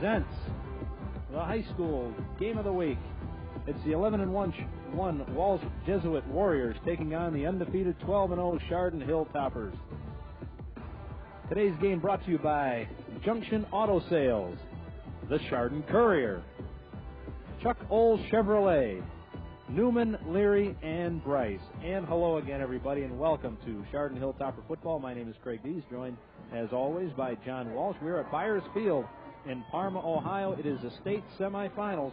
presents the high school game of the week. It's the 11-1 Walsh Jesuit Warriors taking on the undefeated 12-0 Chardon Hilltoppers. Today's game brought to you by Junction Auto Sales, the Chardon Courier, Chuck Old Chevrolet, Newman, Leary, and Bryce. And hello again, everybody, and welcome to Chardon Hilltopper Football. My name is Craig Dees, joined, as always, by John Walsh. We're at Byers Field in Parma, Ohio. It is the state semifinals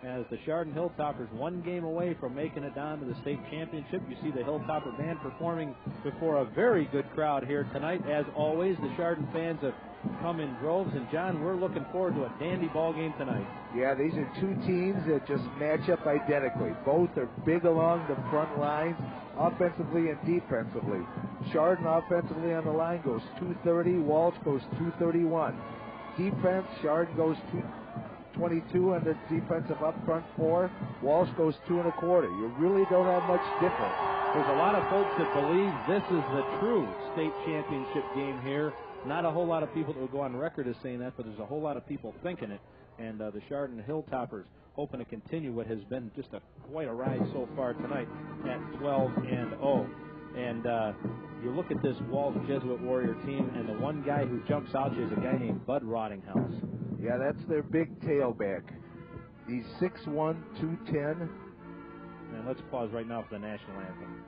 as the Chardon Hilltoppers one game away from making it down to the state championship. You see the Hilltopper band performing before a very good crowd here tonight. As always, the Chardon fans have come in droves, and John, we're looking forward to a dandy ball game tonight. Yeah, these are two teams that just match up identically. Both are big along the front lines, offensively and defensively. Chardon offensively on the line goes 230, Walsh goes 231. Defense, Chardon goes 222 on the defensive up front four. Walsh goes 2 1/4. You really don't have much difference. There's a lot of folks that believe this is the true state championship game here. Not a whole lot of people that would go on record as saying that, but there's a whole lot of people thinking it. And the Chardon Hilltoppers hoping to continue what has been just quite a ride so far tonight at 12-0. And you look at this Walsh Jesuit Warrior team, and the one guy who jumps out is a guy named Bud Rottinghouse. Yeah, that's their big tailback. He's 6'1", 210. And let's pause right now for the national anthem.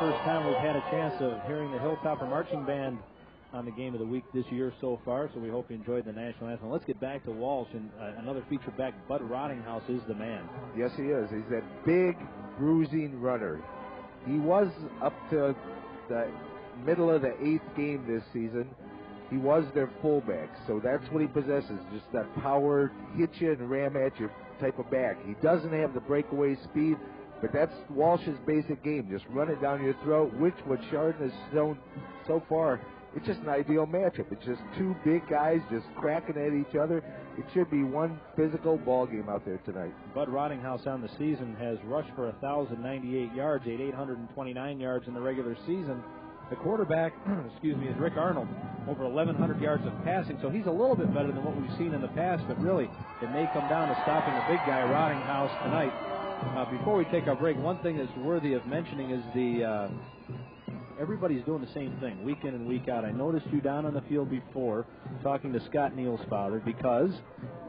First time we've had a chance of hearing the Hilltopper Marching Band on the game of the week this year so far, so we hope you enjoyed the national anthem. Let's get back to Walsh, and another feature back. Bud Rottinghouse is the man. Yes, he is. He's that big, bruising runner. He was up to the middle of the 8th game this season. He was their fullback, so that's what he possesses, just that power, hit you and ram at you type of back. He doesn't have the breakaway speed, but that's Walsh's basic game, just run it down your throat, which what Chardon has shown so far, it's just an ideal matchup. It's just two big guys just cracking at each other. It should be one physical ball game out there tonight. Bud Rottinghouse on the season has rushed for 1,098 yards, 829 yards in the regular season. The quarterback, is Rick Arnold, over 1,100 yards of passing, so he's a little bit better than what we've seen in the past, but really it may come down to stopping the big guy, Rottinghouse, tonight. Before we take our break, one thing that's worthy of mentioning is everybody's doing the same thing, week in and week out. I noticed you down on the field before talking to Scott Neal's father because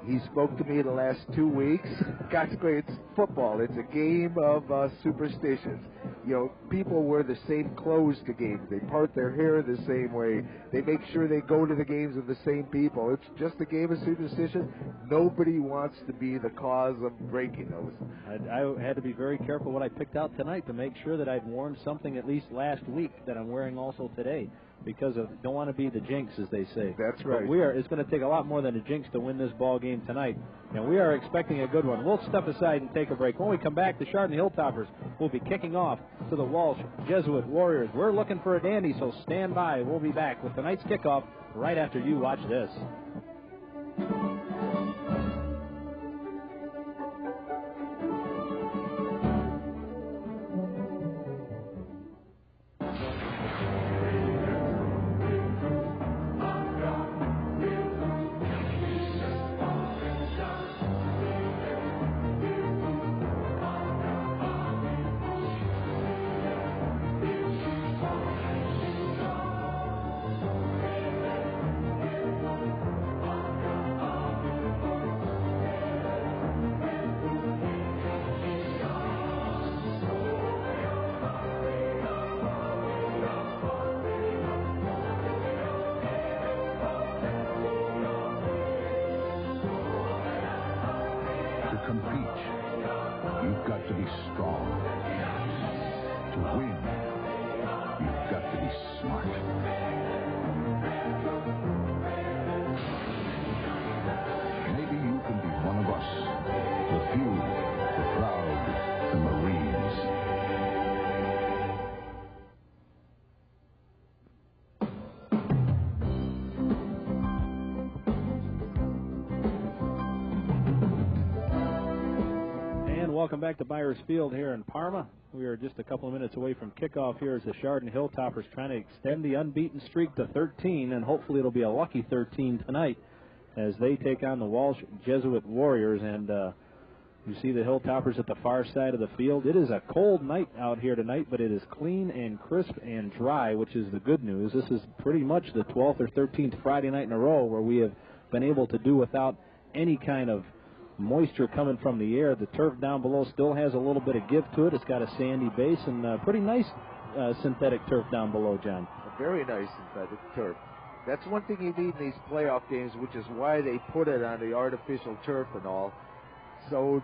he spoke to me the last 2 weeks. Scott's great. It's football. It's a game of superstitions. You know, people wear the same clothes to games. They part their hair the same way. They make sure they go to the games with the same people. It's just a game of superstition. Nobody wants to be the cause of breaking those. I had to be very careful what I picked out tonight to make sure that I'd worn something at least last week that I'm wearing also today, because of don't want to be the jinx, as they say. That's right. But it's going to take a lot more than a jinx to win this ball game tonight, and we are expecting a good one. We'll step aside and take a break. When we come back, the Chardon Hilltoppers will be kicking off to the Walsh Jesuit Warriors. We're looking for a dandy, so stand by. We'll be back with tonight's kickoff right after you watch this. welcome back to Byers Field here in Parma. We are just a couple of minutes away from kickoff here as the Chardon Hilltoppers trying to extend the unbeaten streak to 13, and hopefully it'll be a lucky 13 tonight as they take on the Walsh Jesuit Warriors. And you see the Hilltoppers at the far side of the field. It is a cold night out here tonight, but it is clean and crisp and dry, which is the good news. This is pretty much the 12th or 13th Friday night in a row where we have been able to do without any kind of moisture coming from the air. The turf down below still has a little bit of give to it. It's got a sandy base and pretty nice synthetic turf down below, John. A very nice synthetic turf. That's one thing you need in these playoff games, which is why they put it on the artificial turf and all. So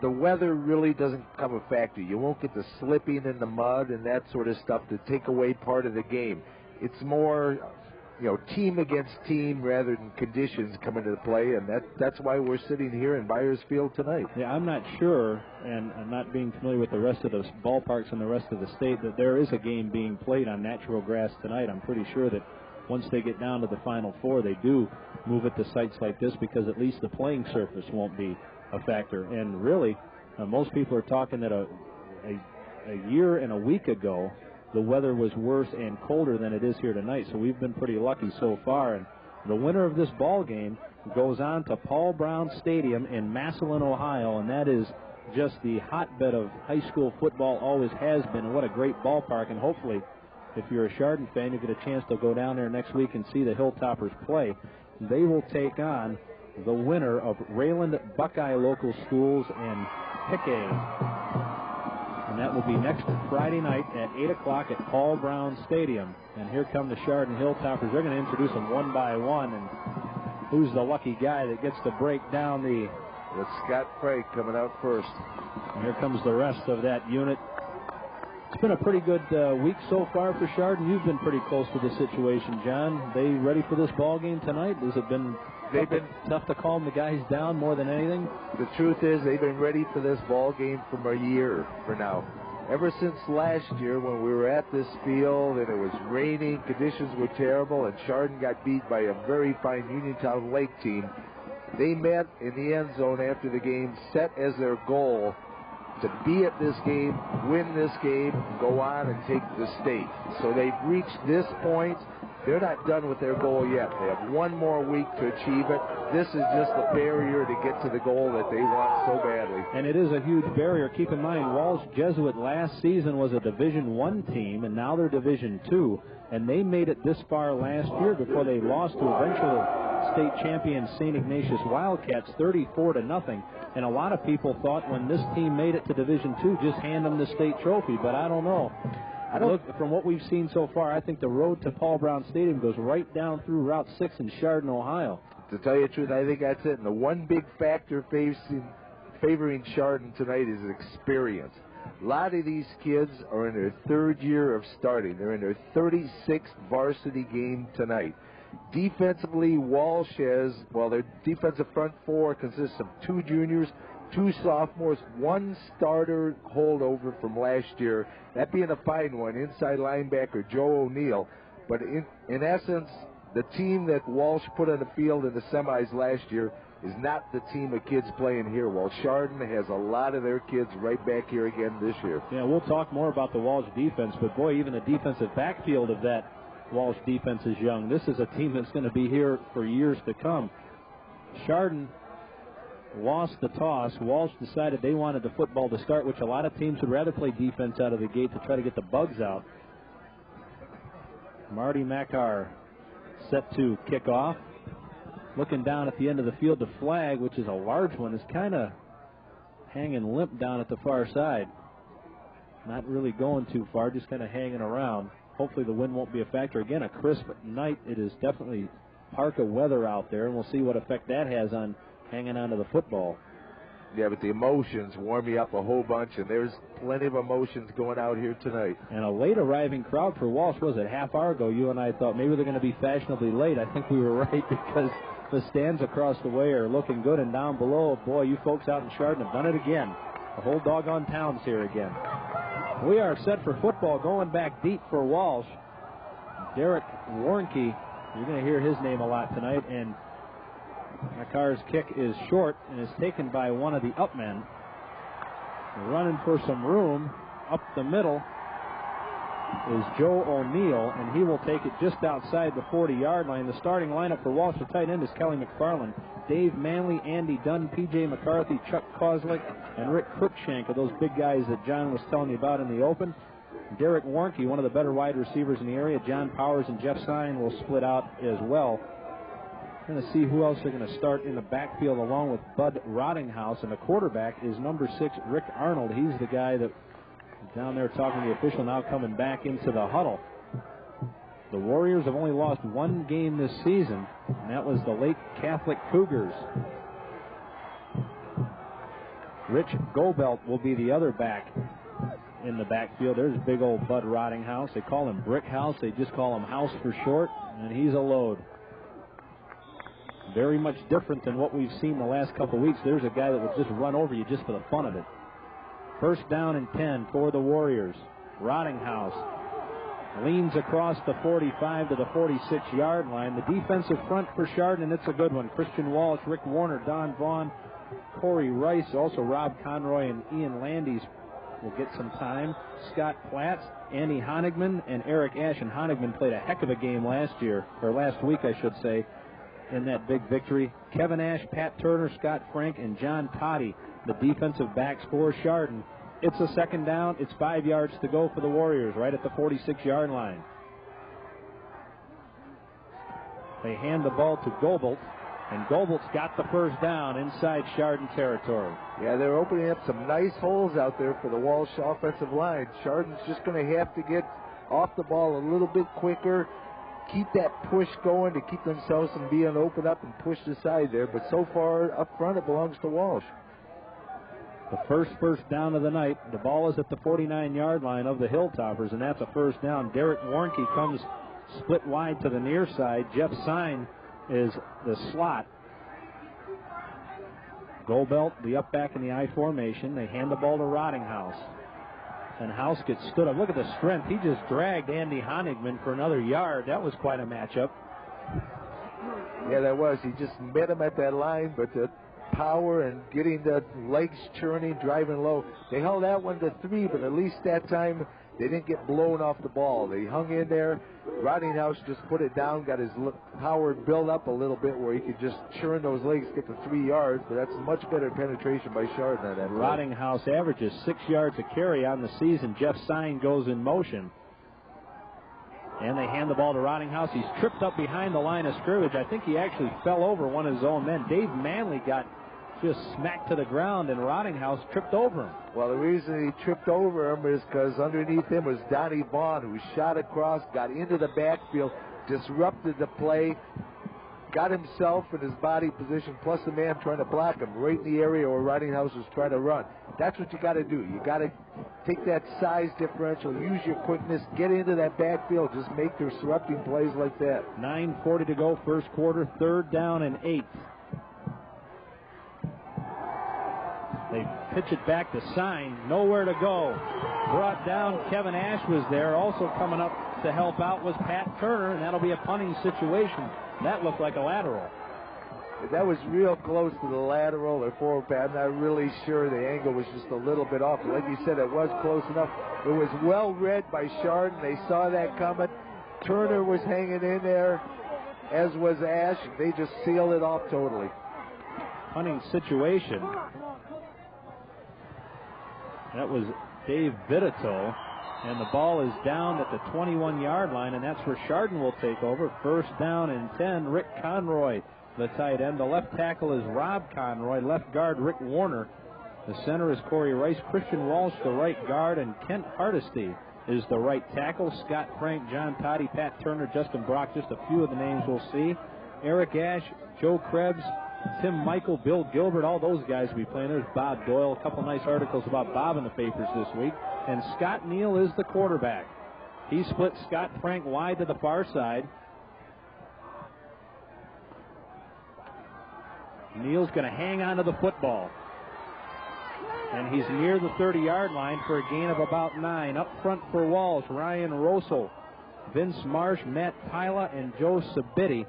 the weather really doesn't become a factor. You won't get the slipping in the mud and that sort of stuff to take away part of the game. It's more, team against team rather than conditions come into play, and that's why we're sitting here in Byers Field tonight. Yeah, I'm not sure, and I'm not being familiar with the rest of the ballparks in the rest of the state, that there is a game being played on natural grass tonight. I'm pretty sure that once they get down to the Final Four, they do move it to sites like this because at least the playing surface won't be a factor. And really, most people are talking that a year and a week ago, the weather was worse and colder than it is here tonight, so we've been pretty lucky so far. And the winner of this ball game goes on to Paul Brown Stadium in Massillon, Ohio, and that is just the hotbed of high school football, always has been, and what a great ballpark. And hopefully, if you're a Chardon fan, you get a chance to go down there next week and see the Hilltoppers play. They will take on the winner of Rayland Buckeye Local Schools and Pickett. And that will be next Friday night at 8 o'clock at Paul Brown Stadium. And here come the Chardon Hilltoppers. They're going to introduce them one by one. And who's the lucky guy that gets to break down the... With Scott Frank coming out first. And here comes the rest of that unit. It's been a pretty good week so far for Chardon. You've been pretty close to the situation, John. They ready for this ball game tonight? Has it been tough to calm the guys down more than anything? The truth is they've been ready for this ball game for a year for now. Ever since last year when we were at this field and it was raining, conditions were terrible, and Chardon got beat by a very fine Uniontown Lake team, they met in the end zone after the game, set as their goal to be at this game, win this game, and go on and take the state. So they've reached this point. They're not done with their goal yet. They have one more week to achieve it. This is just the barrier to get to the goal that they want so badly. And it is a huge barrier. Keep in mind, Walsh Jesuit last season was a Division I team, and now they're Division II. And they made it this far last year before they lost to eventual state champion St. Ignatius Wildcats 34-0. And a lot of people thought when this team made it to Division II, just hand them the state trophy. But I don't know. From what we've seen so far, I think the road to Paul Brown Stadium goes right down through Route 6 in Chardon, Ohio. To tell you the truth, I think that's it. And the one big factor favoring Chardon tonight is experience. A lot of these kids are in their third year of starting. They're in their 36th varsity game tonight. Defensively, Walsh has, their defensive front four consists of 2 juniors, 2 sophomores, 1 starter holdover from last year, that being a fine one, inside linebacker Joe O'Neill. But in essence, the team that Walsh put on the field in the semis last year is not the team of kids playing here. While Chardon has a lot of their kids right back here again this year. Yeah, we'll talk more about the Walsh defense, but boy, even the defensive backfield of that Walsh defense is young. This is a team that's going to be here for years to come. Chardon lost the toss. Walsh decided they wanted the football to start, which a lot of teams would rather play defense out of the gate to try to get the bugs out. Marty Makar set to kick off. Looking down at the end of the field, the flag, which is a large one, is kind of hanging limp down at the far side. Not really going too far, just kind of hanging around. Hopefully the wind won't be a factor. Again, a crisp night. It is definitely parka weather out there, and we'll see what effect that has on hanging on to the football. Yeah, but the emotions warm me up a whole bunch, and there's plenty of emotions going out here tonight. And a late arriving crowd for Walsh. Was it half hour ago? You and I thought maybe they're going to be fashionably late. I think we were right because the stands across the way are looking good, and down below, boy, you folks out in Chardon have done it again. The whole doggone town's here again. We are set for football, going back deep for Walsh. Derek Warnke, you're going to hear his name a lot tonight, and Makar's kick is short and is taken by one of the upmen. Running for some room up the middle is Joe O'Neill, and he will take it just outside the 40-yard line. The starting lineup for Walsh, the tight end, is Kelly McFarland, Dave Manley, Andy Dunn, P.J. McCarthy, Chuck Kozlik, and Rick Cruikshank are those big guys that John was telling you about in the open. Derek Warnke, one of the better wide receivers in the area. John Powers and Jeff Sine will split out as well. Going to see who else they're going to start in the backfield along with Bud Rottinghouse, and the quarterback is number 6, Rick Arnold. He's the guy that down there talking to the official, now coming back into the huddle. The Warriors have only lost one game this season, and that was the Lake Catholic Cougars. Rich Gobelt will be the other back in the backfield. There's big old Bud Rottinghouse. They call him Brick House. They just call him House for short, and he's a load. Very much different than what we've seen the last couple of weeks. There's a guy that would just run over you just for the fun of it. First down and 10 for the Warriors. Rottinghouse leans across the 45 to the 46-yard line. The defensive front for Chardon, it's a good one. Christian Walsh, Rick Warner, Don Vaughn, Corey Rice, also Rob Conroy and Ian Landis will get some time. Scott Platts, Andy Honigman, and Eric Ash. And Honigman played a heck of a game last week, I should say, in that big victory. Kevin Ash, Pat Turner, Scott Frank, and John Toddy, the defensive backs for Chardon. It's a second down. It's 5 yards to go for the Warriors, right at the 46-yard line. They hand the ball to Gobelt, and Gobelt's got the first down inside Chardon territory. Yeah, they're opening up some nice holes out there for the Walsh offensive line. Chardon's just going to have to get off the ball a little bit quicker, keep that push going to keep themselves from being opened up and pushed aside there. But so far up front, it belongs to Walsh. The first down of the night. The ball is at the 49-yard line of the Hilltoppers, and that's a first down. Derek Warnke comes split wide to the near side. Jeff Sine is the slot. Gobelt, the up back in the I formation. They hand the ball to Rottinghouse. And House gets stood up. Look at the strength. He just dragged Andy Honigman for another yard. That was quite a matchup. Yeah, that was. He just met him at that line, but the power and getting the legs churning, driving low. They held that one to 3, but at least that time they didn't get blown off the ball. They hung in there. Rottinghouse just put it down, got his power built up a little bit where he could just churn those legs, get to 3 yards, but that's much better penetration by Chardon on that. Rottinghouse averages 6 yards a carry on the season. Jeff Sine goes in motion. And they hand the ball to Rottinghouse. He's tripped up behind the line of scrimmage. I think he actually fell over one of his own men. Dave Manley got just smacked to the ground, and Rottinghouse tripped over him. Well, the reason he tripped over him is because underneath him was Donnie Vaughn, who shot across, got into the backfield, disrupted the play, got himself in his body position, plus the man trying to block him right in the area where Rottinghouse was trying to run. That's what you got to do. You got to take that size differential, use your quickness, get into that backfield, just make disrupting plays like that. 9:40 to go, first quarter, 3rd down and 8. They pitch it back to Sine. Nowhere to go. Brought down. Kevin Ash was there. Also coming up to help out was Pat Turner, and that'll be a punting situation. That looked like a lateral. That was real close to the lateral or forward pass. I'm not really sure. The angle was just a little bit off. Like you said, it was close enough. It was well read by Chardon. They saw that coming. Turner was hanging in there, as was Ash. They just sealed it off totally. Punting situation. That was Dave Vitito, and the ball is down at the 21-yard line, and that's where Chardon will take over. First down and 10, Rick Conroy, the tight end. The left tackle is Rob Conroy, left guard Rick Warner. The center is Corey Rice, Christian Walsh, the right guard, and Kent Hardesty is the right tackle. Scott Frank, John Toddy, Pat Turner, Justin Brock, just a few of the names we'll see. Eric Ash, Joe Krebs, Tim Michael, Bill Gilbert, all those guys will be playing. There's Bob Doyle, a couple nice articles about Bob in the papers this week. And Scott Neal is the quarterback. He split Scott Frank wide to the far side. Neal's going to hang on to the football. And he's near the 30-yard line for a gain of about 9. Up front for Walsh, Ryan Rosel, Vince Marsh, Matt Pila, and Joe Sabitti.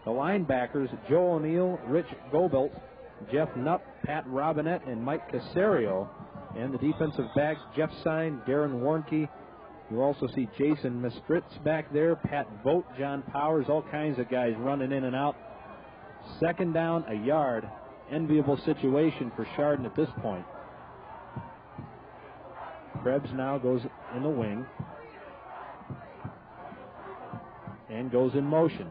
The linebackers, Joe O'Neill, Rich Gobelt, Jeff Nutt, Pat Robinette, and Mike Casario. And the defensive backs, Jeff Sine, Darren Warnke. You also see Jason Mistritz back there, Pat Vogt, John Powers, all kinds of guys running in and out. Second down, a yard. Enviable situation for Chardon at this point. Krebs now goes in the wing and goes in motion.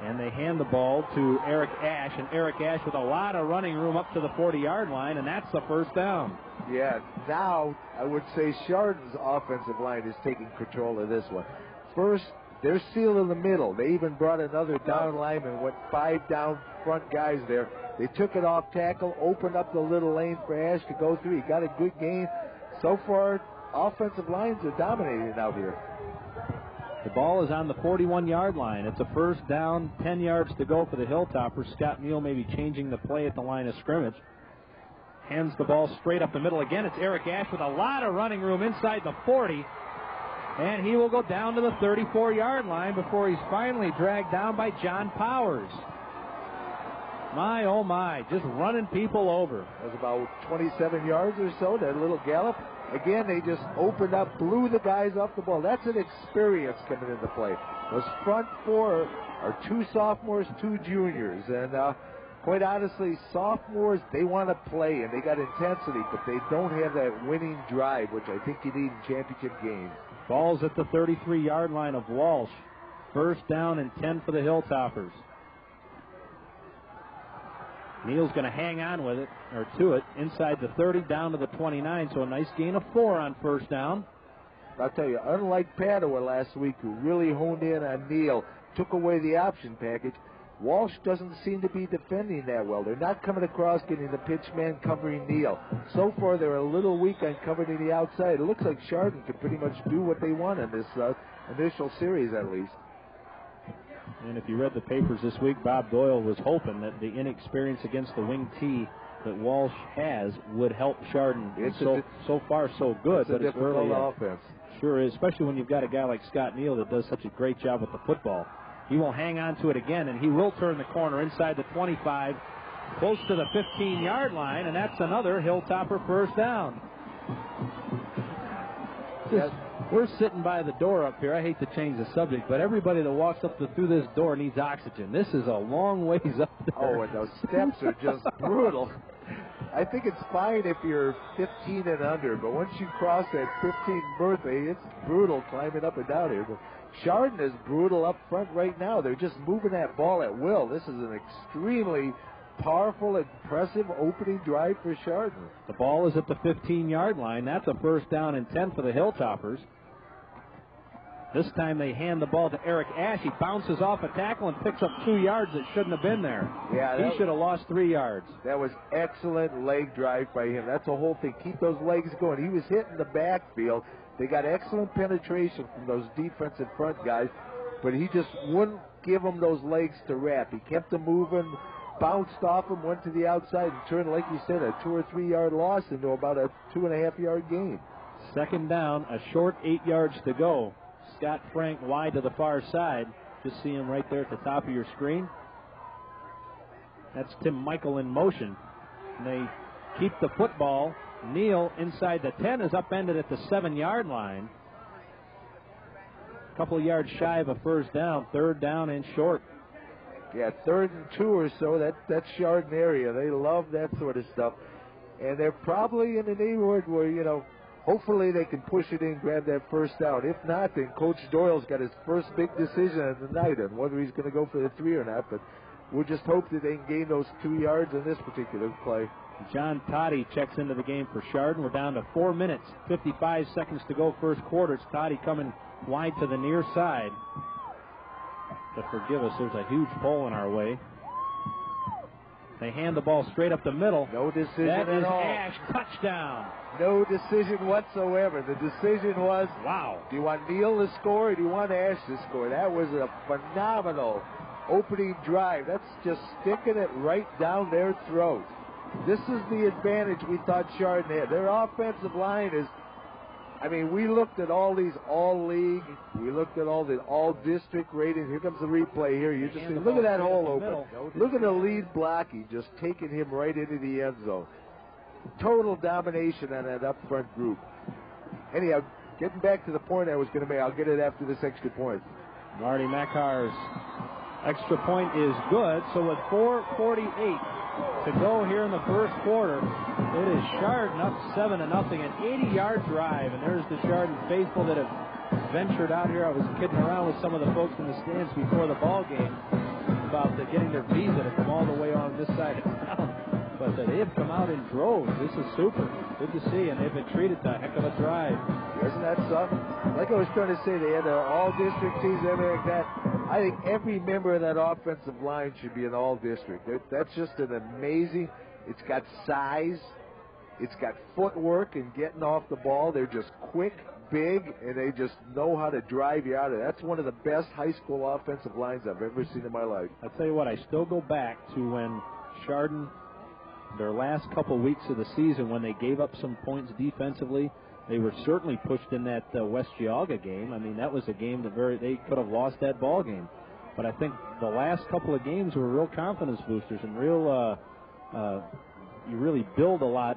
And they hand the ball to Eric Ash, and Eric Ash with a lot of running room up to the 40-yard line, and that's the first down. Yeah, now I would say Chardon's offensive line is taking control of this one. First, they're sealed in the middle. They even brought another down lineman, went 5 down front guys there. They took it off tackle, opened up the little lane for Ash to go through. He got a good gain. So far, offensive lines are dominating out here. The ball is on the 41-yard line. It's a first down, 10 yards to go for the Hilltoppers. Scott Neal may be changing the play at the line of scrimmage. Hands the ball straight up the middle again. It's Eric Ash with a lot of running room inside the 40. And he will go down to the 34-yard line before he's finally dragged down by John Powers. My, oh my, just running people over. That was about 27 yards or so, that little gallop. Again, they just opened up, blew the guys off the ball. That's an experience coming into play. Those front four are 2 sophomores, 2 juniors. And quite honestly, sophomores, they want to play, and they got intensity, but they don't have that winning drive, which I think you need in championship games. Ball's at the 33-yard line of Walsh. First down and 10 for the Hilltoppers. Neal's going to hang on with it, or to it, inside the 30, down to the 29, so a nice gain of 4 on first down. I'll tell you, unlike Padua last week, who really honed in on Neal, took away the option package, Walsh doesn't seem to be defending that well. They're not coming across getting the pitch man covering Neal. So far, they're a little weak on covering the outside. It looks like Chardon can pretty much do what they want in this initial series, at least. And if you read the papers this week, Bob Doyle was hoping that the inexperience against the wing T that Walsh has would help Chardon. So far, so good. It's a difficult offense. Sure is, especially when you've got a guy like Scott Neal that does such a great job with the football. He will hang on to it again, and he will turn the corner inside the 25, close to the 15-yard line, and that's another Hilltopper first down. We're sitting by the door up here. I hate to change the subject, but everybody that walks up through this door needs oxygen. This is a long ways up there. Oh, and those steps are just brutal. I think it's fine if you're 15 and under, but once you cross that 15th birthday, it's brutal climbing up and down here. But Chardon is brutal up front right now. They're just moving that ball at will. This is an extremely powerful, impressive opening drive for Chardon. The ball is at the 15-yard line. That's a first down and 10 for the Hilltoppers. This time they hand the ball to Eric Ash. He bounces off a tackle and picks up 2 yards that shouldn't have been there. Yeah, he should have lost 3 yards. That was excellent leg drive by him. That's the whole thing. Keep those legs going. He was hitting the backfield. They got excellent penetration from those defensive front guys, but he just wouldn't give them those legs to wrap. He kept them moving, bounced off them, went to the outside, and turned, like you said, a 2 or 3 yard loss into about a 2.5 yard gain. Second down, a short 8 yards to go. Scott Frank wide to the far side. Just see him right there at the top of your screen. That's Tim Michael in motion. And they keep the football. Neal inside the 10 is upended at the 7-yard line. A couple of yards shy of a first down. Third down and short. Yeah, 3rd and 2 or so. That's Chardon area. They love that sort of stuff. And they're probably in the neighborhood where, hopefully they can push it in, grab that first down. If not, then Coach Doyle's got his first big decision of the night on whether he's going to go for the 3 or not. But we'll just hope that they can gain those 2 yards in this particular play. John Toddy checks into the game for Chardon. We're down to 4 minutes, 55 seconds to go first quarter. It's Toddy coming wide to the near side. But forgive us, there's a huge hole in our way. They hand the ball straight up the middle. No decision at all. That is Ash, touchdown. No decision whatsoever. The decision was, wow, do you want Neal to score or do you want Ash to score? That was a phenomenal opening drive. That's just sticking it right down their throat. This is the advantage we thought Chardon had. Their offensive line is, we looked at all these all-league, we looked at all the all-district ratings. Here comes the replay here. You just see, look at that hole open. Look at the lead blocking, just taking him right into the end zone. total domination on that up front group. Anyhow, getting back to the point I was going to make, I'll get it after this extra point. Marty Makar's extra point is good, so with 4:48 to go here in the first quarter, it is Chardon up 7-0, an 80-yard drive, and there's the Chardon faithful that have ventured out here. I was kidding around with some of the folks in the stands before the ball game about getting their visa to come all the way on this side of town, but they have come out in droves. This is super. Good to see, and they've been treated to a heck of a drive. Isn't that something? Like I was trying to say, they had all-district teams, everything like that. I think every member of that offensive line should be an all-district. That's just an amazing. It's got size. It's got footwork and getting off the ball. They're just quick, big, and they just know how to drive you out of it. That's one of the best high school offensive lines I've ever seen in my life. I'll tell you what, I still go back to when Chardon, their last couple weeks of the season, when they gave up some points defensively. They were certainly pushed in that West Geauga game. I mean, that was a game that they could have lost that ball game. But I think the last couple of games were real confidence boosters and real, you really build a lot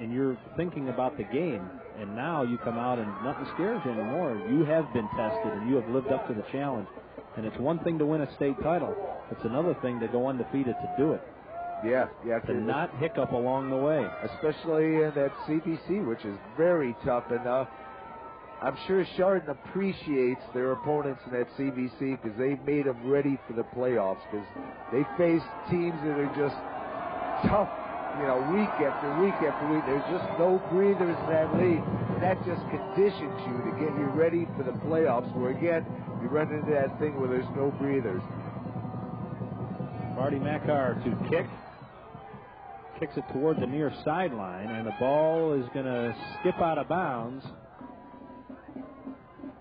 in your thinking about the game. And now you come out and nothing scares you anymore. You have been tested and you have lived up to the challenge. And it's one thing to win a state title. It's another thing to go undefeated to do it. Yeah. To not hiccup along the way. Especially in that CBC, which is very tough. And I'm sure Chardon appreciates their opponents in that CBC because they've made them ready for the playoffs, because they face teams that are just tough, week after week after week. There's just no breathers in that league. And that just conditions you to get you ready for the playoffs, where, again, you run into that thing where there's no breathers. Marty Makar to kick. Kicks it toward the near sideline, and the ball is going to skip out of bounds.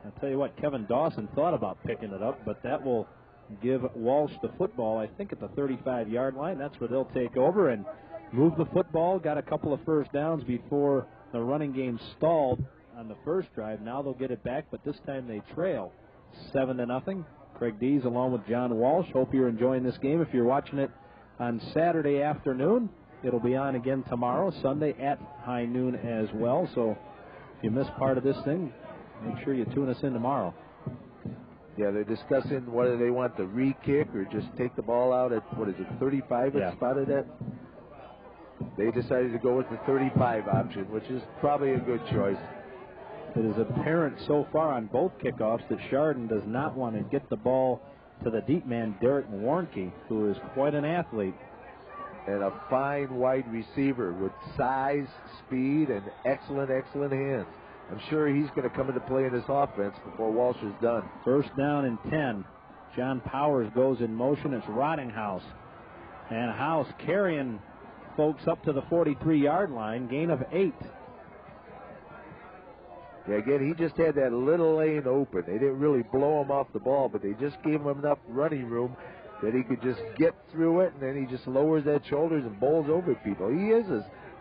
I'll tell you what, Kevin Dawson thought about picking it up, but that will give Walsh the football, I think, at the 35-yard line. That's where they'll take over and move the football. Got a couple of first downs before the running game stalled on the first drive. Now they'll get it back, but this time they trail 7-0. Craig Dees along with John Walsh. Hope you're enjoying this game. If you're watching it on Saturday afternoon, it'll be on again tomorrow, Sunday at high noon as well. So if you missed part of this thing, make sure you tune us in tomorrow. Yeah, they're discussing whether they want the re-kick or just take the ball out at, 35 it's spotted at? They decided to go with the 35 option, which is probably a good choice. It is apparent so far on both kickoffs that Chardon does not want to get the ball to the deep man, Derek Warnke, who is quite an athlete. And a fine wide receiver with size, speed, and excellent hands. I'm sure he's going to come into play in this offense before Walsh is done. First down and 10. John Powers goes in motion. It's Rottinghouse. And House carrying folks up to the 43-yard line. Gain of 8. Yeah, again, he just had that little lane open. They didn't really blow him off the ball, but they just gave him enough running room that he could just get through it, and then he just lowers that shoulders and bowls over people. He is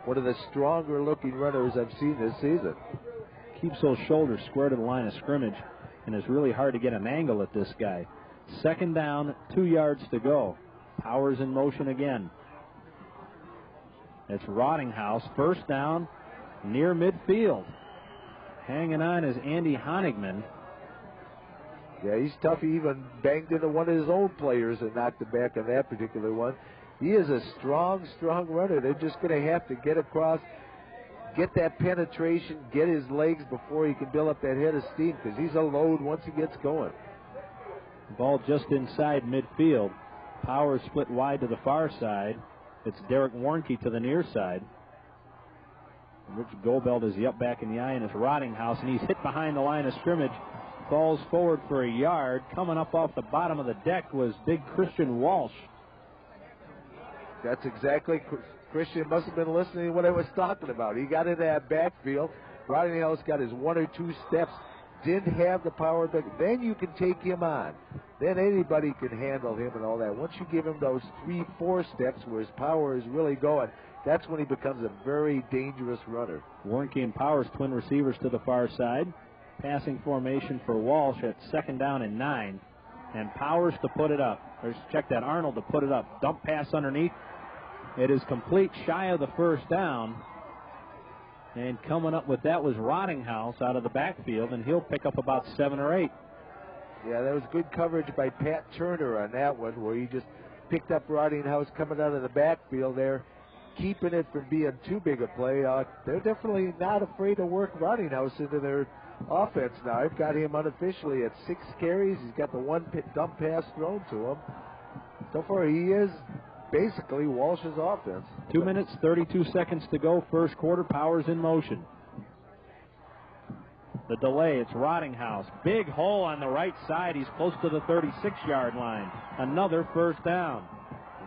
one of the stronger-looking runners I've seen this season. Keeps those shoulders square to the line of scrimmage, and it's really hard to get an angle at this guy. Second down, 2 yards to go. Powers in motion again. It's Rottinghouse. First down, near midfield. Hanging on is Andy Honigman. Yeah, he's tough. He even banged into one of his own players and knocked him back on that particular one. He is a strong runner. They're just going to have to get across, get that penetration, get his legs before he can build up that head of steam, because he's a load once he gets going. Ball just inside midfield. Powers split wide to the far side. It's Derek Warnke to the near side. Rich Goldbelt is up back in the eye, and it's Rottinghouse, and he's hit behind the line of scrimmage. Falls forward for a yard. Coming up off the bottom of the deck was big Christian Walsh. That's exactly. Christian must have been listening to what I was talking about. He got into that backfield. Rottinghouse got his 1 or 2 steps. Didn't have the power back. Then you can take him on. Then anybody can handle him and all that. Once you give him those 3-4 steps where his power is really going, that's when he becomes a very dangerous runner. Warnke and Powers, twin receivers to the far side. Passing formation for Walsh at second down and 9. And Powers to put it up. Or check that, Arnold to put it up. Dump pass underneath. It is complete, shy of the first down. And coming up with that was Rottinghouse out of the backfield, and he'll pick up about 7 or 8. Yeah, that was good coverage by Pat Turner on that one, where he just picked up Rottinghouse coming out of the backfield there, keeping it from being too big a play. They're definitely not afraid to work Rottinghouse into their offense now. I've got him unofficially at 6 carries. He's got the one dump pass thrown to him. So far, he is basically Walsh's offense. 2 minutes, 32 seconds to go. First quarter, Powers in motion. The delay, it's Rottinghouse. Big hole on the right side. He's close to the 36-yard line. Another first down.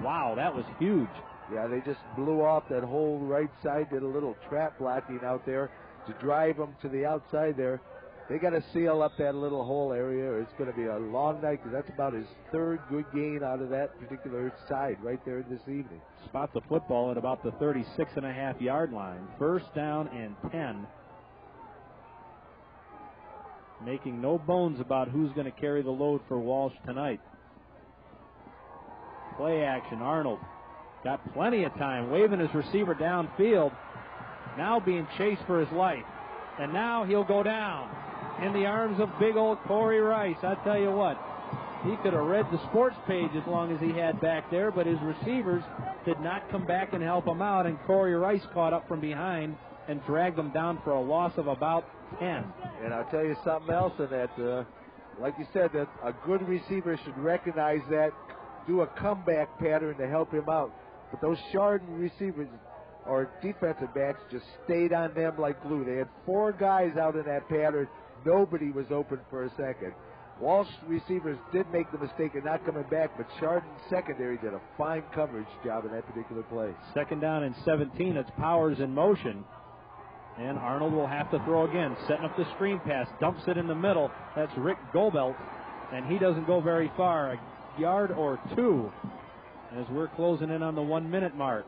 Wow, that was huge. Yeah, they just blew off that whole right side, did a little trap blocking out there to drive them to the outside there. They got to seal up that little hole area. It's going to be a long night because that's about his 3rd good gain out of that particular side right there this evening. Spot the football at about the 36.5-yard line. First down and 10. Making no bones about who's going to carry the load for Walsh tonight. Play action, Arnold. Got plenty of time, waving his receiver downfield. Now being chased for his life. And now he'll go down in the arms of big old Corey Rice. I tell you what, he could have read the sports page as long as he had back there, but his receivers did not come back and help him out, and Corey Rice caught up from behind and dragged him down for a loss of about 10. And I'll tell you something else in that, like you said, that a good receiver should recognize that, do a comeback pattern to help him out. But those Chardon receivers or defensive backs just stayed on them like glue. They had 4 guys out in that pattern. Nobody was open for a second. Walsh receivers did make the mistake of not coming back, but Chardon's secondary did a fine coverage job in that particular play. Second down and 17. It's Powers in motion. And Arnold will have to throw again. Setting up the screen pass. Dumps it in the middle. That's Rick Gobelt. And he doesn't go very far. A yard or 2 as we're closing in on the 1-minute mark.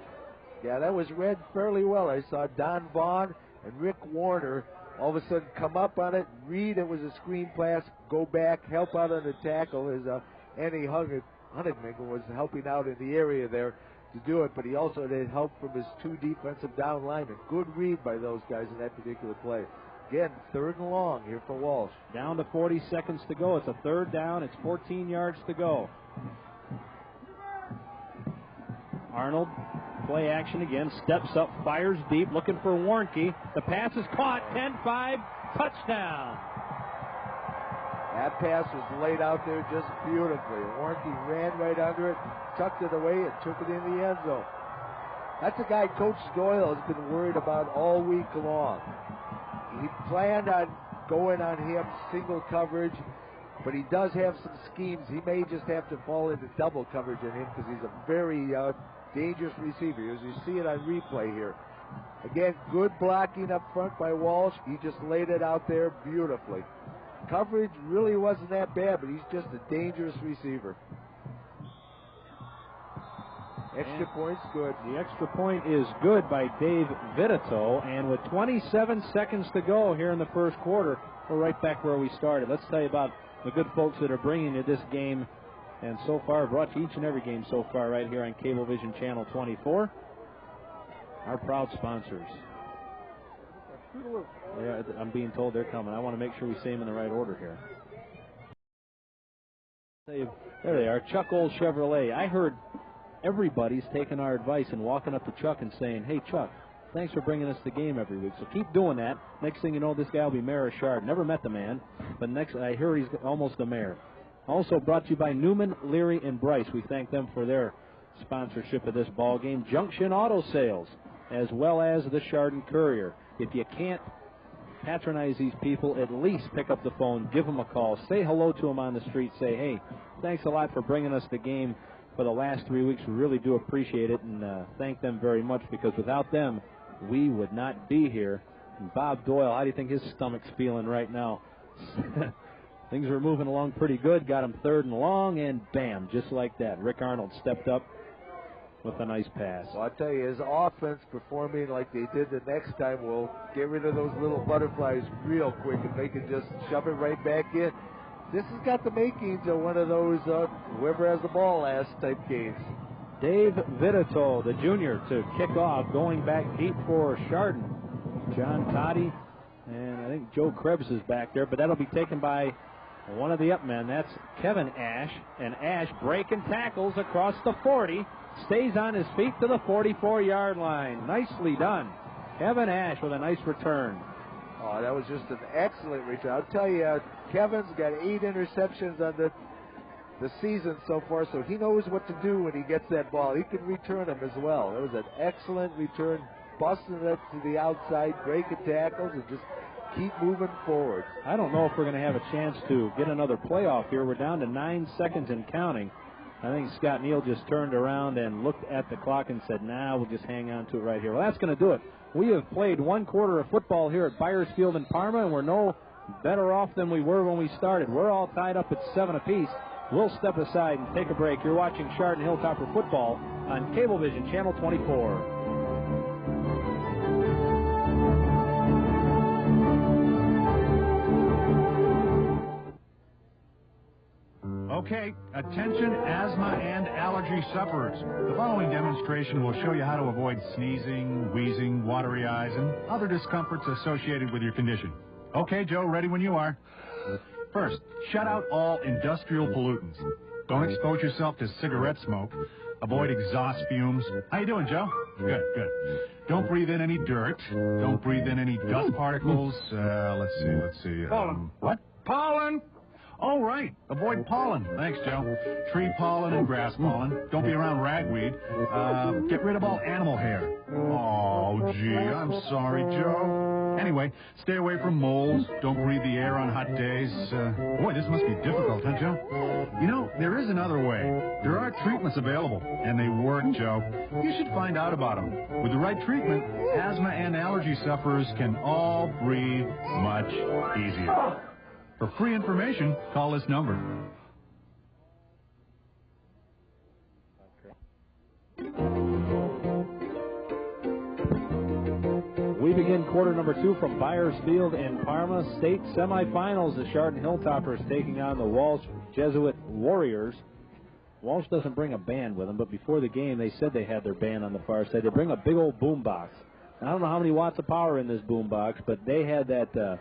Yeah, that was read fairly well. I saw Don Vaughn and Rick Warner all of a sudden come up on it, read it was a screen pass, go back, help out on the tackle as Andy Huntingman was helping out in the area there to do it, but he also had help from his 2 defensive down linemen. Good read by those guys in that particular play. Again, 3rd and long here for Walsh. Down to 40 seconds to go. It's a 3rd down. It's 14 yards to go. Arnold, play action again, steps up, fires deep, looking for Warnke. The pass is caught, 10-5, touchdown. That pass was laid out there just beautifully. Warnke ran right under it, tucked it away, and took it in the end zone. That's a guy Coach Doyle has been worried about all week long. He planned on going on him single coverage, but he does have some schemes. He may just have to fall into double coverage on him because he's a very dangerous receiver, as you see it on replay here. Again, good blocking up front by Walsh. He just laid it out there beautifully. Coverage really wasn't that bad, but he's just a dangerous receiver. Extra point's good. The extra point is good by Dave Vitito, and with 27 seconds to go here in the first quarter, we're right back where we started. Let's tell you about the good folks that are bringing you this game, and so far brought you each and every game so far right here on Cablevision Channel 24. Our proud sponsors. Yeah, I'm being told they're coming. I want to make sure we say them in the right order here. There they are, Chuck Old Chevrolet. I heard everybody's taking our advice and walking up to Chuck and saying, "Hey, Chuck, thanks for bringing us the game every week. So keep doing that. Next thing you know, this guy will be mayor of Chardon." Never met the man, but next I hear he's almost a mayor. Also brought to you by Newman, Leary, and Bryce. We thank them for their sponsorship of this ball game. Junction Auto Sales, as well as the Chardon Courier. If you can't patronize these people, at least pick up the phone, give them a call, say hello to them on the street, say, "Hey, thanks a lot for bringing us the game for the last 3 weeks. We really do appreciate it," and thank them very much, because without them, we would not be here. And Bob Doyle, how do you think his stomach's feeling right now? Things were moving along pretty good. Got him 3rd and long, and bam, just like that. Rick Arnold stepped up with a nice pass. Well, I'll tell you, his offense performing like they did the next time will get rid of those little butterflies real quick, and they can just shove it right back in. This has got the makings of one of those whoever has the ball last type games. Dave Vitito, the junior, to kick off, going back deep for Chardon. John Toddy, and I think Joe Krebs is back there, but that'll be taken by one of the up men. That's Kevin Ash, and Ash breaking tackles across the 40, stays on his feet to the 44-yard line. Nicely done. Kevin Ash with a nice return. Oh, that was just an excellent return. I'll tell you, Kevin's got 8 interceptions on the season so far, so he knows what to do when he gets that ball. He can return them as well. It was an excellent return, busting it to the outside, breaking tackles, and just keep moving forward. I don't know if we're going to have a chance to get another playoff here. We're down to 9 seconds and counting. I think Scott Neal just turned around and looked at the clock and said, nah, we'll just hang on to it right here. Well, that's going to do it. We have played 1 quarter of football here at Byers Field in Parma, and we're no better off than we were when we started. We're all tied up at 7 apiece. We'll step aside and take a break. You're watching Chardon Hilltopper football on Cablevision, Channel 24. Okay, attention asthma and allergy sufferers. The following demonstration will show you how to avoid sneezing, wheezing, watery eyes, and other discomforts associated with your condition. Okay, Joe, ready when you are. First, shut out all industrial pollutants. Don't expose yourself to cigarette smoke. Avoid exhaust fumes. How you doing, Joe? Good, good. Don't breathe in any dirt. Don't breathe in any dust particles. Let's see. Pollen. What? Pollen. Oh, right. Avoid pollen. Thanks, Joe. Tree pollen and grass pollen. Don't be around ragweed. Get rid of all animal hair. Oh, gee, I'm sorry, Joe. Anyway, stay away from moles. Don't breathe the air on hot days. Boy, this must be difficult, huh, Joe? You know, there is another way. There are treatments available, and they work, Joe. You should find out about them. With the right treatment, asthma and allergy sufferers can all breathe much easier. For free information, call this number. We begin quarter number 2 from Byers Field in Parma. State semifinals. The Chardon Hilltoppers taking on the Walsh Jesuit Warriors. Walsh doesn't bring a band with them, but before the game they said they had their band on the far side. They bring a big old boom box. I don't know how many watts of power in this boom box, but they had that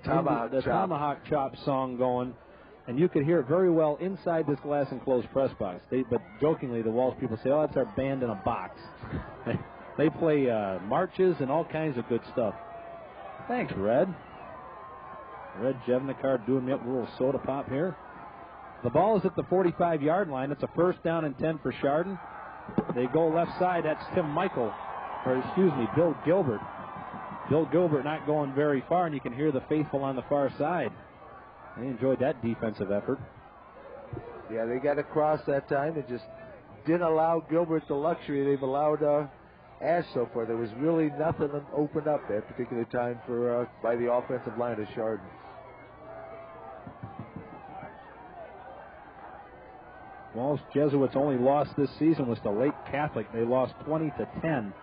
Tomahawk Chop song going, and you could hear it very well inside this glass enclosed press box. But jokingly, the Walsh people say, oh, that's our band in a box. They play marches and all kinds of good stuff. Thanks, Red. Red Jevnikar doing me up with a little soda pop here. The ball is at the 45-yard line. It's a first down and 10 for Chardon. They go left side. That's Bill Gilbert. Bill Gilbert not going very far, and you can hear the faithful on the far side. They enjoyed that defensive effort. Yeah, they got across that time. It just didn't allow Gilbert the luxury they've allowed Ash so far. There was really nothing opened up that particular time for by the offensive line of Chardon. Walsh Jesuits' only loss this season was to Lake Catholic. They lost 20-10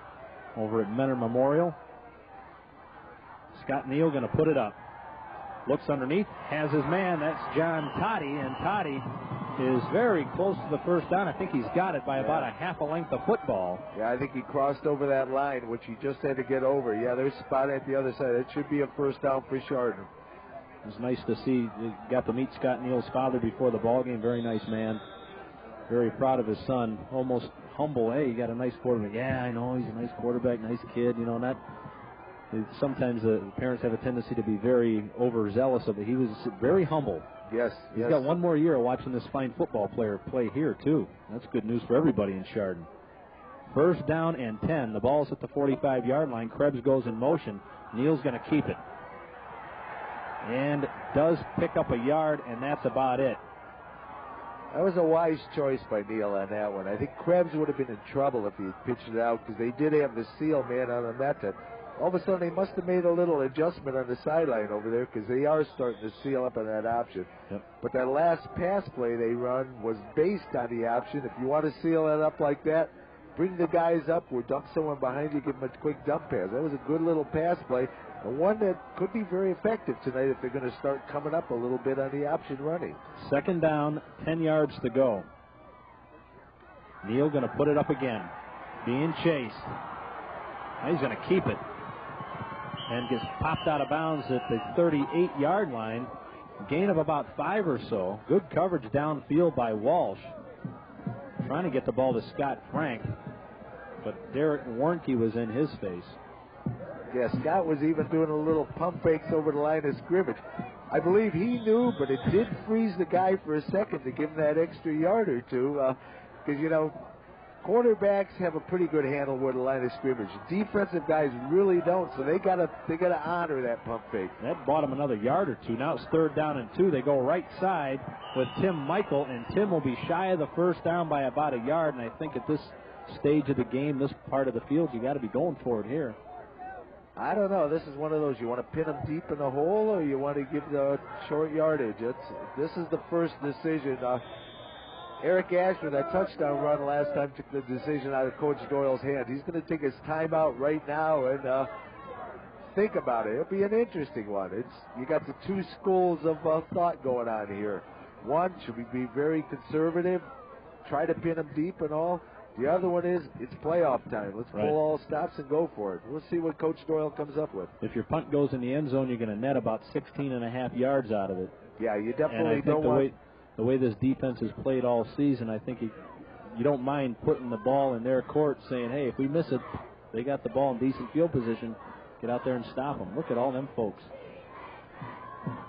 over at Menor Memorial. Scott Neal going to put it up. Looks underneath, has his man. That's John Toddy, and Toddy is very close to the first down. I think he's got it by about a half a length of football. Yeah, I think he crossed over that line, which he just had to get over. Yeah, there's a spot at the other side. It should be a first down for Chardon. It was nice to see. He got to meet Scott Neal's father before the ball game. Very nice man. Very proud of his son. Almost humble. Hey, you got a nice quarterback. Yeah, I know. He's a nice quarterback, nice kid. You know, not. Sometimes the parents have a tendency to be very overzealous of it. He was very humble. Yes. He's got one more year of watching this fine football player play here, too. That's good news for everybody in Chardon. First down and 10. The ball's at the 45-yard line. Krebs goes in motion. Neal's going to keep it. And does pick up a yard, and that's about it. That was a wise choice by Neal on that one. I think Krebs would have been in trouble if he had pitched it out because they did have the seal man on him that time. All of a sudden, they must have made a little adjustment on the sideline over there because they are starting to seal up on that option. Yep. But that last pass play they run was based on the option. If you want to seal it up like that, bring the guys up or dump someone behind you, give them a quick dump pass. That was a good little pass play, and one that could be very effective tonight if they're going to start coming up a little bit on the option running. Second down, 10 yards to go. Neal going to put it up again. Being chased. Now he's going to keep it. And gets popped out of bounds at the 38-yard line. Gain of about 5 or so. Good coverage downfield by Walsh. Trying to get the ball to Scott Frank. But Derek Warnke was in his face. Yeah, Scott was even doing a little pump fakes over the line of scrimmage. I believe he knew, but it did freeze the guy for a second to give him that extra yard or two. Because, you know, quarterbacks have a pretty good handle with the line of scrimmage. Defensive guys really don't, so they gotta honor that pump fake. That bought him another yard or two. Now it's 3rd down and 2. They go right side with Tim Michael, and Tim will be shy of the first down by about a yard. And I think at this stage of the game, this part of the field, you got to be going for it here. I don't know. This is one of those, you want to pin them deep in the hole or you want to give the short yardage. This is the first decision. Eric Ash, with that touchdown run last time, took the decision out of Coach Doyle's hand. He's going to take his timeout right now and think about it. It'll be an interesting one. You got the two schools of thought going on here. One, should we be very conservative, try to pin them deep and all? The other one is, it's playoff time. Let's pull all stops and go for it. We'll see what Coach Doyle comes up with. If your punt goes in the end zone, you're going to net about 16.5 yards out of it. Yeah, you definitely don't want... The way this defense has played all season, I think you don't mind putting the ball in their court, saying, hey, if we miss it, they got the ball in decent field position. Get out there and stop them. Look at all them folks.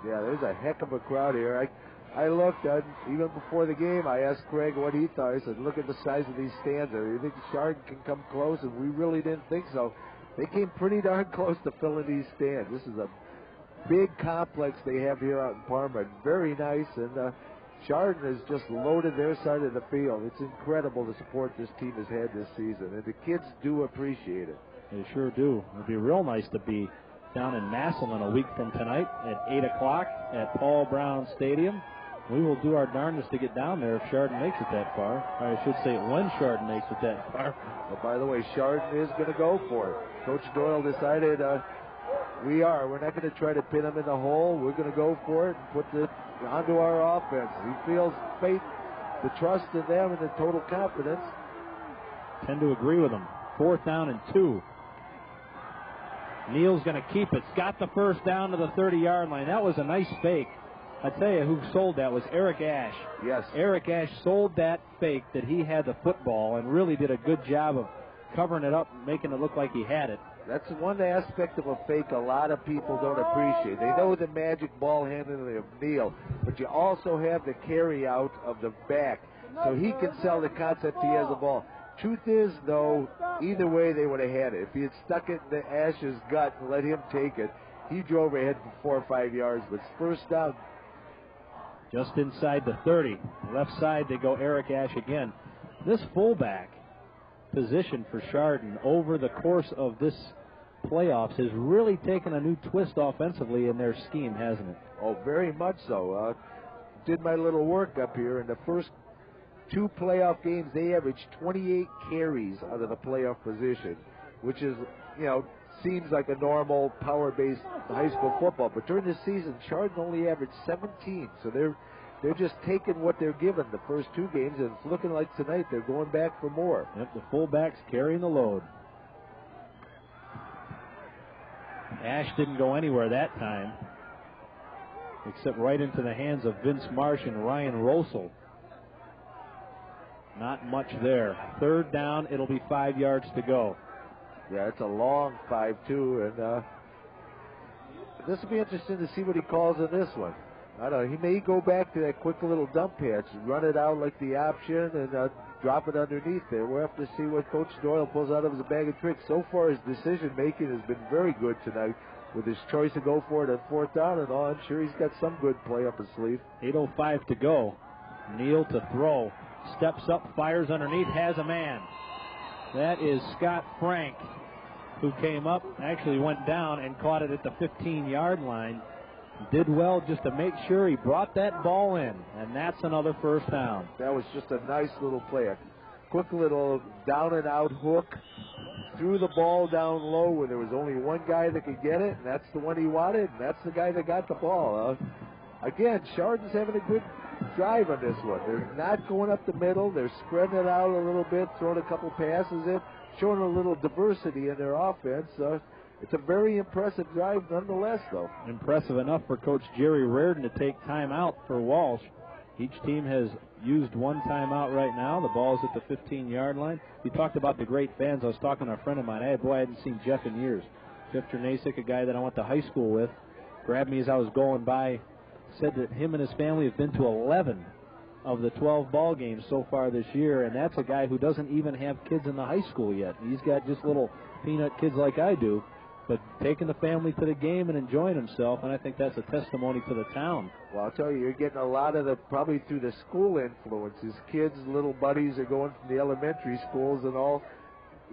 Yeah, there's a heck of a crowd here. I looked, even before the game, I asked Craig what he thought. I said, look at the size of these stands. Do you think Chardon can come close? And we really didn't think so. They came pretty darn close to filling these stands. This is a big complex they have here out in Parma. Very nice, and Chardon has just loaded their side of the field. It's incredible the support this team has had this season, and the kids do appreciate it. They sure do. It would be real nice to be down in Massillon a week from tonight at 8 o'clock at Paul Brown Stadium. We will do our darndest to get down there if Chardon makes it that far. Or I should say when Chardon makes it that far. Well, by the way, Chardon is going to go for it. Coach Doyle decided we're not going to try to pin him in the hole. We're going to go for it and put it onto our offense. He feels faith, the trust in them, and the total confidence. Tend to agree with him. 4th down and 2. Neal's going to keep it. Got the first down to the 30-yard line. That was a nice fake. I tell you who sold that was Eric Ash. Yes. Eric Ash sold that fake that he had the football and really did a good job of covering it up and making it look like he had it. That's one aspect of a fake a lot of people don't appreciate. They know the magic ball handling of Neal, but you also have the carry out of the back. So he can sell the concept he has the ball. Truth is, though, either way they would have had it. If he had stuck it in the Ash's gut and let him take it, he drove ahead for 4 or 5 yards. But first down. Just inside the 30. Left side, they go Eric Ash again. This fullback position for Chardon over the course of this playoffs has really taken a new twist offensively in their scheme, hasn't it? Oh, very much so. Did my little work up here. In the first 2 playoff games, they averaged 28 carries out of the playoff position, which is, seems like a normal power-based high school football. But during the season, Chardon only averaged 17. So they're just taking what they're given the first 2 games, and it's looking like tonight they're going back for more. Yep, the fullbacks carrying the load. Ash didn't go anywhere that time, except right into the hands of Vince Marsh and Ryan Rosel. Not much there. 3rd down, it'll be 5 yards to go. Yeah, it's a long 5-2, and this will be interesting to see what he calls in this one. I don't know, he may go back to that quick little dump patch, run it out like the option, and drop it underneath there. We'll have to see what Coach Doyle pulls out of his bag of tricks. So far, his decision-making has been very good tonight with his choice to go for it on 4th down and all. I'm sure he's got some good play up his sleeve. 8:05 to go. Neal to throw. Steps up, fires underneath, has a man. That is Scott Frank, who came up, actually went down and caught it at the 15-yard line. Did well just to make sure he brought that ball in, and that's another first down. That was just a nice little play. A quick little down-and-out hook. Threw the ball down low when there was only one guy that could get it, and that's the one he wanted, and that's the guy that got the ball. again, Chardon's having a good drive on this one. They're not going up the middle. They're spreading it out a little bit, throwing a couple passes in, showing a little diversity in their offense. It's a very impressive drive nonetheless, though. Impressive enough for Coach Jerry Reardon to take timeout for Walsh. Each team has used one timeout right now. The ball's at the 15-yard line. You talked about the great fans. I was talking to a friend of mine. I hadn't seen Jeff in years. Jeff Jernasik, a guy that I went to high school with, grabbed me as I was going by, said that him and his family have been to 11 of the 12 ball games so far this year, and that's a guy who doesn't even have kids in the high school yet. He's got just little peanut kids like I do, but taking the family to the game and enjoying himself, and I think that's a testimony to the town. Well, I'll tell you, you're getting a lot of probably through the school influences. Kids, little buddies are going from the elementary schools and all,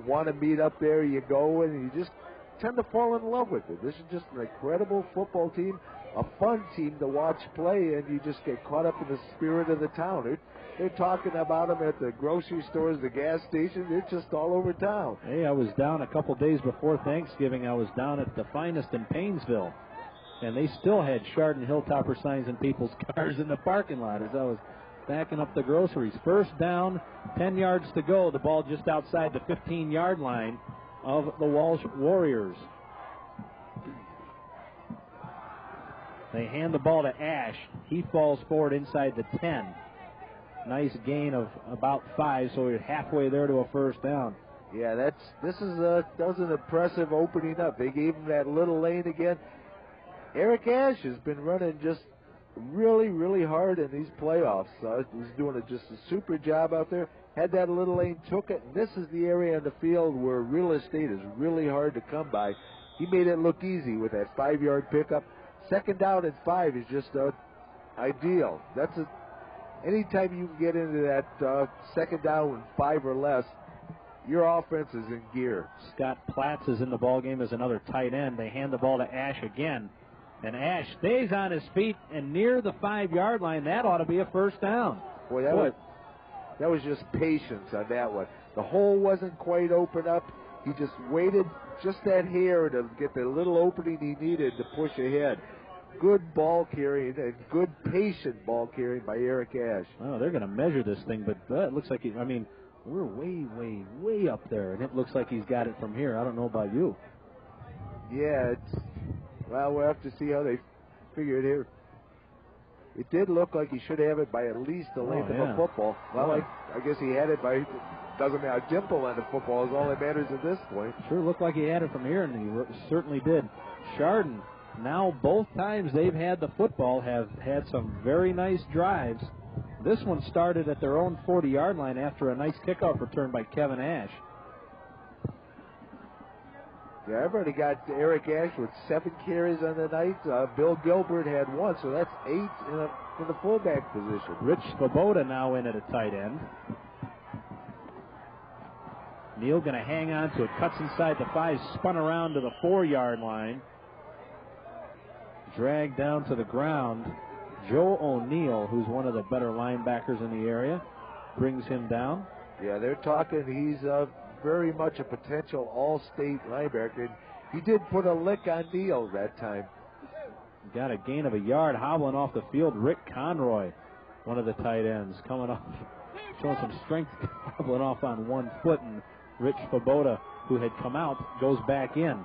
want to meet up there. You go, and you just tend to fall in love with it. This is just an incredible football team, a fun team to watch play, and you just get caught up in the spirit of the town. They're talking about them at the grocery stores, the gas stations. They're just all over town. Hey, I was down a couple days before Thanksgiving. I was down at the Finest in Painesville, and they still had Chardon Hilltopper signs in people's cars in the parking lot as I was backing up the groceries. First down, 10 yards to go. The ball just outside the 15-yard line of the Walsh Warriors. They hand the ball to Ash. He falls forward inside the 10. Nice gain of about 5, so we're halfway there to a first down. Yeah, that was an impressive opening up. They gave him that little lane again. Eric Ash has been running just really, really hard in these playoffs. He's doing just a super job out there. Had that little lane, took it, and this is the area on the field where real estate is really hard to come by. He made it look easy with that 5-yard pickup. Second down and 5 is just ideal. Anytime you can get into that second down and 5 or less, your offense is in gear. Scott Platts is in the ballgame as another tight end. They hand the ball to Ash again, and Ash stays on his feet and near the 5-yard line. That ought to be a first down. Boy, that was just patience on that one. The hole wasn't quite open up. He just waited just that hair to get the little opening he needed to push ahead. Good ball carrying and good patient ball carrying by Eric Ash. Oh, they're going to measure this thing, but it looks like we're way, way, way up there, and it looks like he's got it from here. I don't know about you. Yeah, we'll have to see how they figure it here. It did look like he should have it by at least the length of a football. Well, I guess he had it by, doesn't matter, a dimple on the football is all that matters at this point. Sure looked like he had it from here, and he certainly did. Chardon, now both times they've had the football, have had some very nice drives. This one started at their own 40-yard line after a nice kickoff return by Kevin Ash. Yeah, I've already got Eric Ash with 7 carries on the night. Bill Gilbert had 1, so that's 8 in the fullback position. Rich Svoboda now in at a tight end. Neal going to hang on to it, cuts inside the 5, spun around to the 4-yard line. Dragged down to the ground. Joe O'Neill, who's one of the better linebackers in the area, brings him down. Yeah, they're talking he's very much a potential all-state linebacker. And he did put a lick on Neal that time. Got a gain of a yard, hobbling off the field. Rick Conroy, one of the tight ends, coming off, showing some strength, hobbling off on one foot. And Rich Svoboda, who had come out, goes back in.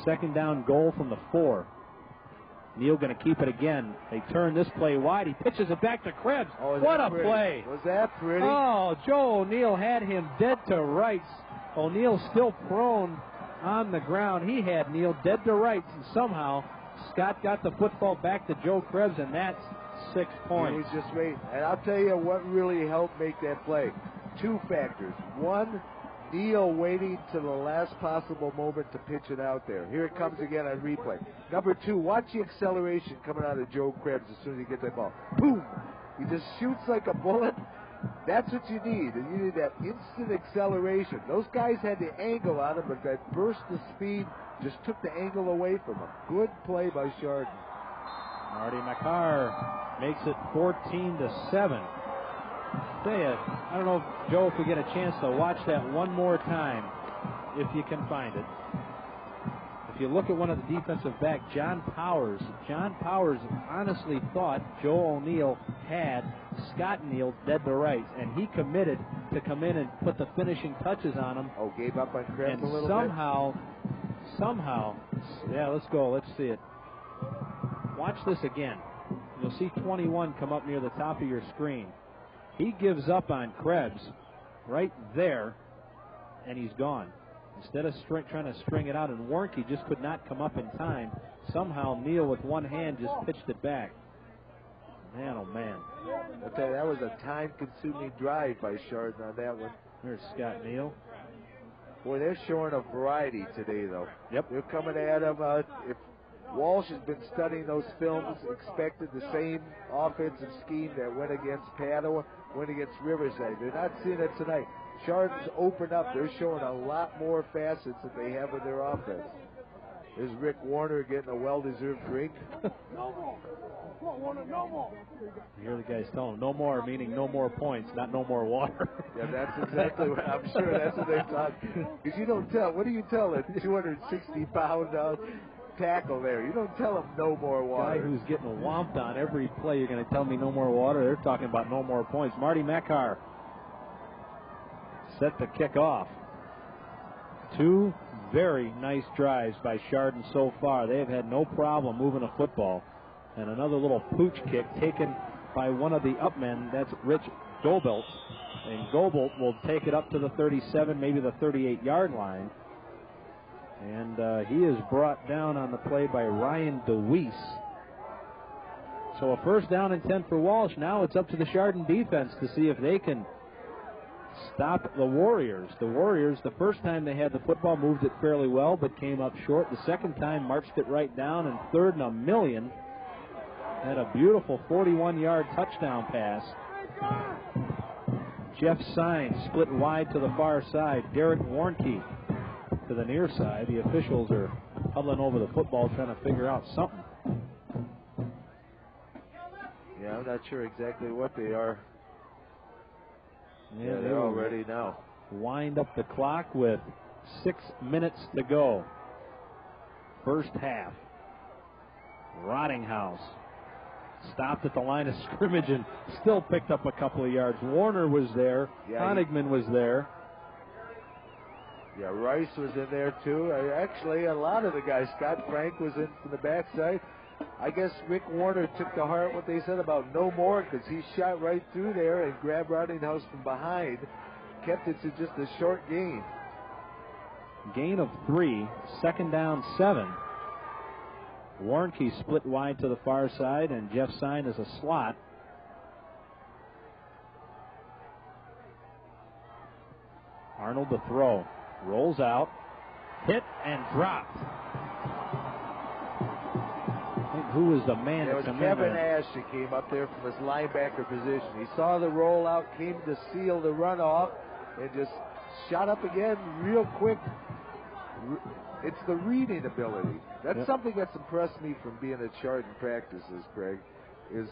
Second down goal from the 4. Neal going to keep it again. They turn this play wide. He pitches it back to Krebs. Oh, what a play. Was that pretty? Oh, Joe O'Neill had him dead to rights. O'Neill still prone on the ground. He had Neal dead to rights, and somehow Scott got the football back to Joe Krebs, and that's 6 points. He was just waiting. And I'll tell you what really helped make that play. 2 factors. One, Neal waiting to the last possible moment to pitch it out there. Here it comes again on replay. Number 2, watch the acceleration coming out of Joe Krebs as soon as he gets that ball. Boom! He just shoots like a bullet. That's what you need. You need that instant acceleration. Those guys had the angle on him, but that burst of speed just took the angle away from him. Good play by Chardon. Marty McCarr makes it 14-7. Tell you, I don't know, if, Joe, if we get a chance to watch that one more time, if you can find it. If if you look at one of the defensive back, John Powers honestly thought Joe O'Neill had Scott Neal dead to rights, and he committed to come in and put the finishing touches on him. Oh, gave up on Krebs a little somehow, yeah, let's go. Let's see it. Watch this again. You'll see 21 come up near the top of your screen. He gives up on Krebs right there, and he's gone. Instead of trying to string it out, and Warnke just could not come up in time. Somehow Neal with one hand just pitched it back. Man, oh man. I'll tell you, that was a time-consuming drive by Chardon on that one. There's Scott Neal. Boy, they're showing a variety today, though. Yep. They're coming at him. If Walsh has been studying those films, expected the same offensive scheme that went against Padua, went against Riverside. They're not seeing it tonight. Chardon's opened up. They're showing a lot more facets that they have in their offense. There's Rick Warner getting a well-deserved drink. No more. Warner, no more. You hear the guys telling him, no more, meaning no more points, not no more water. Yeah, that's exactly what I'm sure that's what they thought. Because you don't tell, what do you tell a 260-pound tackle there? You don't tell him no more water. Guy who's getting whomped on every play, you're going to tell me no more water? They're talking about no more points. Marty Mekar set the kick off. Two very nice drives by Chardon so far. They have had no problem moving a football. And another little pooch kick taken by one of the upmen. That's Rich Gobelt. And Gobelt will take it up to the 37, maybe the 38-yard line. And he is brought down on the play by Ryan DeWeese. So a first down and 10 for Walsh. Now it's up to the Chardon defense to see if they can stop the Warriors. The Warriors, the first time they had the football, moved it fairly well, but came up short. The second time, marched it right down, and third and a million. Had a beautiful 41-yard touchdown pass. Jeff Sines split wide to the far side. Derek Warnke to the near side. The officials are huddling over the football trying to figure out something. Yeah, I'm not sure exactly what they are. Yeah, they're all ready now. Wind up the clock with 6 minutes to go. First half. Rottinghouse stopped at the line of scrimmage and still picked up a couple of yards. Warner was there. Honigman was there. Yeah, Rice was in there too. Actually, a lot of the guys. Scott Frank was in from the backside. I guess Rick Warner took to heart what they said about no more, because he shot right through there and grabbed Rottinghouse from behind. Kept it to just a short gain. Gain of 3. Second down 7. Warnke split wide to the far side, and Jeff Sine is a slot. Arnold the throw. Rolls out. Hit and dropped. I think who was the man It that was came Kevin in there? Ash that came up there from his linebacker position. He saw the rollout, came to seal the runoff, and just shot up again real quick. It's the reading ability. That's something that's impressed me from being at Chardon practices, Craig, is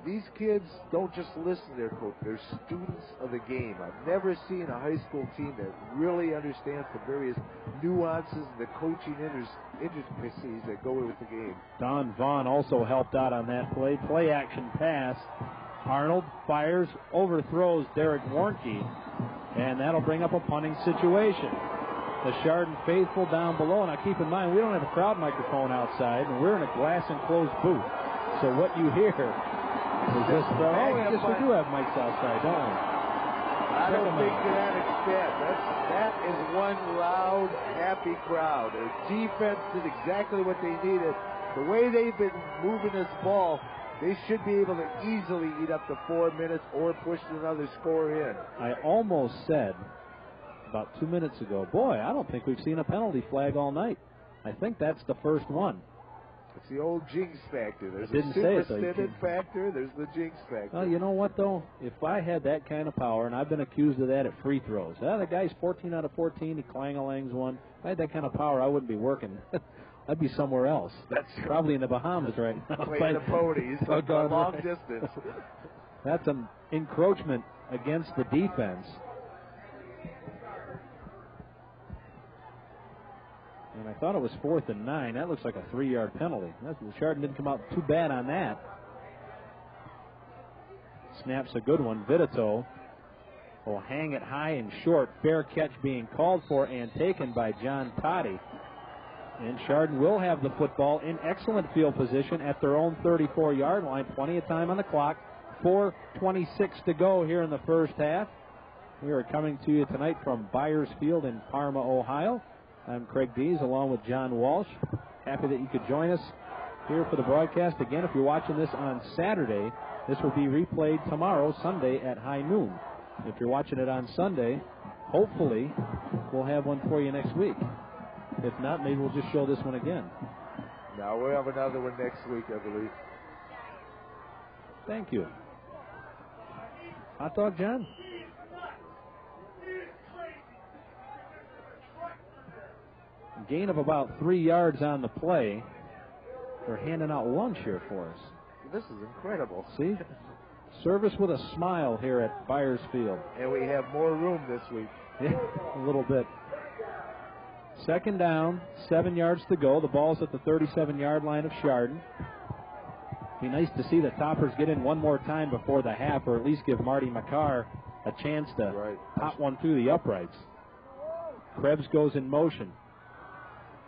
these kids don't just listen to their coach. They're students of the game. I've never seen a high school team that really understands the various nuances and the coaching intricacies that go with the game. Don Vaughn also helped out on that play. Play action pass. Arnold fires, overthrows Derek Warnke, and that'll bring up a punting situation. The Chardon faithful down below. Now keep in mind, we don't have a crowd microphone outside, and we're in a glass enclosed booth. So what you hear is just, yes, we do have mics outside, don't we? I don't think to that extent. That is one loud, happy crowd. The defense did exactly what they needed. The way they've been moving this ball, they should be able to easily eat up to 4 minutes or push another score in. I almost said about 2 minutes ago, boy, I don't think we've seen a penalty flag all night. I think that's the first one. It's the old jinx factor. There's a superstition factor. There's the jinx factor. Well, you know what, though? If I had that kind of power, and I've been accused of that at free throws. The guy's 14 out of 14. He clang-a-langs one. If I had that kind of power, I wouldn't be working. I'd be somewhere else. That's probably in the Bahamas right now. Playing the ponies a long distance. That's an encroachment against the defense. And I thought it was 4th and 9. That looks like a 3-yard penalty. Chardon didn't come out too bad on that. Snaps a good one. Vitito will hang it high and short. Fair catch being called for and taken by John Toddy. And Chardon will have the football in excellent field position at their own 34-yard line. Plenty of time on the clock. 4:26 to go here in the first half. We are coming to you tonight from Byers Field in Parma, Ohio. I'm Craig Dees along with John Walsh. Happy that you could join us here for the broadcast. Again, if you're watching this on Saturday, this will be replayed tomorrow, Sunday, at high noon. If you're watching it on Sunday, hopefully we'll have one for you next week. If not, maybe we'll just show this one again. No, we'll have another one next week, I believe. Thank you. Hot dog, John? Gain of about 3 yards on the play. They're handing out lunch here for us. This is incredible. See? Service with a smile here at Byers Field. And we have more room this week. Yeah, a little bit. 2nd down, 7 yards to go. The ball's at the 37-yard line of Chardon. Be nice to see the Toppers get in one more time before the half, or at least give Marty McCarr a chance to pop one through the uprights. Krebs goes in motion.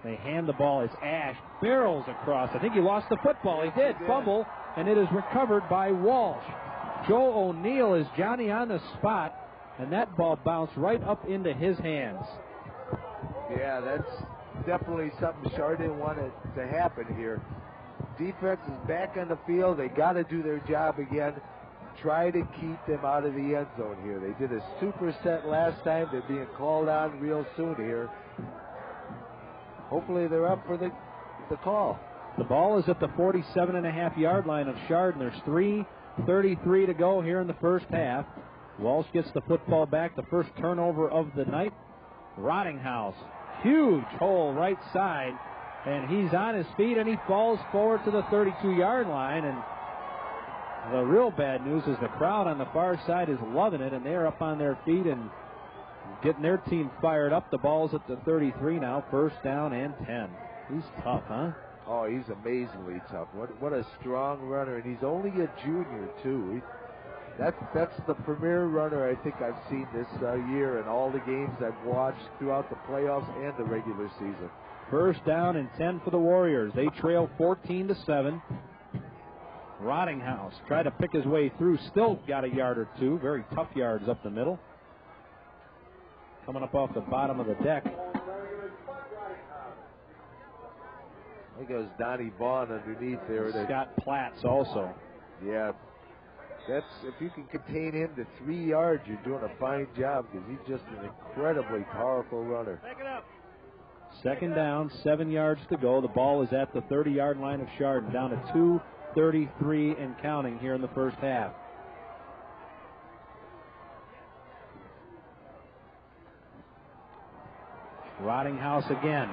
They hand the ball as Ash barrels across. I think he lost the football. He did. Fumble, and it is recovered by Walsh. Joe O'Neill is Johnny on the spot, and that ball bounced right up into his hands. Yeah, that's definitely something Chardon wanted to happen here. Defense is back on the field. They got to do their job again. Try to keep them out of the end zone here. They did a superset last time. They're being called on real soon here. Hopefully they're up for the call. The ball is at the 47.5-yard line of Chardon. There's 3:33 to go here in the first half. Walsh gets the football back. The first turnover of the night. Rottinghouse, huge hole right side. And he's on his feet, and he falls forward to the 32-yard line. And the real bad news is the crowd on the far side is loving it, and they're up on their feet and getting their team fired up. The ball's at the 33 now, 1st down and 10. He's tough, huh? Oh, he's amazingly tough. What a strong runner, and he's only a junior, too. That's the premier runner I think I've seen this year in all the games I've watched throughout the playoffs and the regular season. 1st down and 10 for the Warriors. They trail 14-7. Rottinghouse tried to pick his way through. Still got a yard or two. Very tough yards up the middle. Coming up off the bottom of the deck. There goes Donnie Vaughn underneath there. Scott Platts also. Yeah. If you can contain him to 3 yards, you're doing a fine job because he's just an incredibly powerful runner. Back it up. 2nd down, 7 yards to go. The ball is at the 30-yard line of Chardon, down to 2:33 and counting here in the first half. Rottinghouse again.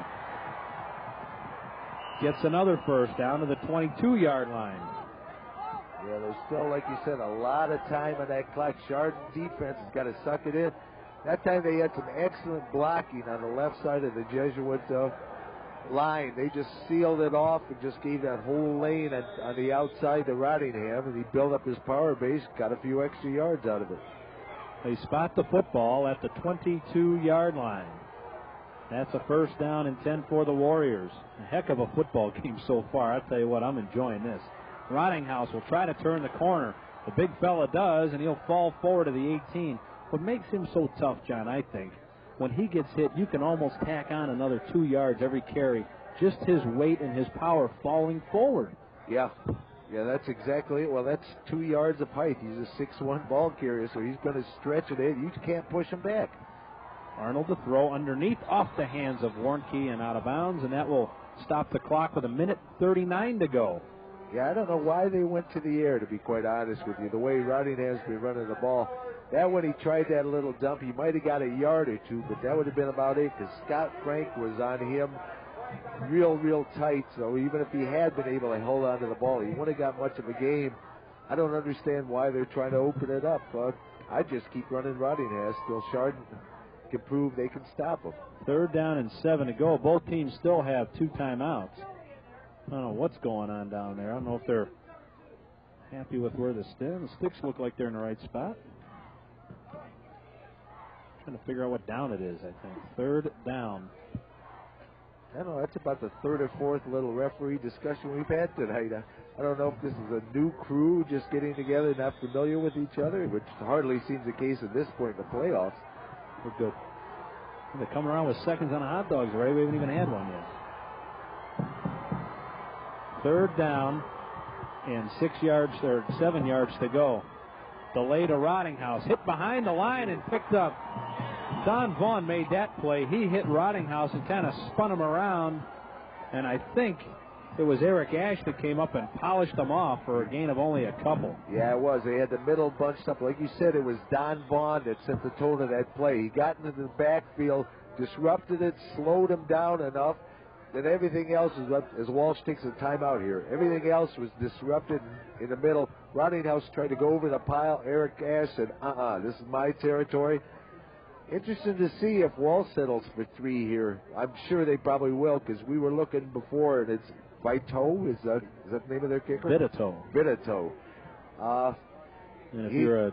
Gets another 1st down to the 22-yard line. Yeah, there's still, like you said, a lot of time on that clock. Chardon defense has got to suck it in. That time they had some excellent blocking on the left side of the Jesuit line. They just sealed it off and just gave that whole lane on the outside to Rottingham, and he built up his power base, got a few extra yards out of it. They spot the football at the 22-yard line. That's a 1st down and 10 for the Warriors. A heck of a football game so far. I'll tell you what, I'm enjoying this. Rottinghouse will try to turn the corner. The big fella does, and he'll fall forward to the 18. What makes him so tough, John, I think, when he gets hit, you can almost tack on another 2 yards every carry. Just his weight and his power falling forward. Yeah, that's exactly it. Well, that's 2 yards of height. He's a 6'1" ball carrier, so he's going to stretch it in. You can't push him back. Arnold to throw underneath, off the hands of Warnke and out of bounds, and that will stop the clock with 1:39 to go. Yeah, I don't know why they went to the air, to be quite honest with you. The way Rottingham's been running the ball. That when he tried that little dump, he might have got a yard or two, but that would have been about it because Scott Frank was on him real tight. So even if he had been able to hold on to the ball, he wouldn't have got much of a game. I don't understand why they're trying to open it up. I just keep running Rottingham. Still Chardon can prove they can stop them. 3rd down and 7 to go. Both teams still have 2 timeouts. I don't know what's going on down there. I don't know if they're happy with where the sticks look like they're in the right spot. Trying to figure out what down it is, I think. 3rd down. I don't know, that's about the 3rd or 4th little referee discussion we've had tonight. I don't know if this is a new crew just getting together, not familiar with each other, which hardly seems the case at this point in the playoffs. We're good. They're coming around with seconds on the hot dogs already. We haven't even had one yet. 3rd down and 7 yards to go. Delay to Rottinghouse. Hit behind the line and picked up. Don Vaughn made that play. He hit Rottinghouse and kind of spun him around. And I think it was Eric Ash that came up and polished them off for a gain of only a couple. Yeah, it was. They had the middle bunched up. Like you said, it was Don Vaughn that set the tone of that play. He got into the backfield, disrupted it, slowed him down enough. Then everything else is up as Walsh takes a timeout here. Everything else was disrupted in the middle. Rottinghouse tried to go over the pile. Eric Ash said, this is my territory. Interesting to see if Walsh settles for 3 here. I'm sure they probably will, because we were looking before, and it's Vito. Is that the name of their kicker? Vito. And if you're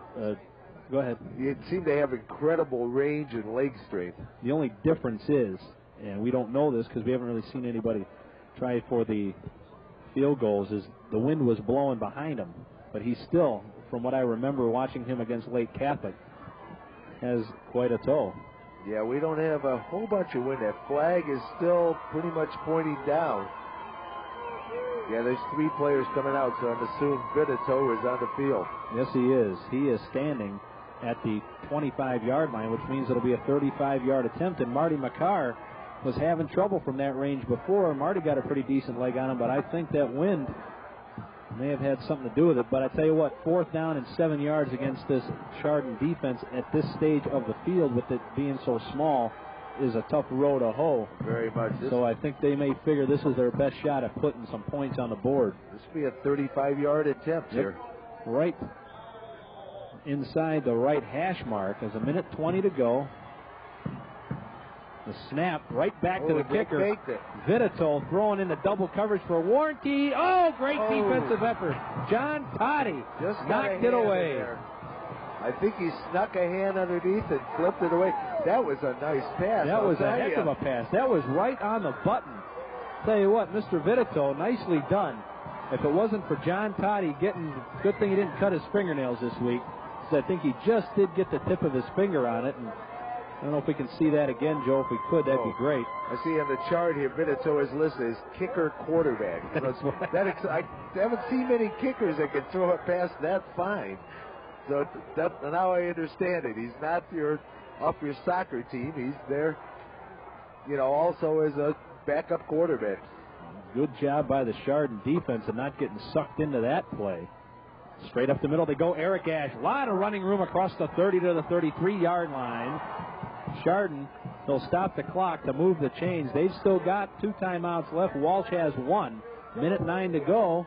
go ahead. You seem to have incredible range and leg strength. The only difference is, and we don't know this because we haven't really seen anybody try for the field goals, is the wind was blowing behind him. But he still, from what I remember watching him against Lake Catholic, has quite a toe. Yeah, we don't have a whole bunch of wind. That flag is still pretty much pointing down. Yeah, there's 3 players coming out, so I'm assuming Vidito is on the field. Yes, he is. He is standing at the 25-yard line, which means it'll be a 35-yard attempt, and Marty McCarr was having trouble from that range before. Marty got a pretty decent leg on him, but I think that wind may have had something to do with it. But I tell you what, 4th down and 7 yards against this Chardon defense at this stage of the field, with it being so small, is a tough row to hoe. Very much. So I think they may figure this is their best shot at putting some points on the board. This will be a 35-yard attempt here. Right inside the right hash mark. There's 1:20 to go. The snap right back to the kicker. Vidito throwing into double coverage for Warnke. Oh, great defensive effort. John Toddy just knocked it away. I think he snuck a hand underneath and flipped it away. That was a nice pass. That was a heck of a pass. That was right on the button. Tell you what, Mr. Vidito, nicely done. If it wasn't for John Toddy getting, good thing he didn't cut his fingernails this week. So I think he just did get the tip of his finger on it. And I don't know if we can see that again, Joe. If we could, that'd be great. I see on the chart here, Vidito is listed as kicker quarterback. I haven't seen many kickers that can throw it past that fine. So now I understand it. He's not off your soccer team. He's there, also as a backup quarterback. Good job by the Chardon defense of not getting sucked into that play. Straight up the middle they go. Eric Ash. A lot of running room across the 30 to the 33-yard line. Chardon, they'll stop the clock to move the chains. They've still got 2 timeouts left. Walsh has 1. 1:09 to go.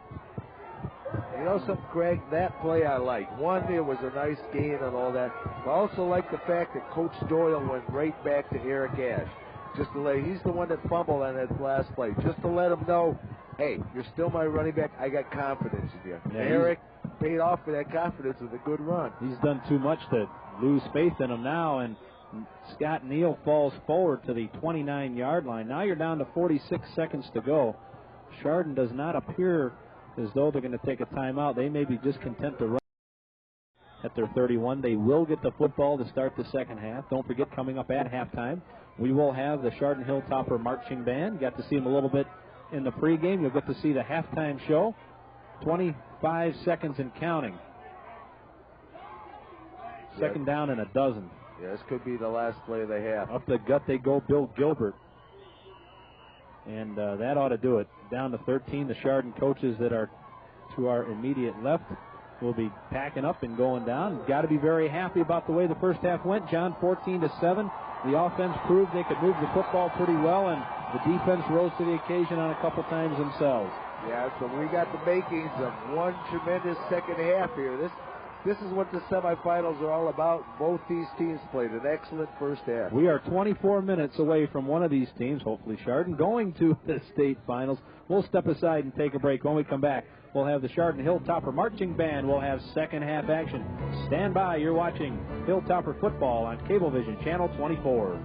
You know something, Craig? That play I like. One, it was a nice gain and all that. I also like the fact that Coach Doyle went right back to Eric Ash. He's the one that fumbled on that last play. Just to let him know, hey, you're still my running back. I got confidence in you. Yeah, Eric paid off for that confidence with a good run. He's done too much to lose faith in him now, and Scott Neal falls forward to the 29-yard line. Now you're down to 46 seconds to go. Chardon does not appear as though they're going to take a timeout. They may be just content to run at their 31. They will get the football to start the second half. Don't forget, coming up at halftime, we will have the Chardon Hilltopper Marching Band. Got to see them a little bit in the pregame. You'll get to see the halftime show. 25 seconds and counting. Second down and a dozen. Yeah, this could be the last play of the half. Up the gut they go, Bill Gilbert. And that ought to do it. Down to 13. The Chardon coaches that are to our immediate left will be packing up and going down. Got to be very happy about the way the first half went. John, 14-7. The offense proved they could move the football pretty well, and the defense rose to the occasion on a couple times themselves. Yeah, so we got the makings of one tremendous second half here. this is what the semifinals are all about. Both these teams played an excellent first half. We are 24 minutes away from one of these teams, hopefully Chardon, going to the state finals. We'll step aside and take a break. When we come back, we'll have the Chardon Hilltopper Marching Band. We'll have second half action. Stand by. You're watching Hilltopper Football on Cablevision, Channel 24.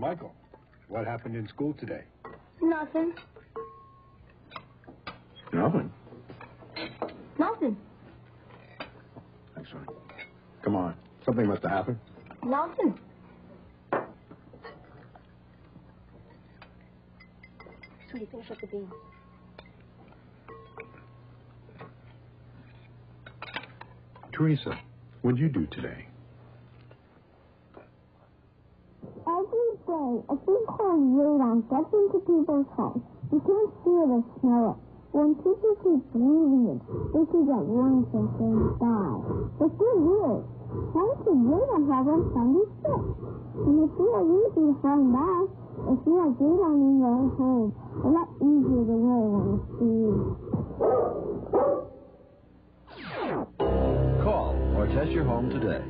Michael, what happened in school today? Nothing. Nothing. Nothing. Thanks, son. Come on. Something must have happened. Nothing. Sweetie, finish up the beans. Teresa, what'd you do today? Every day, a big cold radon gets into people's homes. You can't see it or smell it. When people keep breathing it, they could get lung cancer and die. It's so weird. Why should radon have on Sunday sick? And if you are easy to find out, if you have radon in your own home, a lot easier to wear when it's used. Call or test your home today.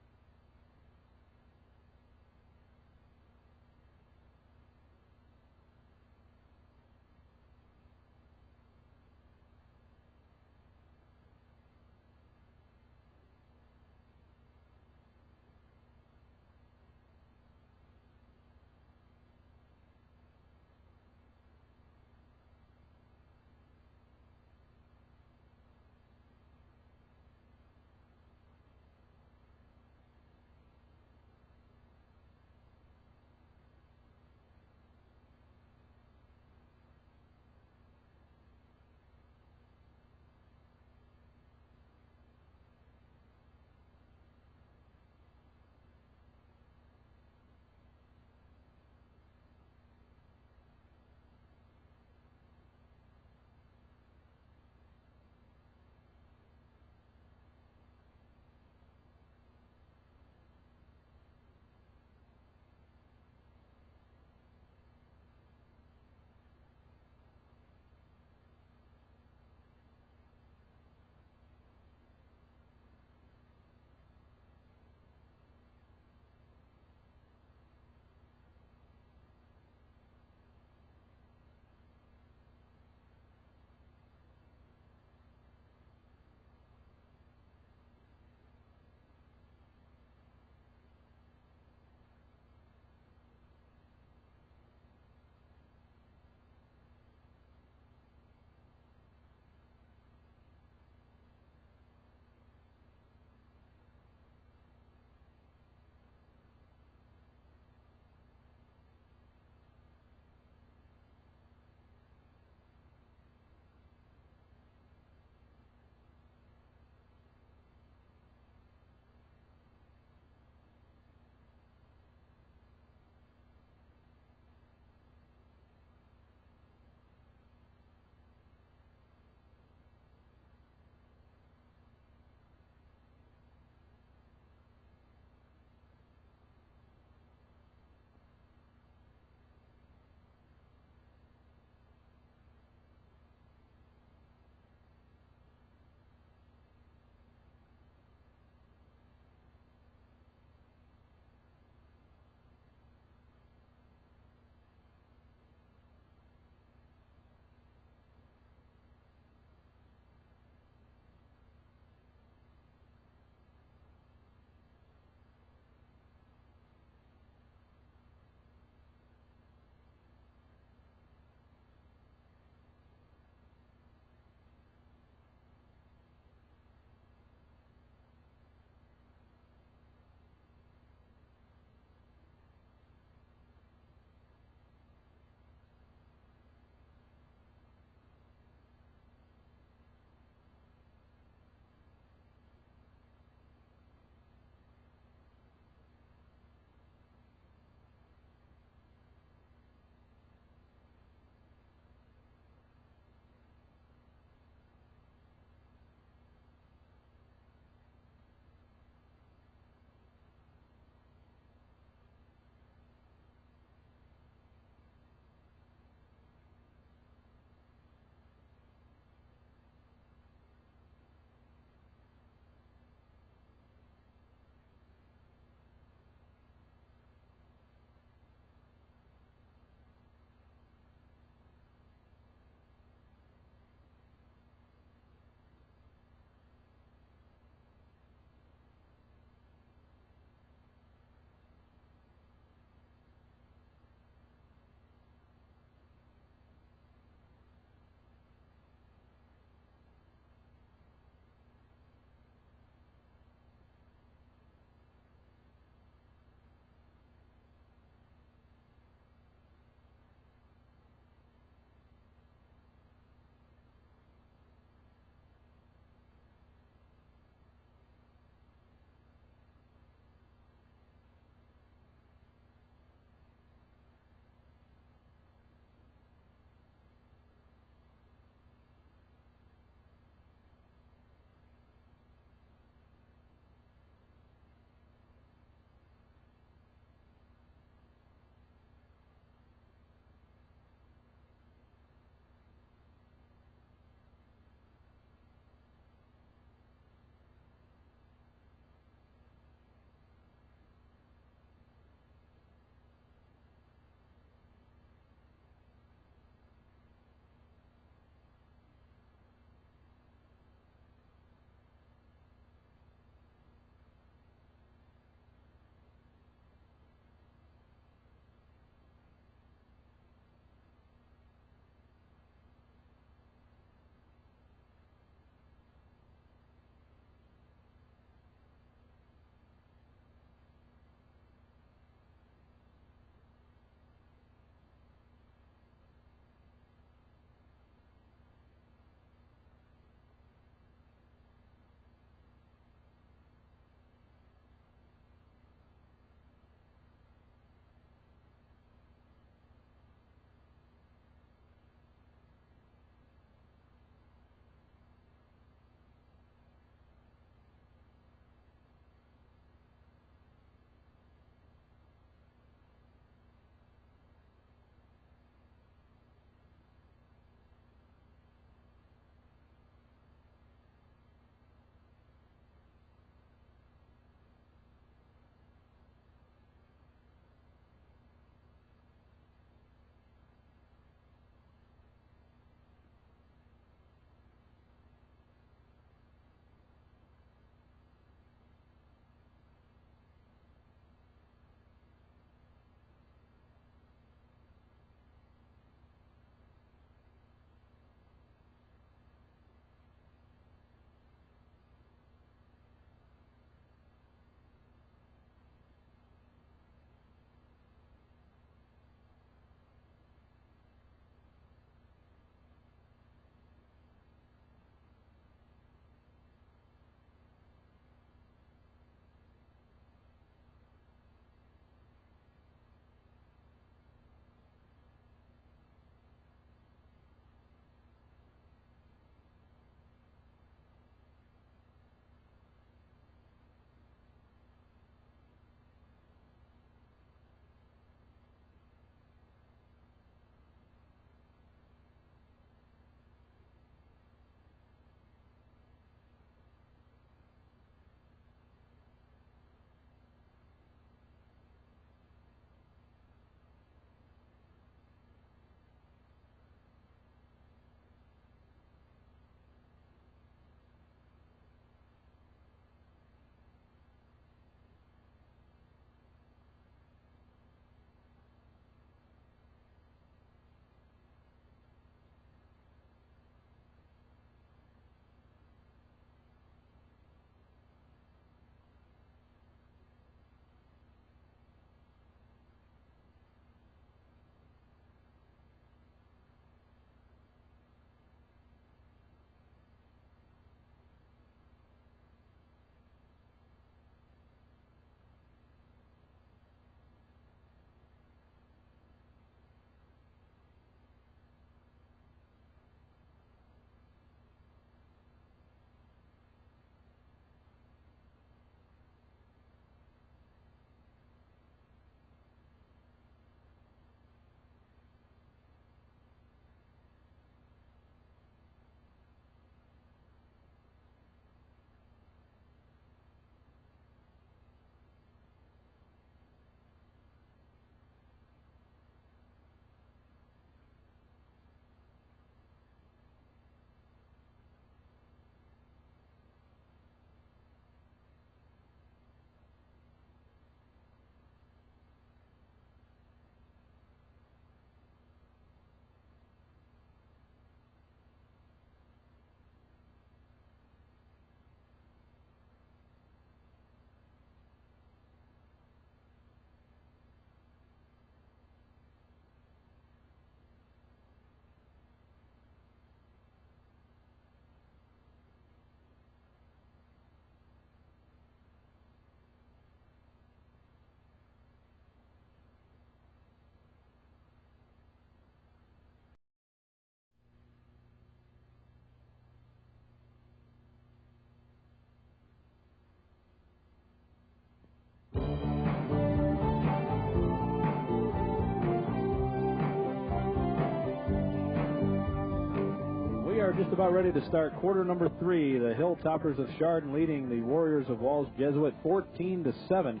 are just about ready to start quarter number 3. The Hilltoppers of Chardon leading the Warriors of Walsh Jesuit 14-7.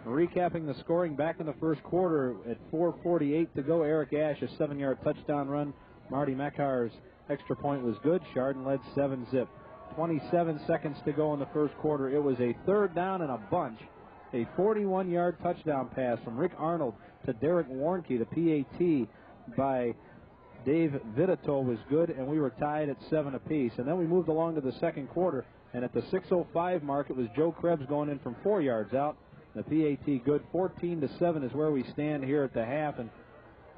Recapping the scoring back in the first quarter at 4:48 to go. Eric Ash, a 7-yard touchdown run. Marty Mekar's extra point was good. Chardon led 7-zip. 27 seconds to go in the first quarter. It was a third down and a bunch. A 41-yard touchdown pass from Rick Arnold to Derek Warnke. The PAT by Dave Vitito was good, and we were tied at 7 apiece. And then we moved along to the second quarter, and at the 6:05 mark, it was Joe Krebs going in from 4 yards out. The PAT good. 14-7 is where we stand here at the half, and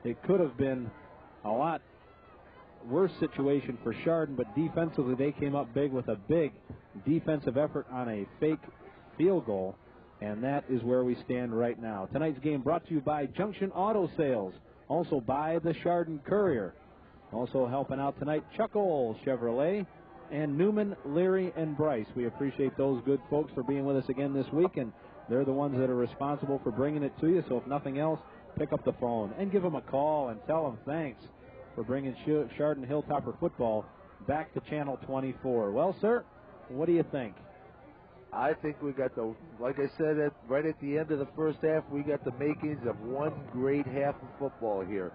it could have been a lot worse situation for Chardon, but defensively they came up big with a big defensive effort on a fake field goal, and that is where we stand right now. Tonight's game brought to you by Junction Auto Sales. Also by the Chardon Courier. Also helping out tonight, Chuck Oles Chevrolet and Newman, Leary, and Bryce. We appreciate those good folks for being with us again this week, and they're the ones that are responsible for bringing it to you. So if nothing else, pick up the phone and give them a call and tell them thanks for bringing Chardon Hilltopper football back to Channel 24. Well, sir, what do you think? I think we got like I said, right at the end of the first half, we got the makings of one great half of football here.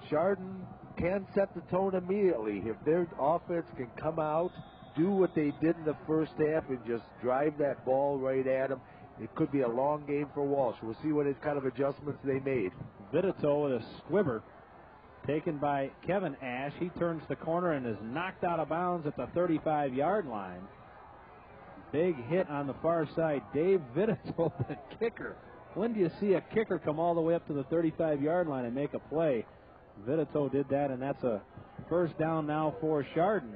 Chardon can set the tone immediately. If their offense can come out, do what they did in the first half, and just drive that ball right at them, it could be a long game for Walsh. We'll see what kind of adjustments they made. Vitito with a squibber taken by Kevin Ash. He turns the corner and is knocked out of bounds at the 35-yard line. Big hit on the far side. Dave Vitito, the kicker. When do you see a kicker come all the way up to the 35-yard line and make a play? Vitito did that, and that's a first down now for Chardon.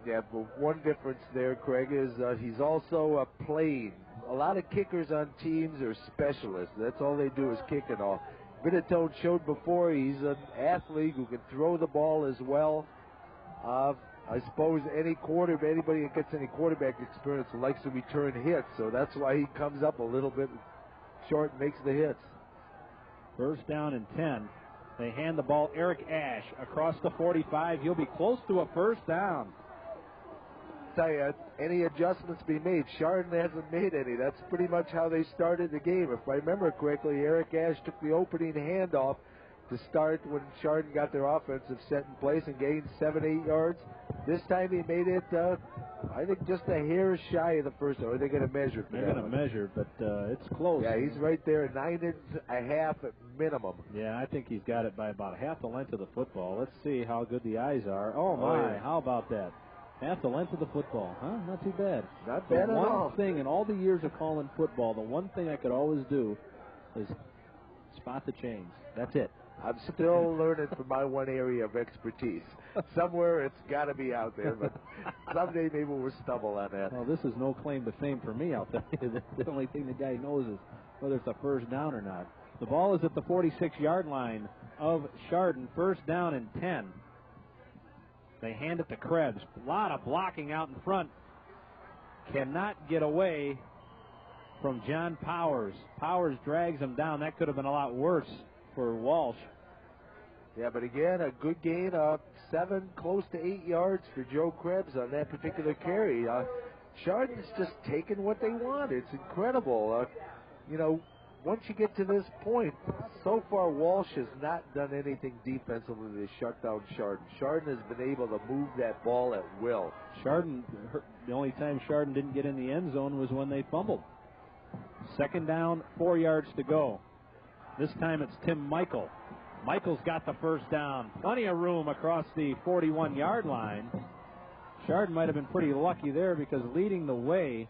Yeah, but one difference there, Craig, is he's also playing. A lot of kickers on teams are specialists. That's all they do is kick and all. Vitito showed before he's an athlete who can throw the ball as well. I suppose anybody that gets any quarterback experience likes to return hits, so that's why he comes up a little bit short and makes the hits. First down and 10. They hand the ball Eric Ash across the 45. He'll be close to a first down. Tell you, any adjustments be made? Chardon hasn't made any. That's pretty much how they started the game. If I remember correctly, Eric Ash took the opening handoff to start when Chardon got their offensive set in place and gained 7-8 yards. This time he made it, I think, just a hair shy of the first one. They're going to measure. They're going to measure, but it's close. Yeah, he's right there, 9.5 at minimum. Yeah, I think he's got it by about half the length of the football. Let's see how good the eyes are. Oh, my, yeah. How about that? Half the length of the football, huh? Not too bad. Not bad at all. The one thing in all the years of calling football, the one thing I could always do is spot the chains. That's it. I'm still learning from my one area of expertise. Somewhere it's got to be out there, but someday maybe we'll stumble on that. Well, this is no claim to fame for me, I'll tell you. The only thing the guy knows is whether it's a first down or not. The ball is at the 46-yard line of Chardon. First down and 10. They hand it to Krebs. A lot of blocking out in front. Cannot get away from John Powers. Powers drags him down. That could have been a lot worse for Walsh. Yeah, but again, a good gain of 7, close to 8 yards for Joe Krebs on that particular carry. Chardon's just taking what they want. It's incredible. Once you get to this point, so far Walsh has not done anything defensively to shut down Chardon. Chardon has been able to move that ball at will. Chardon, the only time Chardon didn't get in the end zone was when they fumbled. Second down, 4 yards to go. This time it's Tim Michael. Michael's got the first down. Plenty of room across the 41-yard line. Chardon might have been pretty lucky there because leading the way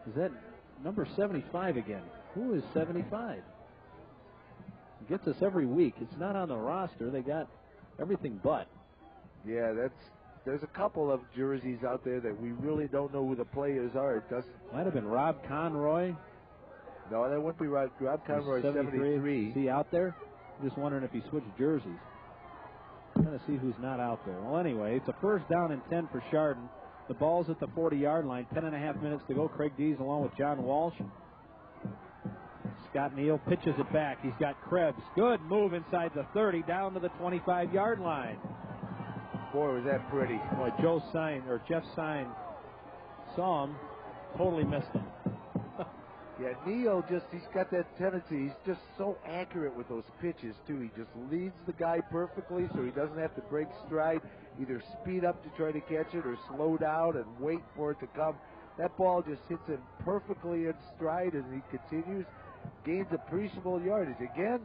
is that number 75 again. Who is 75? Gets us every week. It's not on the roster. They got everything but. Yeah, there's a couple of jerseys out there that we really don't know who the players are. Might have been Rob Conroy. No, that wouldn't be Rob Conroy, 73. Is he out there? I'm just wondering if he switched jerseys. Trying to see who's not out there. Well, anyway, it's a first down and 10 for Chardon. The ball's at the 40-yard line. 10.5 minutes to go. Craig Dees along with John Walsh. Scott Neal pitches it back. He's got Krebs. Good move inside the 30 down to the 25-yard line. boy, was that pretty. Boy, Jeff Sign saw him, totally missed him. Yeah, Neal he's got that tendency. He's just so accurate with those pitches, too. He just leads the guy perfectly so he doesn't have to break stride, either speed up to try to catch it or slow down and wait for it to come. That ball just hits him perfectly in stride as he continues, gains appreciable yardage. Again,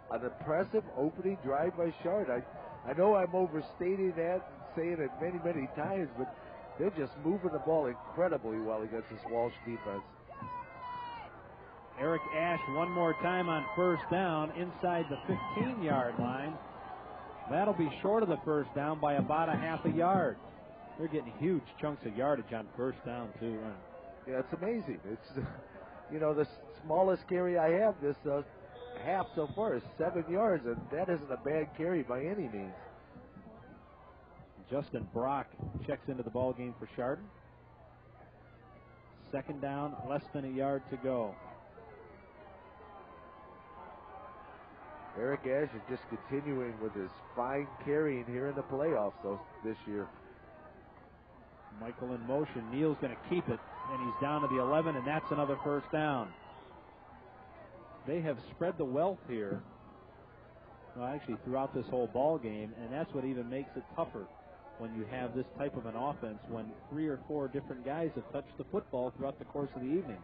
an impressive opening drive by Chardon. I know I'm overstating that and saying it many, many times, but they're just moving the ball incredibly well against this Walsh defense. Eric Ash one more time on first down inside the 15-yard line. That'll be short of the first down by about a half a yard. They're getting huge chunks of yardage on first down, too. Yeah, it's amazing. It's, the smallest carry I have this half so far is 7 yards, and that isn't a bad carry by any means. Justin Brock checks into the ball game for Chardon. Second down, less than a yard to go. Eric Ash is just continuing with his fine carrying here in the playoffs this year. Michael in motion. Neal's going to keep it, and he's down to the 11, and that's another first down. They have spread the wealth here, well, actually throughout this whole ball game, and that's what even makes it tougher when you have this type of an offense, when 3 or 4 different guys have touched the football throughout the course of the evening.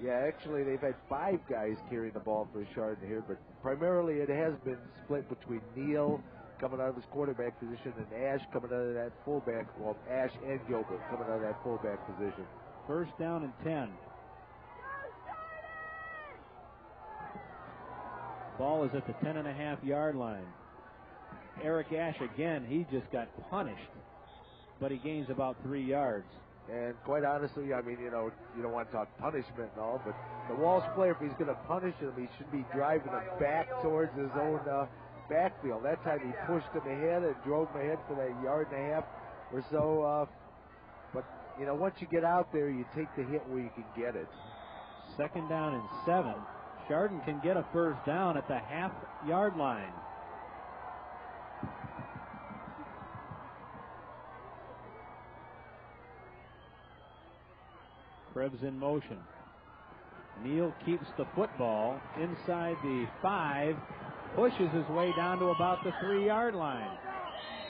Yeah, actually, they've had 5 guys carrying the ball for Chardon here, but primarily it has been split between Neal coming out of his quarterback position and Ash coming out of that fullback. Well, Ash and Gilbert coming out of that fullback position. First down and 10. Ball is at the 10.5-yard line. Eric Ash again, he just got punished, but he gains about 3 yards. And quite honestly, I mean, you don't want to talk punishment and all, but the Walsh player, if he's going to punish him, he should be driving him back towards his own backfield. That time he pushed him ahead and drove him ahead for that 1.5 yards or so. But, once you get out there, you take the hit where you can get it. Second down and 7. Chardon can get a first down at the half-yard line. Krebs in motion. Neal keeps the football inside the 5, pushes his way down to about the 3-yard line.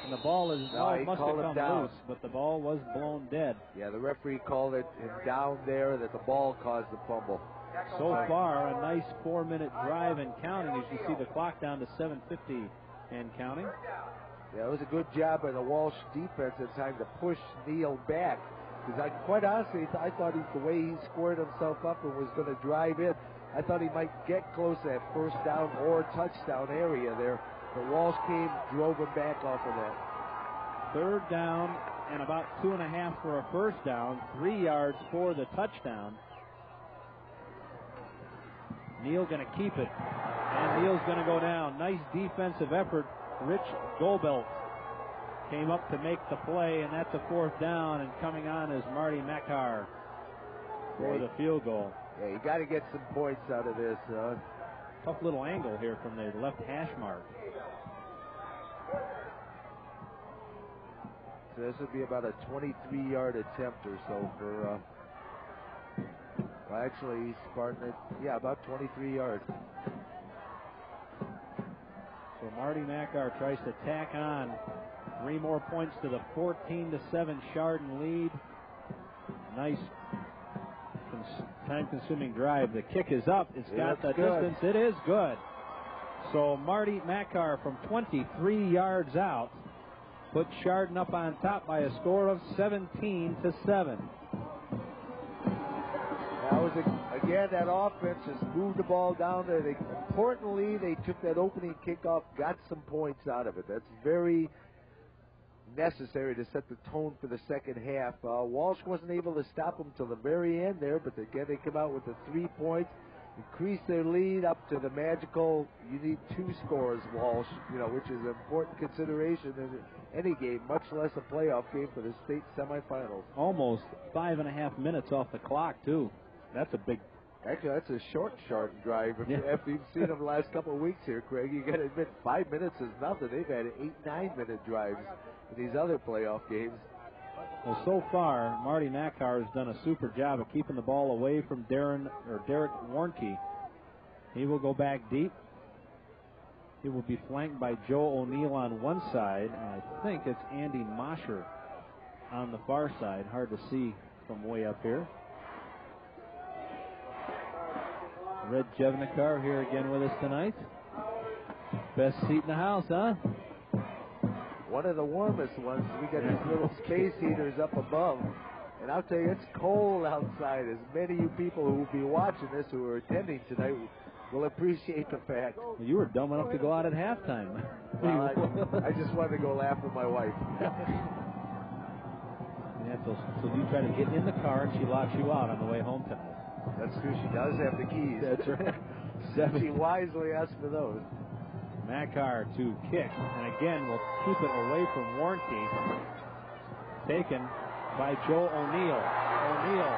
And the ball must have come loose, but the ball was blown dead. Yeah, the referee called him down there, that the ball caused the fumble. So far, a nice 4-minute drive and counting as you see the clock down to 7:50 and counting. Yeah, it was a good job by the Walsh defense at time to push Neal back. Because quite honestly, I thought the way he squared himself up and was going to drive in, I thought he might get close to that first down or touchdown area there. But Walsh came, drove him back off of that. Third down and about 2.5 for a first down, 3 yards for the touchdown. Neal going to keep it, and Neal's going to go down. Nice defensive effort. Rich Goldbelt came up to make the play, and that's a 4th down, and coming on is Marty Makar for the field goal. Yeah, you got to get some points out of this. Tough little angle here from the left hash mark. So this would be about a 23-yard attempt or so for, actually, he's starting it, about 23 yards. So Marty Makar tries to tack on 3 more points to the 14-7 Chardon lead. Nice time-consuming drive. The kick is up. It's got the distance. It is good. So Marty Makar from 23 yards out put Chardon up on top by a score of 17-7. Again, that offense just moved the ball down there. Importantly, they took that opening kickoff, got some points out of it. That's very necessary to set the tone for the second half. Walsh wasn't able to stop them till the very end there, but again, they come out with the 3 points, increase their lead up to the magical, you need 2 scores, Walsh, which is an important consideration in any game, much less a playoff game for the state semifinals. Almost 5.5 minutes off the clock, too. That's a big Actually, that's a short drive. If you've seen them the last couple of weeks here, Craig, you got to admit 5 minutes is nothing. They've had 8-9 minute drives in these other playoff games. Well, so far, Marty Makar has done a super job of keeping the ball away from Derek Warnke. He will go back deep. He will be flanked by Joe O'Neill on one side, and I think it's Andy Mosher on the far side. Hard to see from way up here. Red Jevnikar here again with us tonight. Best seat in the house, huh? One of the warmest ones. We got these little space heaters up above. And I'll tell you, it's cold outside. As many of you people who will be watching this, who are attending tonight, will appreciate the fact. Well, you were dumb enough to go out at halftime. Well, I just wanted to go laugh with my wife. Yeah, so you try to get in the car and she locks you out on the way home tonight. That's true. She does have the keys. That's right. She wisely asked for those. Makar to kick, and again will keep it away from Warnke. Taken by Joe O'Neill. O'Neill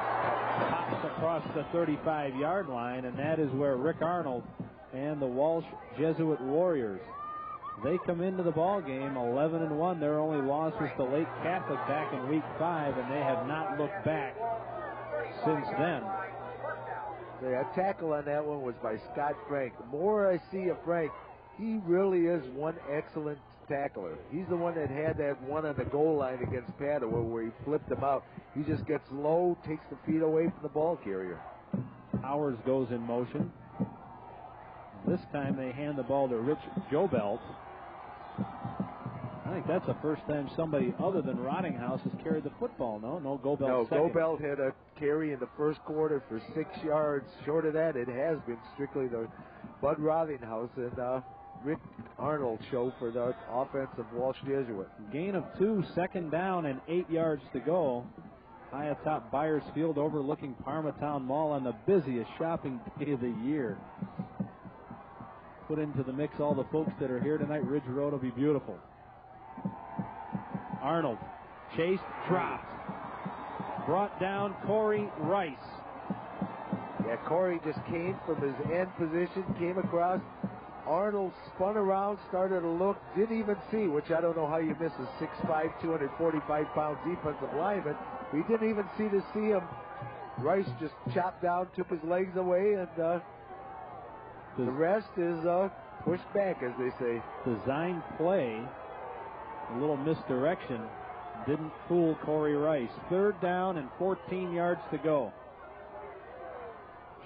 pops across the 35-yard line, and that is where Rick Arnold and the Walsh Jesuit Warriors, they come into the ball game 11-1. Their only loss was to Lake Catholic back in week 5, and they have not looked back since then. The tackle on that one was by Scott Frank. The more I see of Frank, he really is one excellent tackler. He's the one that had that one on the goal line against Padua where he flipped him out. He just gets low, takes the feet away from the ball carrier. Powers goes in motion. This time they hand the ball to Rich Jobelt. I think that's the first time somebody other than Rottinghouse has carried the football. No Gobelt. No, second. Gobelt had a carry in the first quarter for 6 yards. Short of that, it has been strictly the Bud Rottinghouse and Rick Arnold show for the offensive Walsh Jesuit. Gain of 2, second down, and 8 yards to go. High atop Byers Field overlooking Parmatown Mall on the busiest shopping day of the year. Put into the mix all the folks that are here tonight. Ridge Road will be beautiful. Arnold chased, dropped. Brought down Corey Rice. Yeah, Corey just came from his end position, came across. Arnold spun around, started to look, didn't even see, which I don't know how you miss a 6'5", 245-pound defensive lineman. We didn't even see him. Rice just chopped down, took his legs away, and the rest is pushed back, as they say. Design play, a little misdirection, didn't fool Corey Rice. Third down and 14 yards to go.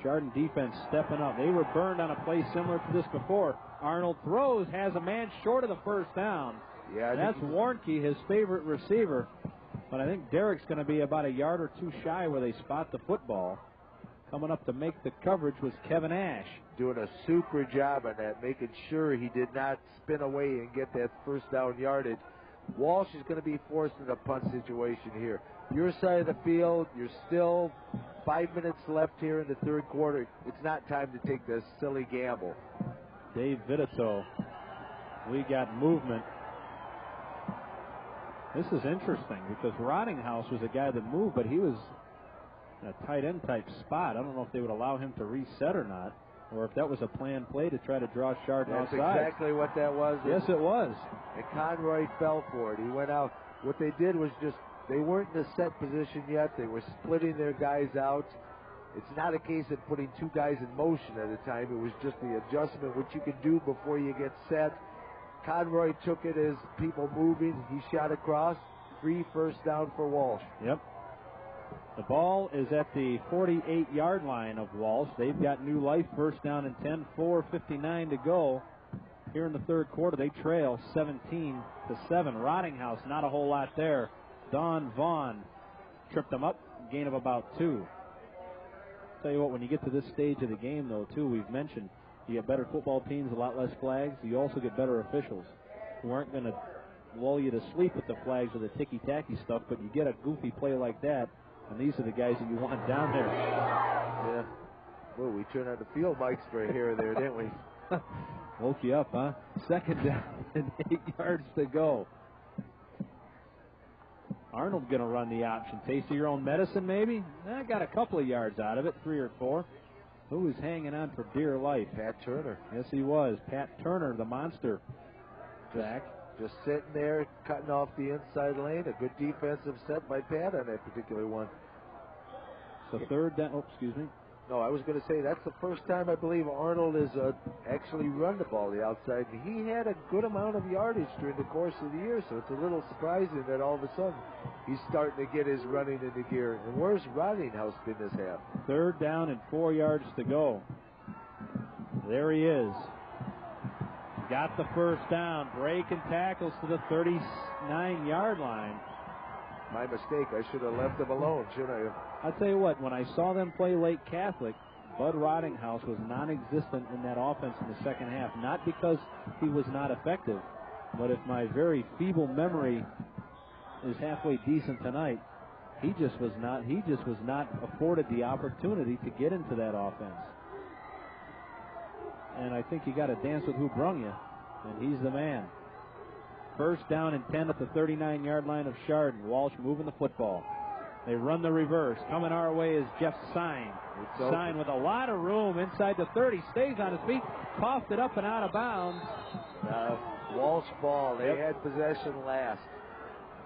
Chardon defense stepping up. They were burned on a play similar to this before. Arnold throws, has a man short of the first down. Yeah, that's Warnke, his favorite receiver. But I think Derek's going to be about a yard or two shy where they spot the football. Coming up to make the coverage was Kevin Ash. Doing a super job on that, making sure he did not spin away and get that first down yardage. Walsh is going to be forced in a punt situation here. Your side of the field, you're still 5 minutes left here in the third quarter. It's not time to take this silly gamble. Dave Vitito, we got movement. This is interesting because Rottinghouse was a guy that moved, but he was in a tight end type spot. I don't know if they would allow him to reset or not, or if that was a planned play to try to draw Chardon outside. That's exactly what that was. Yes, it was. And Conroy fell for it. He went out. What they did was just, they weren't in a set position yet. They were splitting their guys out. It's not a case of putting two guys in motion at a time. It was just the adjustment, what you can do before you get set. Conroy took it as people moving. He shot across. Free first down for Walsh. Yep. The ball is at the 48-yard line of Walsh. They've got new life. First down and 10, 4:59 to go. Here in the third quarter, they trail 17-7. Rottinghouse, not a whole lot there. Don Vaughn tripped them up. Gain of about 2. Tell you what, when you get to this stage of the game, though, too, we've mentioned you get better football teams, a lot less flags. You also get better officials who aren't going to lull you to sleep with the flags or the ticky-tacky stuff, but you get a goofy play like that, and these are the guys that you want down there. Yeah. Well, we turned on the field mics for here or there, didn't we? Woke you up, huh? Second down and 8 yards to go. Arnold going to run the option. Taste of your own medicine, maybe? I got a couple of yards out of it, 3 or 4. Who was hanging on for dear life? Pat Turner. Yes, he was. Pat Turner, the monster. Zach. Just sitting there, cutting off the inside lane. A good defensive set by Pat on that particular one. So third down. Oh, excuse me. No, I was going to say that's the first time I believe Arnold has actually run the ball the outside. He had a good amount of yardage during the course of the year, so it's a little surprising that all of a sudden he's starting to get his running into gear. And where's Rottinghouse been this half? Third down and 4 yards to go. There he is. Got the first down. Breaking tackles to the 39-yard line. My mistake. I should have left him alone, shouldn't I? I'll tell you what, when I saw them play Lake Catholic, Bud Rottinghouse was non-existent in that offense in the second half. Not because he was not effective, but if my very feeble memory is halfway decent tonight, he just was not afforded the opportunity to get into that offense. And I think you got to dance with who brung you, and he's the man. First down and 10 at the 39-yard line of Chardon. Walsh moving the football. They run the reverse. Coming our way is Jeff Sine. Sine with a lot of room inside the 30. Stays on his feet. Coughed it up and out of bounds. Walsh ball. They had possession last.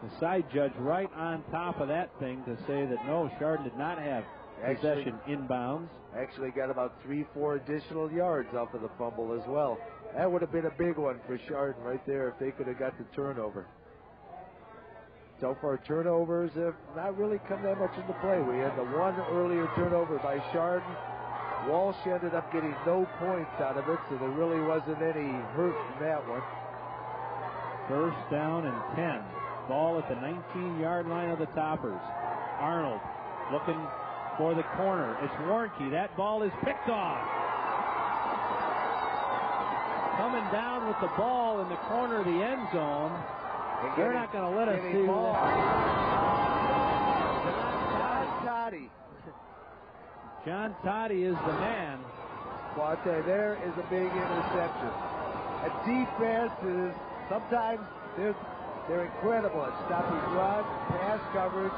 The side judge right on top of that thing to say that no, Chardon did not have possession inbounds. Actually got about 3-4 additional yards off of the fumble as well. That would have been a big one for Chardon right there if they could have got the turnover. So far, turnovers have not really come that much into play. We had the one earlier turnover by Chardon. Walsh ended up getting no points out of it, so there really wasn't any hurt in that one. First down and 10. Ball at the 19-yard line of the Toppers. Arnold looking for the corner. It's Warnke. That ball is picked off. Coming down with the ball in the corner of the end zone. They're not going to let us see that. John Toddy. John Toddy is the man. Well, I'll tell you, there is a big interception. A defense is sometimes they're incredible at stopping run, pass coverage.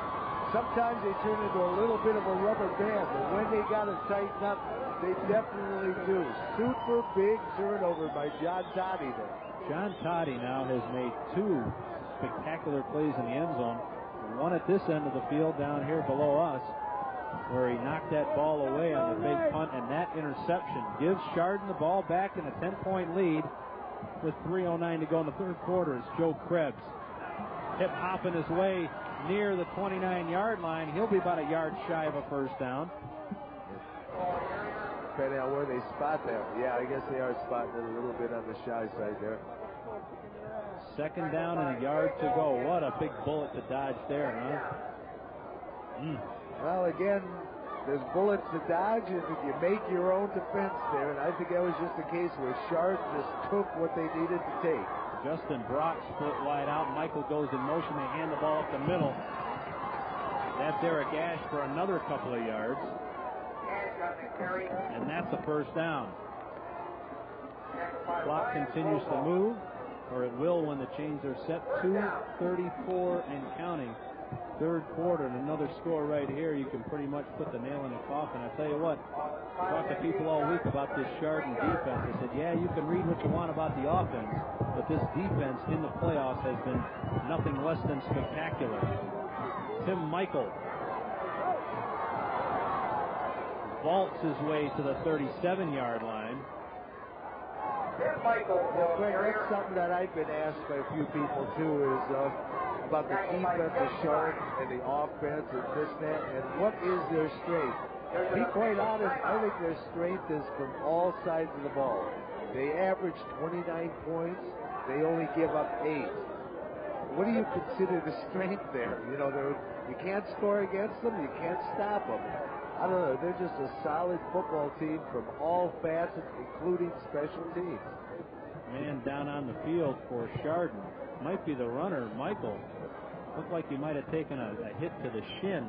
Sometimes they turn into a little bit of a rubber band, but when they got to tighten up, they definitely do. Super big turnover by John Toddy there. John Toddy now has made 2 spectacular plays in the end zone. One at this end of the field down here below us, where he knocked that ball away on the big punt, and that interception gives Chardon the ball back in a 10-point lead with 3:09 to go in the third quarter. It's Joe Krebs hip-hopping his way near the 29-yard line. He'll be about a yard shy of a first down. Depending on where they spot that. Yeah, I guess they are spotting it a little bit on the shy side there. Second down and a yard to go. What a big bullet to dodge there, huh? Well, again, there's bullets to dodge, and you make your own defense there. And I think that was just a case where Chardon just took what they needed to take. Justin Brock split wide out. Michael goes in motion. They hand the ball up the middle. That's Eric Ash for another couple of yards. And that's a first down. Clock continues to move, or it will when the chains are set. 2:34 and counting. Third quarter, and another score right here. You can pretty much put the nail in the coffin. I tell you what, I talked to people all week about this Chardon defense. I said, yeah, you can read what you want about the offense, but this defense in the playoffs has been nothing less than spectacular. Tim Michael vaults his way to the 37-yard line. Greg, that's something that I've been asked by a few people too, is about the defense of Chardon and the offense and this and that, and what is their strength? To be quite honest, I think their strength is from all sides of the ball. They average 29 points. They only give up 8. What do you consider the strength there? You know, you can't score against them. You can't stop them. I don't know. They're just a solid football team from all facets, including special teams. Man down on the field for Chardon might be the runner, Michael. Looked like he might have taken a hit to the shin.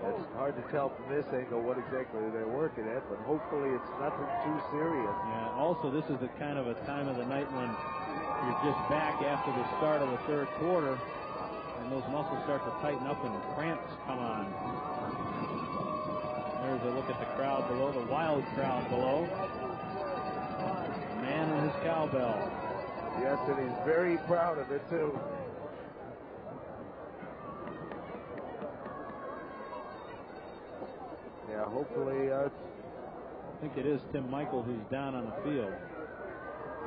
It's hard to tell from this angle what exactly they're working at, but hopefully it's nothing too serious. Yeah, also this is the kind of a time of the night when you're just back after the start of the third quarter, and those muscles start to tighten up and cramps come on. There's a look at the crowd below, the wild crowd below. Man and his cowbell. Yes, and he's very proud of it, too. Yeah, hopefully... I think it is Tim Michael who's down on the field.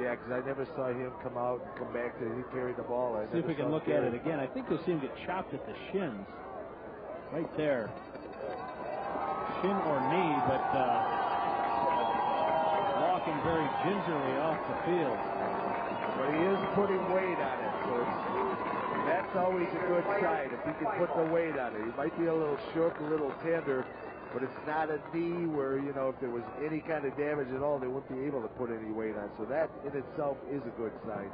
Yeah, because I never saw him come out and come back to he carried the ball. See if we can look at it again. I think you'll see him get chopped at the shins. Right there. Shin or knee, but walking very gingerly off the field. But he is putting weight on it, so that's always a good sign if he can put the weight on it. He might be a little shook, a little tender, but it's not a knee where, you know, if there was any kind of damage at all, they wouldn't be able to put any weight on. So that in itself is a good sign.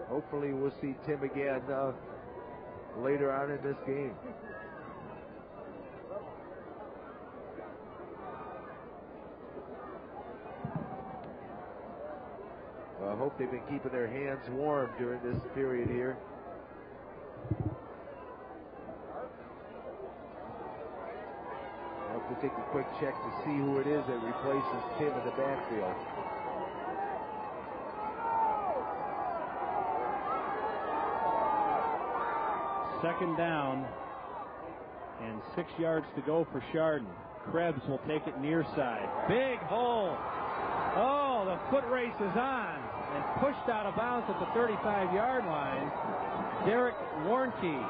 Hopefully we'll see Tim again later on in this game. Well, I hope they've been keeping their hands warm during this period here. I'll have to take a quick check to see who it is that replaces Tim in the backfield. Second down and 6 yards to go for Chardon. Krebs will take it near side. Big hole. Oh, the foot race is on and pushed out of bounds at the 35-yard line. Derek Warnke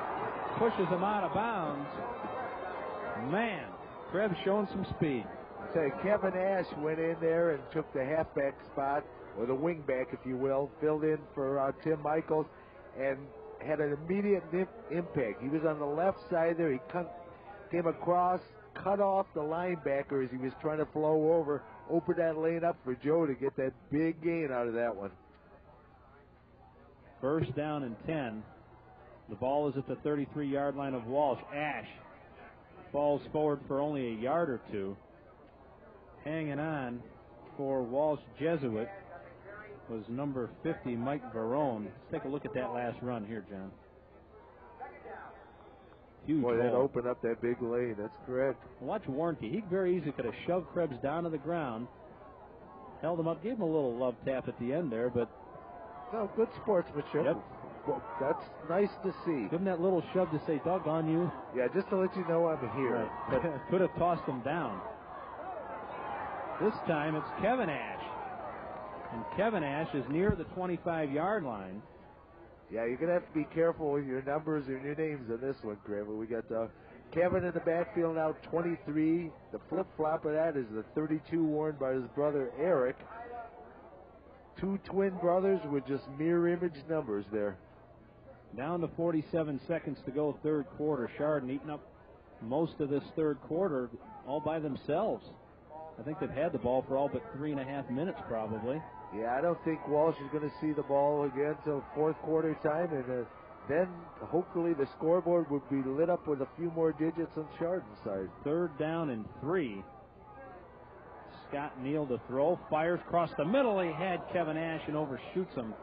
pushes him out of bounds. Man, Krebs showing some speed. So Kevin Ash went in there and took the halfback spot, or the wingback, if you will, filled in for Tim Michaels, and had an immediate impact. He was on the left side there. He came across, cut off the linebacker as he was trying to flow over, opened that lane up for Joe to get that big gain out of that one. First down and 10. The ball is at the 33-yard line of Walsh. Ash falls forward for only a yard or two. Hanging on for Walsh Jesuit was number 50, Mike Barone. Let's take a look at that last run here, John. Huge Boy, that hole. opened up that big lane. That's correct. Watch Warnke. He very easily could have shoved Krebs down to the ground, held him up, gave him a little love tap at the end there, but... No, good sportsmanship. Yep. Well, that's nice to see. Give him that little shove to say, doggone you. Yeah, just to let you know I'm here. Right. But could have tossed him down. This time it's Kevin Ash. And Kevin Ash is near the 25-yard line. Yeah, you're going to have to be careful with your numbers and your names on this one, Kramer. We got Kevin in the backfield now, 23. The flip-flop of that is the 32 worn by his brother Eric. Two twin brothers with just mirror image numbers there. Down to 47 seconds to go, third quarter. Chardon eating up most of this third quarter all by themselves. I think they've had the ball for all but 3.5 minutes probably. Yeah, I don't think Walsh is going to see the ball again until fourth quarter time, and then hopefully the scoreboard would be lit up with a few more digits on Chardon's side. Third down and 3. Scott Neal to throw, fires across the middle. He had Kevin Ash and overshoots him.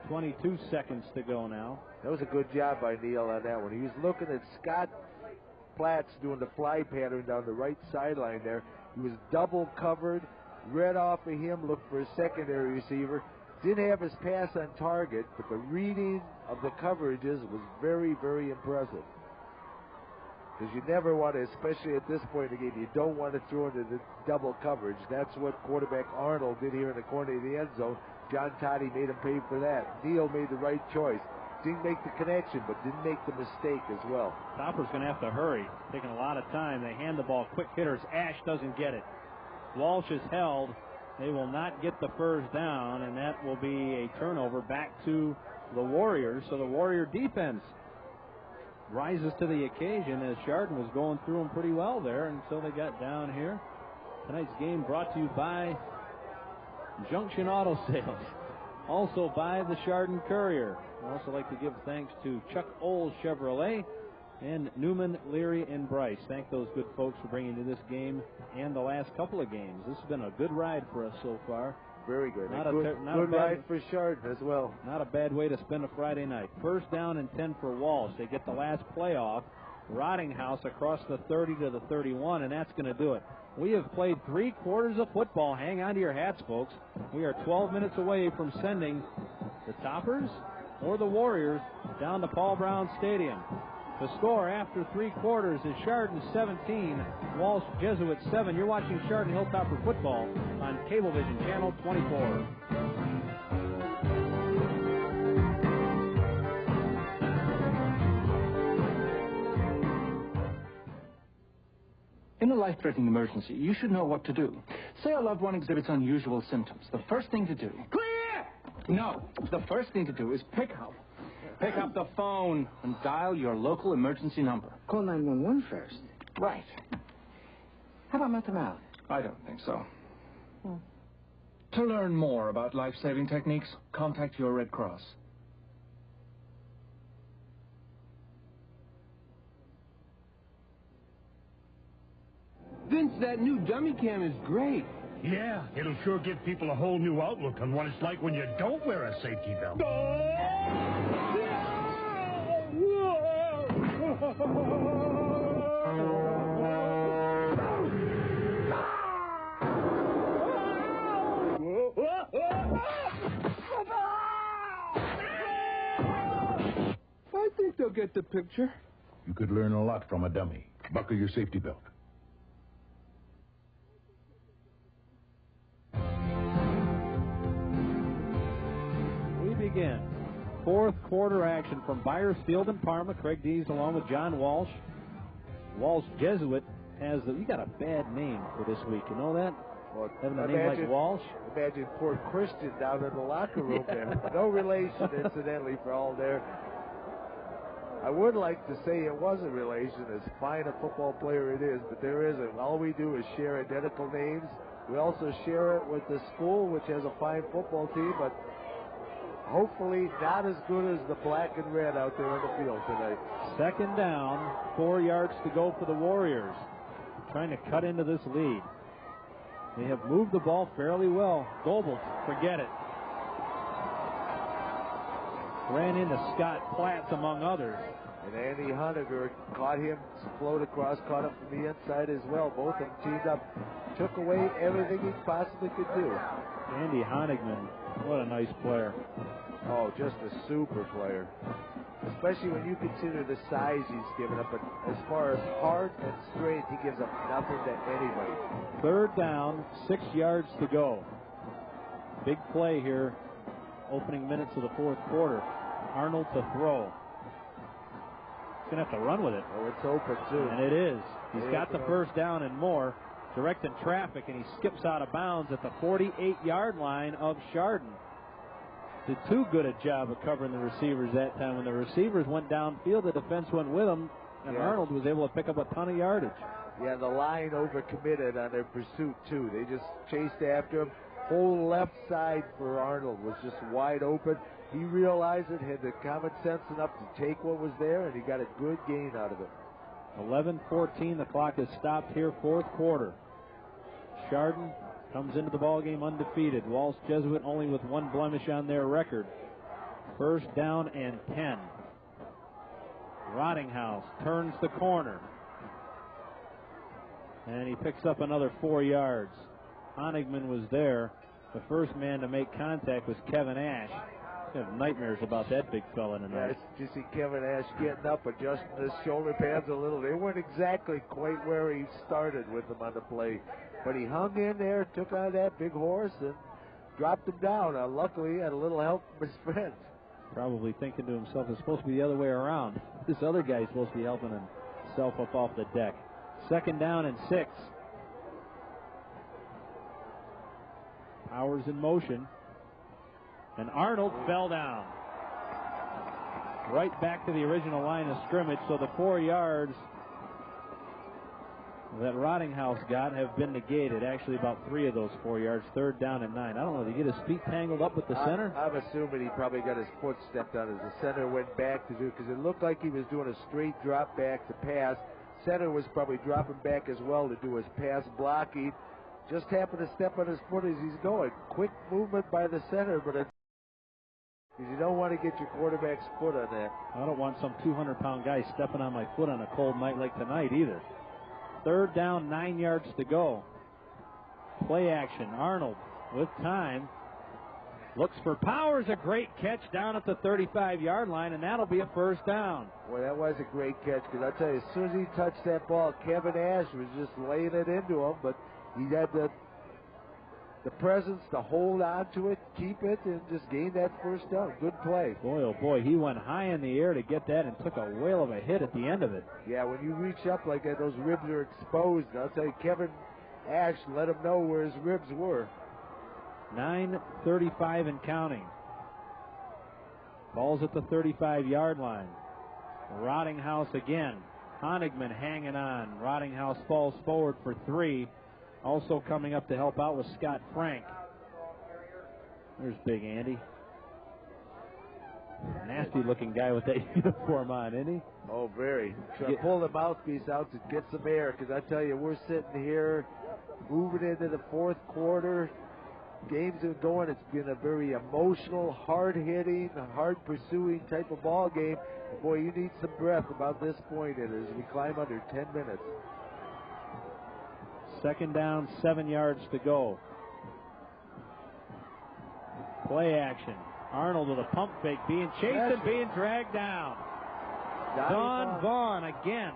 22 seconds to go now. That was a good job by Neal on that one. He was looking at Scott Platts doing the fly pattern down the right sideline there. He was double covered, read off of him, looked for a secondary receiver. Didn't have his pass on target, but the reading of the coverages was very, very impressive. Because you never want to, especially at this point in the game, you don't want to throw into the double coverage. That's what quarterback Arnold did here in the corner of the end zone. John Toddy made him pay for that. Neal made the right choice. Didn't make the connection, but didn't make the mistake as well. Topper's going to have to hurry. Taking a lot of time. They hand the ball. Quick hitters. Ash doesn't get it. Walsh is held. They will not get the first down, and that will be a turnover back to the Warriors. So the Warrior defense rises to the occasion as Chardon was going through them pretty well there until they got down here. Tonight's game brought to you by Junction Auto Sales. Also by the Chardon Courier. I'd also like to give thanks to Chuck Oles Chevrolet and Newman, Leary, and Bryce. Thank those good folks for bringing to this game and the last couple of games. This has been a good ride for us so far. Very good. Not good ride for Chardon as well. Not a bad way to spend a Friday night. First down and 10 for Walsh. They get the last play off Rottinghouse across the 30 to the 31, and that's going to do it. We have played 3 quarters of football. Hang on to your hats, folks. We are 12 minutes away from sending the Toppers or the Warriors down to Paul Brown Stadium. The score after 3 quarters is Chardon 17, Walsh Jesuit 7. You're watching Chardon Hilltopper football on Cablevision Channel 24. In a life-threatening emergency, you should know what to do. Say a loved one exhibits unusual symptoms. The first thing to do... Clear! No. The first thing to do is pick up the phone and dial your local emergency number. Call 911 first. Right. How about mental health? I don't think so. To learn more about life-saving techniques, contact your Red Cross. Vince, that new dummy cam is great. Yeah, it'll sure give people a whole new outlook on what it's like when you don't wear a safety belt. I think they'll get the picture. You could learn a lot from a dummy. Buckle your safety belt. Begin. 4th quarter action from Byers Field in Parma. Craig Dees along with John Walsh. Walsh Jesuit has you got a bad name for this week. You know that? Well, having a name like Walsh. Imagine poor Christian down in the locker room there. No relation, incidentally, for all there. I would like to say it was a relation, as fine a football player it is, but there isn't. All we do is share identical names. We also share it with the school, which has a fine football team, but hopefully not as good as the black and red out there on the field tonight. 2nd down, 4 yards to go for the Warriors. Trying to cut into this lead. They have moved the ball fairly well. Goebbels, forget it. Ran into Scott Platts, among others. And Andy Honegger caught him, float across, caught him from the inside as well. Both of them teamed up, took away everything he possibly could do. Andy Honigman, what a nice player. Oh, just a super player. Especially when you consider the size he's given up. But as far as heart and strength, he gives up nothing to anybody. 3rd down, 6 yards to go. Big play here, opening minutes of the 4th quarter. Arnold to throw. He's going to have to run with it. Oh, it's open, too. And it is. He's got the 1st down and more. Directing traffic, and he skips out of bounds at the 48-yard line of Chardon. Did too good a job of covering the receivers that time. When the receivers went downfield, the defense went with them, and Arnold was able to pick up a ton of yardage. Yeah, the line overcommitted on their pursuit, too. They just chased after him. Whole left side for Arnold was just wide open. He realized it, had the common sense enough to take what was there, and he got a good gain out of it. 11:14, the clock is stopped here, 4th quarter. Chardon comes into the ballgame undefeated. Walsh Jesuit only with 1 blemish on their record. 1st down and 10. Rottinghouse turns the corner. And he picks up another 4 yards. Honigman was there. The first man to make contact was Kevin Ash. I have nightmares about that big fella tonight. Yeah, you see Kevin Ash getting up, adjusting his shoulder pads a little. They weren't exactly quite where he started with them on the play. But he hung in there, took on that big horse, and dropped him down. Luckily, he had a little help from his friends. Probably thinking to himself, it's supposed to be the other way around. This other guy's supposed to be helping himself up off the deck. 2nd down and 6. Powers in motion. And Arnold fell down. Right back to the original line of scrimmage, so the 4 yards that Rottinghouse got have been negated. Actually, about 3 of those 4 yards. 3rd down and 9. I don't know, did he get his feet tangled up with the center? I'm assuming he probably got his foot stepped on as the center went back to do it, because it looked like he was doing a straight drop back to pass. Center was probably dropping back as well to do his pass blocking. Just happened to step on his foot as he's going. Quick movement by the center, but because you don't want to get your quarterback's foot on that. I don't want some 200-pound guy stepping on my foot on a cold night like tonight either. 3rd down, 9 yards to go. Play action. Arnold with time. Looks for Powers. A great catch down at the 35-yard line, and that'll be a 1st down. Boy, that was a great catch, because I tell you, as soon as he touched that ball, Kevin Ash was just laying it into him, but he had the presence to hold on to it, keep it, and just gain that 1st down. Good play. Boy, oh boy, he went high in the air to get that and took a whale of a hit at the end of it. Yeah, when you reach up like that, those ribs are exposed. And I'll tell you, Kevin Ash let him know where his ribs were. 9:35 and counting. Ball's at the 35-yard line. Rottinghouse again. Honigman hanging on. Rottinghouse falls forward for 3. Also coming up to help out with Scott Frank. There's Big Andy. Nasty looking guy with that uniform on, isn't he? Oh, very. So pull the mouthpiece out to get some air, because I tell you, we're sitting here moving into the 4th quarter. Games are going. It's been a very emotional, hard-hitting, hard-pursuing type of ball game. And boy, you need some breath about this point as we climb under 10 minutes. 2nd down, 7 yards to go. Play action. Arnold with a pump fake, being chased and being dragged down. Don Vaughn again.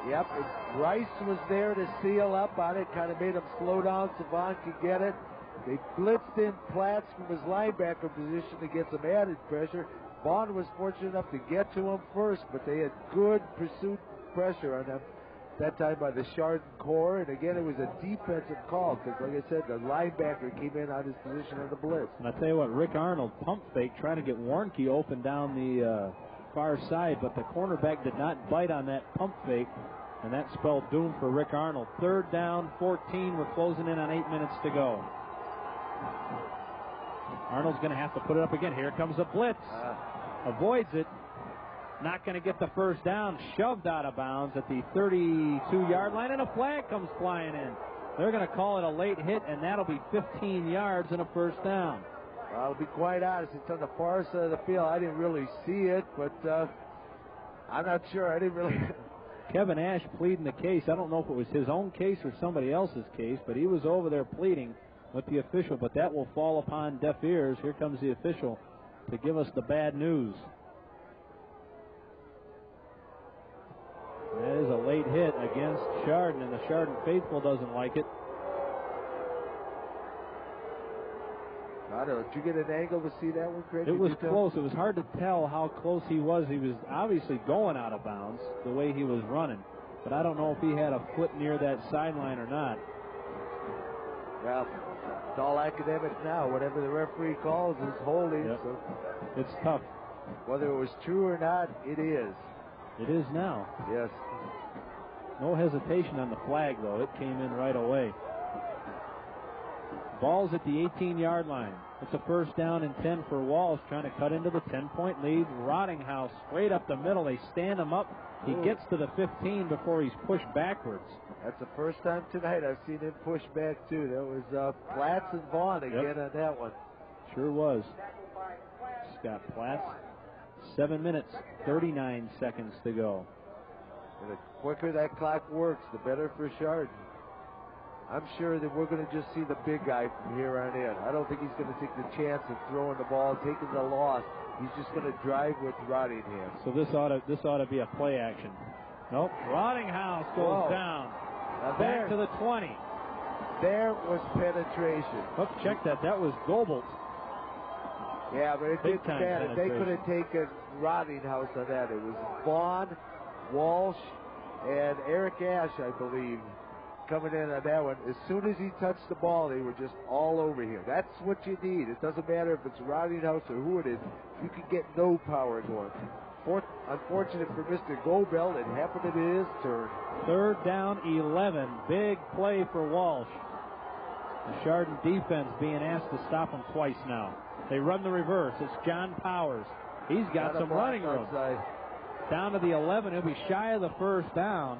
Yep, and Rice was there to seal up on it, kind of made him slow down so Vaughn could get it. They blitzed in Platts from his linebacker position to get some added pressure. Vaughn was fortunate enough to get to him first, but they had good pursuit pressure on them that time by the Chardon core. And again, it was a defensive call because, like I said, the linebacker came in on his position on the blitz. And I tell you what, Rick Arnold pump fake trying to get Warnke open down the far side, but the cornerback did not bite on that pump fake, and that spelled doom for Rick Arnold. 3rd down, 14. We're closing in on 8 minutes to go. Arnold's going to have to put it up again. Here comes a blitz. Avoids it. Not going to get the 1st down. Shoved out of bounds at the 32-yard line, and a flag comes flying in. They're going to call it a late hit, and that'll be 15 yards and a 1st down. Well, I'll be quite honest. It's on the far side of the field. I didn't really see it, but I'm not sure. I didn't really... Kevin Ash pleading the case. I don't know if it was his own case or somebody else's case, but he was over there pleading with the official, but that will fall upon deaf ears. Here comes the official to give us the bad news. That is a late hit against Chardon, and the Chardon faithful doesn't like it. I don't know. Did you get an angle to see that one, Craig? It was close. It was hard to tell how close he was. He was obviously going out of bounds the way he was running, but I don't know if he had a foot near that sideline or not. Well, it's all academic now. Whatever the referee calls is holding. Yep. So it's tough. Whether it was true or not, it is. It is now. Yes. No hesitation on the flag, though. It came in right away. Ball's at the 18-yard line. It's a 1st down and 10 for Walsh, trying to cut into the 10-point lead. Rottinghouse straight up the middle. They stand him up. He gets to the 15 before he's pushed backwards. That's the first time tonight I've seen him push back, too. That was Platts and Vaughn again on that one. Sure was. Scott Platts. 7 minutes, 39 seconds to go. And the quicker that clock works, the better for Chardon. I'm sure that we're going to just see the big guy from here on in. I don't think he's going to take the chance of throwing the ball, taking the loss. He's just going to drive with Rottingham. So this ought to be a play action. Nope. Rottinghouse goes down. Back to the 20. There was penetration. Look, check that. That was Goebbels. Yeah, but it didn't matter. They could have taken Rottinghouse on that. It was Vaughn, Walsh, and Eric Ash, I believe, coming in on that one. As soon as he touched the ball, they were just all over him. That's what you need. It doesn't matter if it's Rottinghouse or who it is. You can get no power going. Unfortunate for Mr. Goebel, it happened at his turn. 3rd down, 11. Big play for Walsh. The Chardon defense being asked to stop him twice now. They run the reverse. It's John Powers. He's got some running room. Outside. Down to the 11. He'll be shy of the 1st down,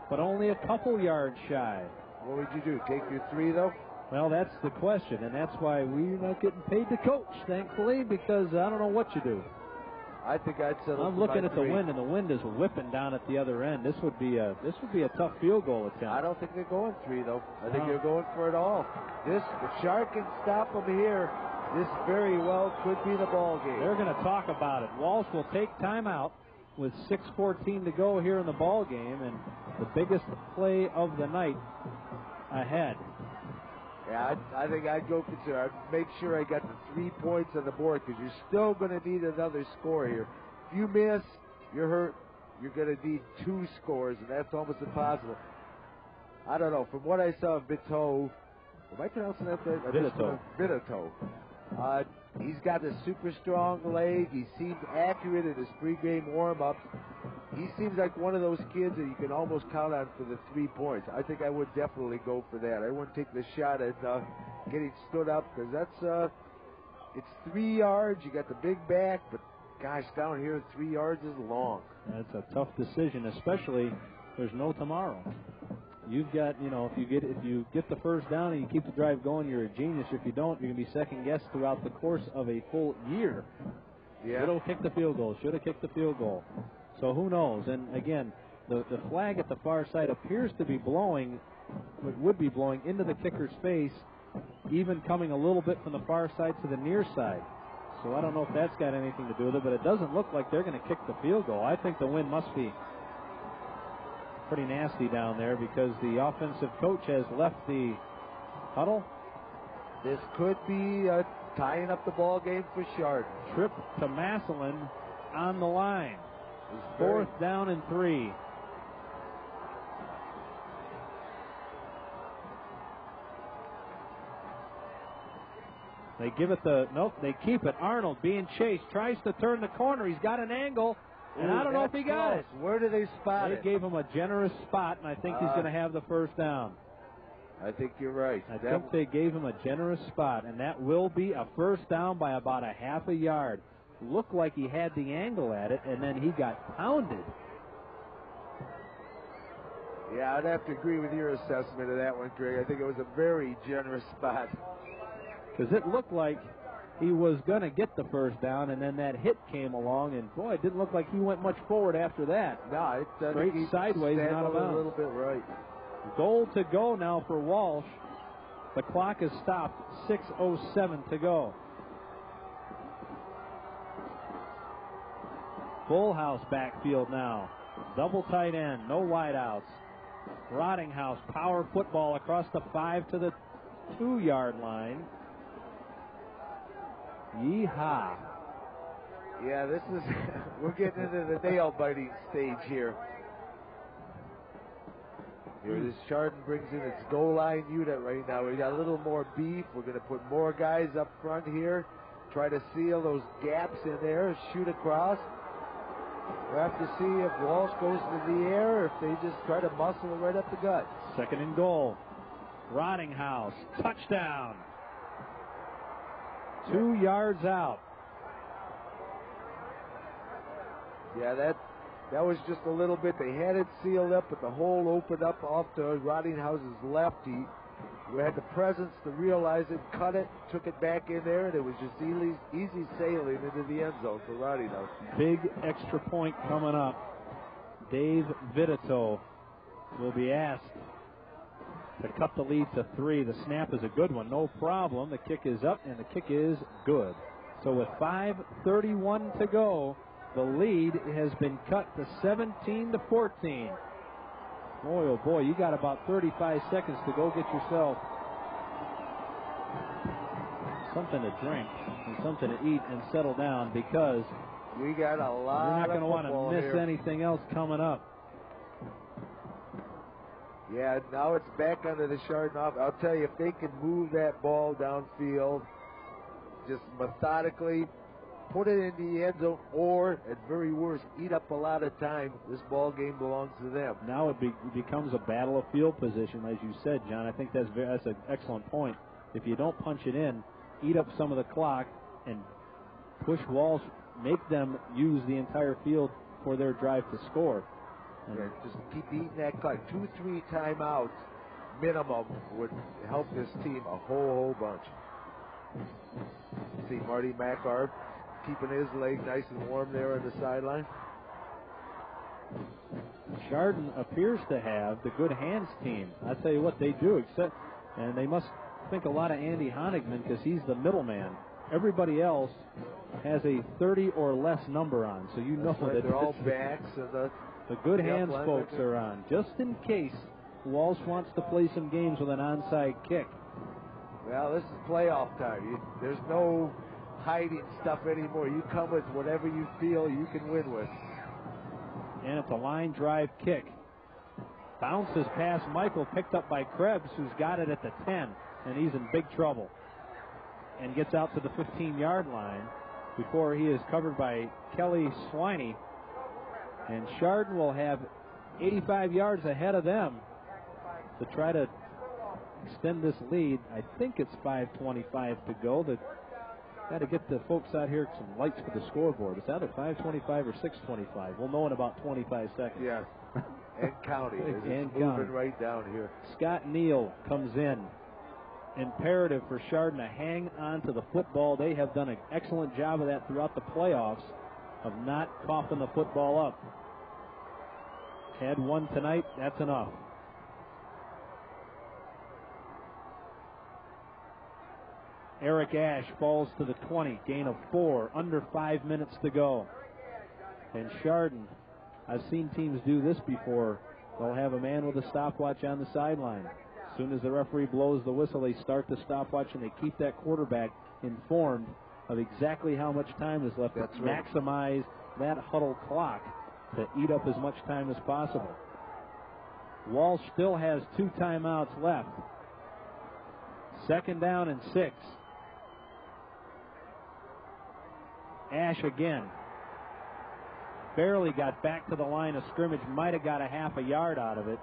but only a couple yards shy. What would you do? Take your 3, though? Well, that's the question, and that's why we're not getting paid to coach, thankfully, because I don't know what you do. I think I'd settle. I'm looking at the wind, and the wind is whipping down at the other end. This would be a tough field goal attempt. I don't think they're going 3 though. I think they're going for it all. If Shark can stop them here, this very well could be the ball game. They're going to talk about it. Walsh will take timeout with 6:14 to go here in the ball game, and the biggest play of the night ahead. Yeah, I think I'd go consider. I'd make sure I got the 3 points on the board because you're still going to need another score here. If you miss, you're hurt. You're going to need 2 scores, and that's almost impossible. I don't know. From what I saw of Vito, am I pronouncing that right? Vito. He's got a super strong leg. He seemed accurate in his pregame warm-ups. He seems like one of those kids that you can almost count on for the 3 points. I think I would definitely go for that. I wouldn't take the shot at getting stood up because that's it's 3 yards. You got the big back, but gosh, down here 3 yards is long. That's a tough decision, especially there's no tomorrow. You've got, if you get the first down and you keep the drive going, you're a genius. If you don't, you're going to be second guessed throughout the course of a full year. Yeah. Should have kicked the field goal. Should have kicked the field goal. So who knows? And again, the flag at the far side appears to be blowing, would be blowing into the kicker's face, even coming a little bit from the far side to the near side. So I don't know if that's got anything to do with it, but it doesn't look like they're going to kick the field goal. I think the wind must be pretty nasty down there because the offensive coach has left the huddle. This could be tying up the ball game for Chardon. Trip to Massillon on the line. 4th down and 3. They give it they keep it. Arnold being chased, tries to turn the corner. He's got an angle. And I don't know if he got it. Where do they spot it? They gave him a generous spot, and I think he's going to have the first down. I think you're right. I think they gave him a generous spot, and that will be a first down by about a half a yard. Looked like he had the angle at it, and then he got pounded. Yeah, I'd have to agree with your assessment of that one, Greg. I think it was a very generous spot. Because it looked like he was going to get the first down, and then that hit came along, and boy, it didn't look like he went much forward after that. No, straight sideways and out of bounds. A little bit right. Goal to go now for Walsh. The clock is stopped. 6:07 to go. Full house backfield now. Double tight end, no wideouts. Rottinghouse, power football across the 5 to the 2-yard line. Yeehaw. Yeah, this is, we're getting into the nail-biting stage here. Here, this Chardon brings in its goal line unit right now. We got a little more beef. We're going to put more guys up front here. Try to seal those gaps in there, shoot across. We'll have to see if Walsh goes to the air or if they just try to muscle it right up the gut. 2nd and goal. Rottinghouse, touchdown. 2 yards out. Yeah, that was just a little bit. They had it sealed up, but the hole opened up off to Rottinghouse's left. He had the presence to realize it, cut it, took it back in there, and it was just easy sailing into the end zone for Rottinghouse. Big extra point coming up. Dave Vitito will be asked to cut the lead to 3. The snap is a good one, no problem. The kick is up, and the kick is good. So with 5:31 to go, the lead has been cut to 17-14. Boy, oh boy, you got about 35 seconds to go get yourself something to drink and something to eat and settle down because we got a lot. You're not going to want to miss anything else coming up. Yeah, now it's back under the Chardon off. I'll tell you, if they can move that ball downfield, just methodically put it in the end zone, or at very worst, eat up a lot of time, this ball game belongs to them. Now it becomes a battle of field position, as you said, John. I think that's an excellent point. If you don't punch it in, eat up some of the clock and push Walsh, make them use the entire field for their drive to score. Yeah, just keep eating that clock. 2-3 timeouts minimum would help this team a whole bunch. See Marty McArt keeping his leg nice and warm there on the sideline. Chardon appears to have the good hands team. I tell you what, they do, and they must think a lot of Andy Honigman because he's the middleman. Everybody else has a 30 or less number on, so you know that they're all backs. And the good hands folks are on, just in case Walsh wants to play some games with an onside kick. Well, this is playoff time. There's no hiding stuff anymore. You come with whatever you feel you can win with. And it's a line drive kick. Bounces past Michael, picked up by Krebs, who's got it at the 10, and he's in big trouble. And gets out to the 15-yard line before he is covered by Kelly Swiney. And Chardon will have 85 yards ahead of them to try to extend this lead. I think it's 5:25 to go. Got to get the folks out here some lights for the scoreboard. It's either 5:25 or 6:25. We'll know in about 25 seconds. Yes. And counting. It's moving counting. Right down here. Scott Neal comes in. Imperative for Chardon to hang on to the football. They have done an excellent job of that throughout the playoffs, of not coughing the football up. Had one tonight, that's enough. Eric Ash falls to the 20, gain of 4, under 5 minutes to go. And Chardon, I've seen teams do this before. They'll have a man with a stopwatch on the sideline. As soon as the referee blows the whistle, they start the stopwatch and they keep that quarterback informed of exactly how much time is left. That's to right. Maximize that huddle clock to eat up as much time as possible. Walsh still has 2 timeouts left. 2nd down and 6. Ash again. Barely got back to the line of scrimmage. Might have got a half a yard out of it.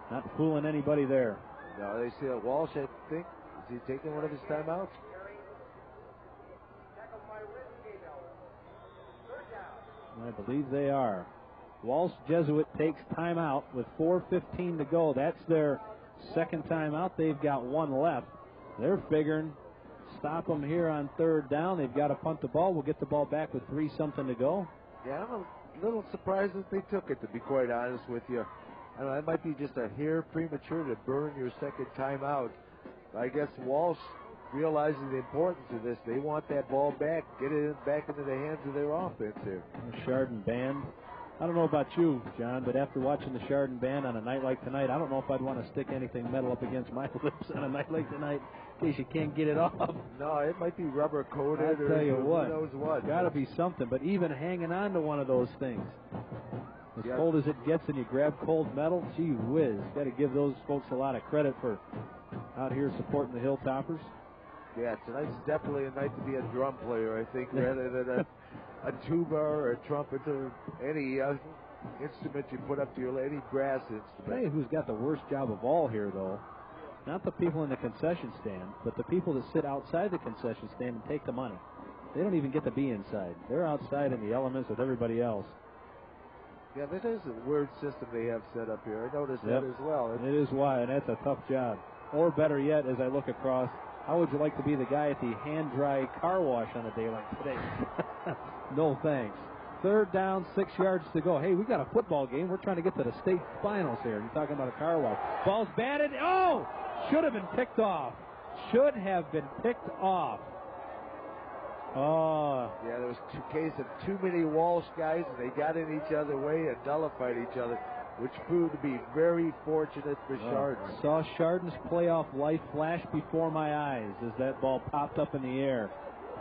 Not fooling anybody there. No, they see a Walsh, I think. Is he taking one of his timeouts? I believe they are. Walsh Jesuit takes timeout with 4:15 to go. That's their 2nd timeout. They've got 1 left. They're figuring stop them here on 3rd down. They've got to punt the ball. We'll get the ball back with 3-something to go. Yeah, I'm a little surprised that they took it, to be quite honest with you. I don't know, that might be just a hair premature to burn your 2nd timeout. I guess Walsh realizes the importance of this. They want that ball back, get it back into the hands of their offense here. The Chardon band. I don't know about you, John, but after watching the Chardon band on a night like tonight, I don't know if I'd want to stick anything metal up against my lips on a night like tonight in case you can't get it off. No, it might be rubber coated I'll tell you who what, knows what. Got to be something, but even hanging on to one of those things, as cold as it gets and you grab cold metal, gee whiz. Got to give those folks a lot of credit for out here supporting the Hilltoppers. Yeah, tonight's definitely a night to be a drum player, I think, rather than a tuba or a trumpet or any instrument you put up to your any brass instrument. Hey, who's got the worst job of all here, though? Not the people in the concession stand, but the people that sit outside the concession stand and take the money. They don't even get to be inside. They're outside in the elements with everybody else. Yeah, that is a weird system they have set up here. I noticed that as well. It is why, and that's a tough job. Or better yet, as I look across, how would you like to be the guy at the hand-dry car wash on a day like today? No thanks. 3rd down, 6 yards to go. Hey, we got a football game. We're trying to get to the state finals here. You're talking about a car wash. Ball's batted. Oh! Should have been picked off. Should have been picked off. Oh. Yeah, there was a case of too many Walsh guys, and they got in each other's way and nullified each other, which proved to be very fortunate for Chardon. Saw Chardon's playoff life flash before my eyes as that ball popped up in the air.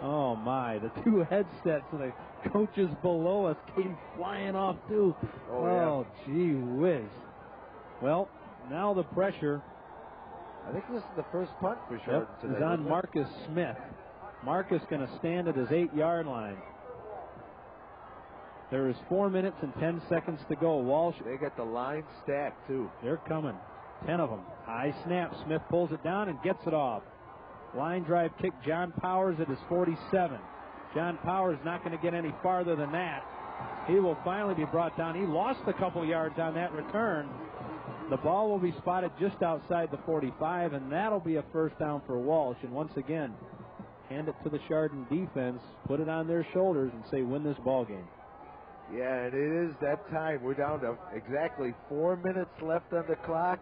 Oh, my. The 2 headsets of the coaches below us came flying off, too. Oh, gee whiz. Well, now the pressure. I think this is the first punt for Chardon today. Is on Marcus Smith. Marcus going to stand at his 8-yard line. There is 4 minutes and 10 seconds to go. Walsh. They got the line stacked, too. They're coming. 10 of them. High snap. Smith pulls it down and gets it off. Line drive kick. John Powers at his 47. John Powers not going to get any farther than that. He will finally be brought down. He lost a couple yards on that return. The ball will be spotted just outside the 45, and that'll be a first down for Walsh. And once again, hand it to the Chardon defense, put it on their shoulders, and say, win this ball game. Yeah, and it is that time. We're down to exactly 4 minutes left on the clock.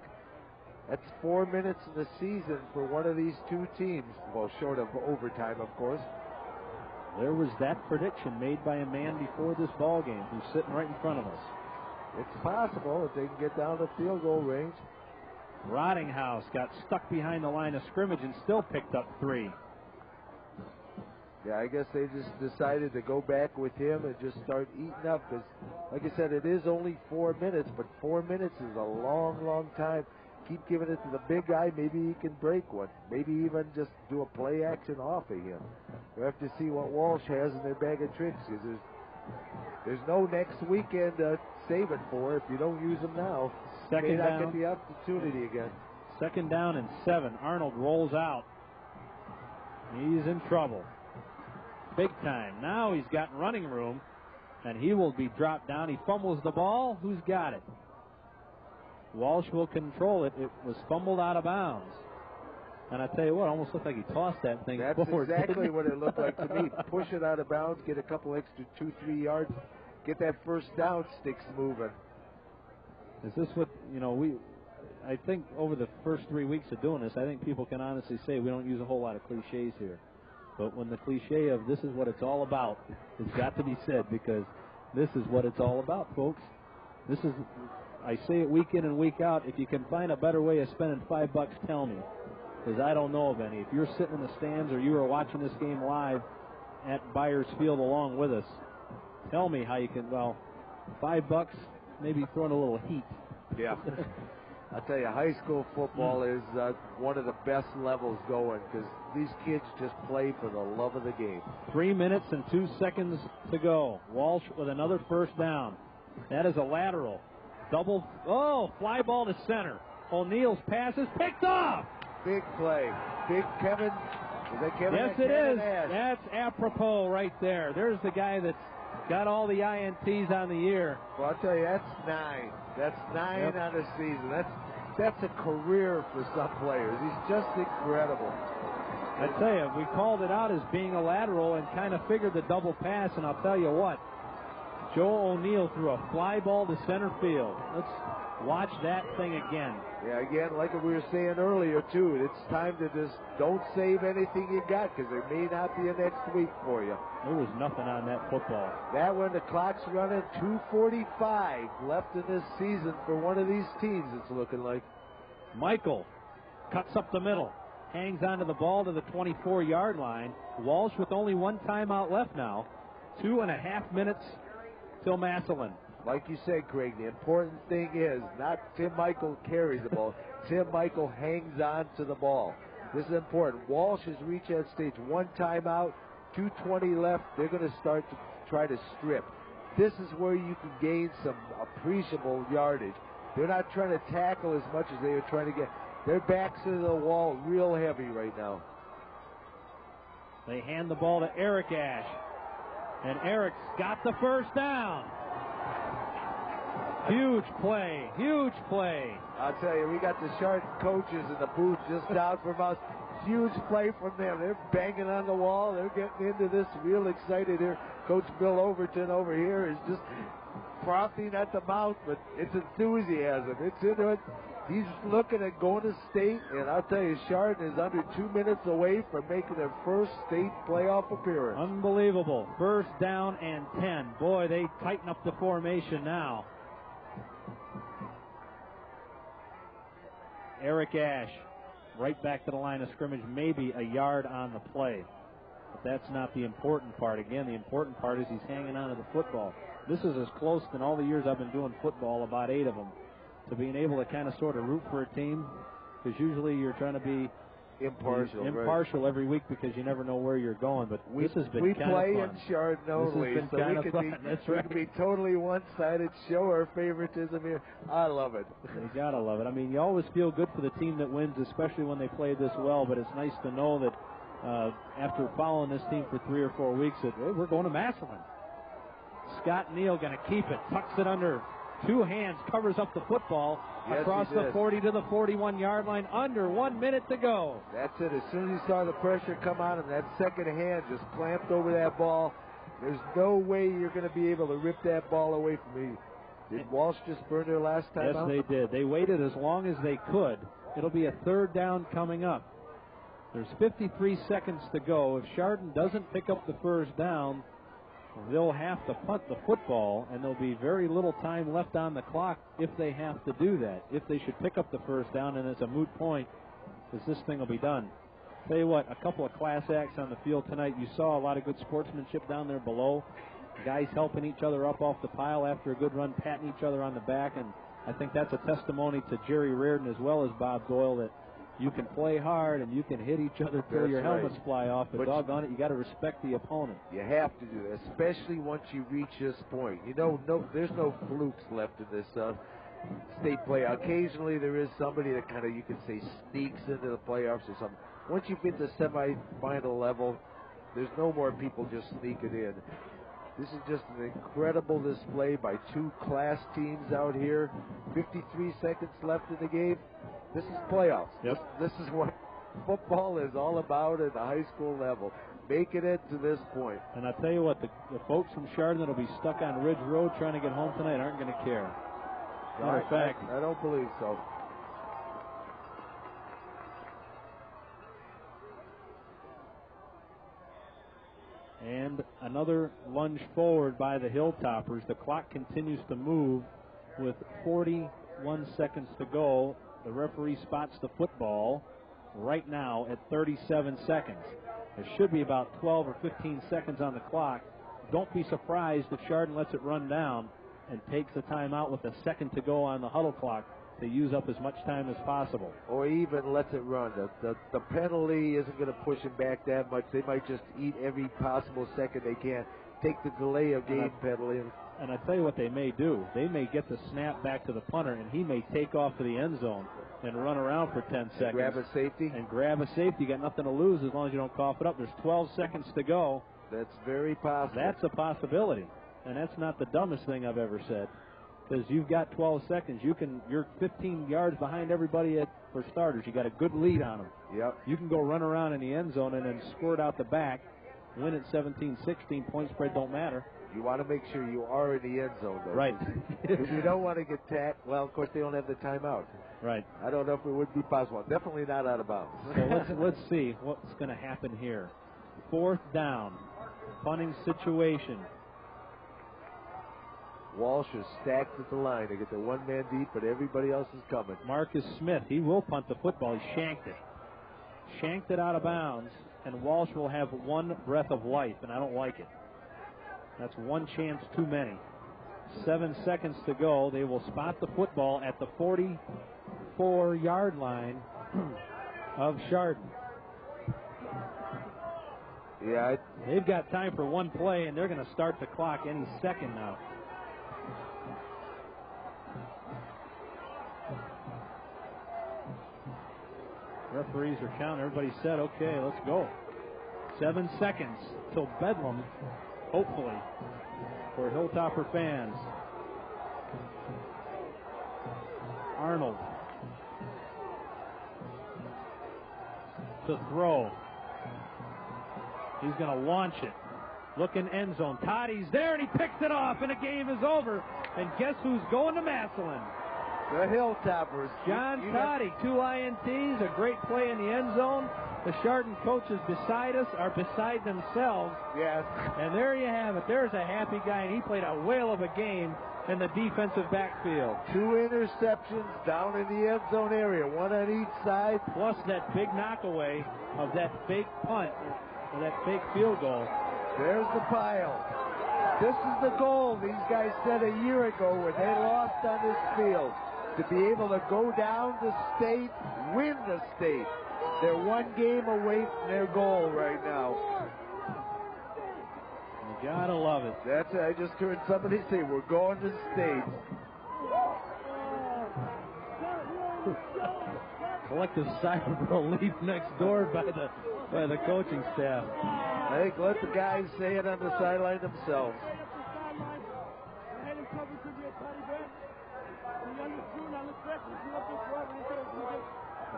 That's 4 minutes in the season for one of these two teams. Well, short of overtime, of course. There was that prediction made by a man before this ball game who's sitting right in front of us. It's possible if they can get down to field goal range. Rottinghouse got stuck behind the line of scrimmage and still picked up 3. Yeah, I guess they just decided to go back with him and just start eating up. Because, like I said, it is only 4 minutes, but 4 minutes is a long, long time. Keep giving it to the big guy. Maybe he can break one. Maybe even just do a play action off of him. We have to see what Walsh has in their bag of tricks. Because there's no next weekend to save it for if you don't use them now. Second down. Get the opportunity again. 2nd down and 7. Arnold rolls out. He's in trouble. Big time. Now he's got running room, and he will be dropped down. He fumbles the ball. Who's got it? Walsh will control it. It was fumbled out of bounds. And I tell you what, almost looked like he tossed that thing forward. That's exactly what it looked like to me. Push it out of bounds, get a couple extra 2-3 yards, get that first down, sticks moving. Is this what, I think over the first 3 weeks of doing this, I think people can honestly say we don't use a whole lot of cliches here. But when the cliche of this is what it's all about has got to be said, because this is what it's all about, folks. This is, I say it week in and week out. If you can find a better way of spending $5, tell me, because I don't know of any. If you're sitting in the stands or you are watching this game live at Byers Field along with us, tell me how you can, $5, maybe throw in a little heat. Yeah. I'll tell you, high school football is one of the best levels going, because these kids just play for the love of the game. 3 minutes and 2 seconds to go. Walsh with another first down. That is a lateral. Fly ball to center. O'Neill's pass is picked off. Big play. Big Kevin. Is that Kevin? Yes, it is. That's apropos right there. There's the guy that's got all the INTs on the year. Well, I'll tell you, that's 9. That's 9 on the season. That's a career for some players. He's just incredible. I tell you, we called it out as being a lateral and kind of figured the double pass, and I'll tell you what, Joe O'Neill threw a fly ball to center field. Let's watch that thing again. Yeah, again, like we were saying earlier, too, it's time to just don't save anything you got, because there may not be a next week for you. There was nothing on that football. That one, the clock's running, 2:45 left in this season for one of these teams, it's looking like. Michael cuts up the middle, hangs onto the ball to the 24-yard line. Walsh with only 1 timeout left now. 2.5 minutes till Massillon. Like you said, Craig, the important thing is not Tim Michael carries the ball. Tim Michael hangs on to the ball. This is important. Walsh has reached that stage. 1 timeout, 2:20 left. They're going to start to try to strip. This is where you can gain some appreciable yardage. They're not trying to tackle as much as they are trying to get. Their backs to the wall real heavy right now. They hand the ball to Eric Ash. And Eric's got the first down. Huge play, huge play. I'll tell you, we got the Chardon coaches in the booth just down from us. Huge play from them. They're banging on the wall. They're getting into this real excited here. Coach Bill Overton over here is just frothing at the mouth, but it's enthusiasm. It's into it. He's looking at going to state, and I'll tell you, Chardon is under 2 minutes away from making their first state playoff appearance. Unbelievable. First down and 10. Boy, they tighten up the formation now. Eric Ash right back to the line of scrimmage, maybe a yard on the play. But that's not the important part. Again, the important part is he's hanging on to the football. This is as close in all the years I've been doing football, about 8 of them, to being able to kind of sort of root for a team, because usually you're trying to be impartial right. every week because you never know where you're going. But this has been we kind play of fun. in Chardon only, so we can be totally one-sided, show our favoritism here. I love it. You gotta love it. I mean, you always feel good for the team that wins, especially when they play this well. But it's nice to know that after following this team for 3 or 4 weeks, that hey, we're going to Massillon. Scott Neal going to keep it, tucks it under Two hands, covers up the football across the 40 to the 41-yard line. Under 1 minute to go. That's it. As soon as he saw the pressure come on him, that second hand just clamped over that ball. There's no way you're going to be able to rip that ball away from me. Did Walsh just burn their last time out? Yes, they did. They waited as long as they could. It'll be a third down coming up. There's 53 seconds to go. If Chardon doesn't pick up the first down, they'll have to punt the football, and there'll be very little time left on the clock if they have to do that. If they should pick up the first down, and it's a moot point, because this thing will be done. Tell you what, a couple of class acts on the field tonight. You saw a lot of good sportsmanship down there below. Guys helping each other up off the pile after a good run, patting each other on the back, and I think that's a testimony to Jerry Reardon as well as Bob Doyle that you can play hard and you can hit each other till your helmets fly off, but doggone it, you got to respect the opponent. You have to do that, especially once you reach this point. You know, there's no flukes left in this state play. Occasionally there is somebody that kind of, you can say, sneaks into the playoffs or something. Once you get to semifinal level, there's no more people just sneaking in. This is just an incredible display by two class teams out here. 53 seconds left in the game. This is playoffs. Yep. This is what football is all about at the high school level. Making it to this point. And I tell you what, the folks from Chardon that will be stuck on Ridge Road trying to get home tonight aren't going to care. Matter of fact, I don't believe so. and another lunge forward by the Hilltoppers. The clock continues to move with 41 seconds to go. The referee spots the football right now at 37 seconds. There should be about 12 or 15 seconds on the clock. Don't be surprised if Chardon lets it run down and takes a timeout with a second to go on the huddle clock to use up as much time as possible. Or even lets it run. The penalty isn't going to push him back that much. They might just eat every possible second they can. Take the delay of game penalty. And I tell you what they may do. They may get the snap back to the punter, and he may take off to the end zone and run around for 10 seconds. Grab a safety? And grab a safety. You got nothing to lose as long as you don't cough it up. There's 12 seconds to go. That's very possible. That's a possibility. And that's not the dumbest thing I've ever said. Because you've got 12 seconds. You're 15 yards behind everybody for starters. You got a good lead on them. Yep. You can go run around in the end zone and then squirt out the back, win at 17-16. Point spread don't matter. You want to make sure you are in the end zone, though. Right. If you don't want to get tacked, well, of course, they don't have the timeout. Right. I don't know if it would be possible. Definitely not out of bounds. So let's see what's going to happen here. Fourth down. Punting situation. Walsh is stacked at the line. They get the one man deep, but everybody else is coming. Marcus Smith, he will punt the football. He shanked it. Shanked it out of bounds, and Walsh will have one breath of life, and I don't like it. That's one chance too many. 7 seconds to go. They will spot the football at the 44-yard line of Chardon. Yeah. They've got time for one play, and they're going to start the clock any second now. Referees are counting. Everybody said, okay, let's go. 7 seconds till Bedlam, hopefully, for Hilltopper fans. Arnold to throw. He's going to launch it. Looking end zone. Toddy's there, and he picks it off, and the game is over. And guess who's going to Massillon? The Hilltoppers. John Toddy, 2 INTs, a great play in the end zone. The Chardon coaches beside us are beside themselves. Yes. And there you have it. There's a happy guy, and he played a whale of a game in the defensive backfield. 2 interceptions down in the end zone area, one on each side. Plus that big knockaway of that fake punt, or that fake field goal. There's the pile. This is the goal these guys said a year ago when they lost on this field. To be able to go down the state, win the state. They're one game away from their goal right now. You gotta love it. That's it. I just heard somebody say, we're going to state. Collective sigh of relief next door by the coaching staff. I think let the guys say it on the sideline themselves.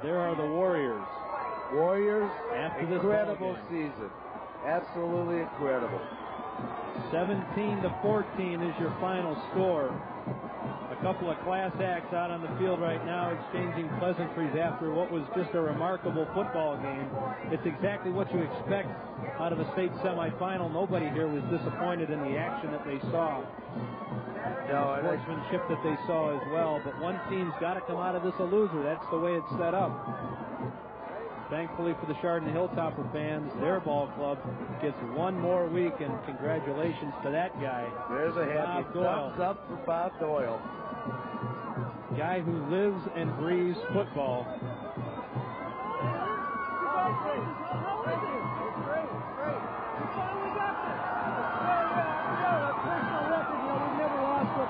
There are the Warriors. Warriors, After this incredible ball game. season. Absolutely incredible. 17-14 is your final score. A couple of class acts out on the field right now exchanging pleasantries after what was just a remarkable football game. It's exactly what you expect out of a state semifinal. Nobody here was disappointed in the action that they saw. No, Sportsmanship that they saw as well. But one team's got to come out of this a loser. That's the way it's set up. Thankfully for the Chardon Hilltopper fans, their ball club gets one more week, and congratulations to that guy. There's a happy thumbs up for Bob Doyle. Guy who lives and breathes football.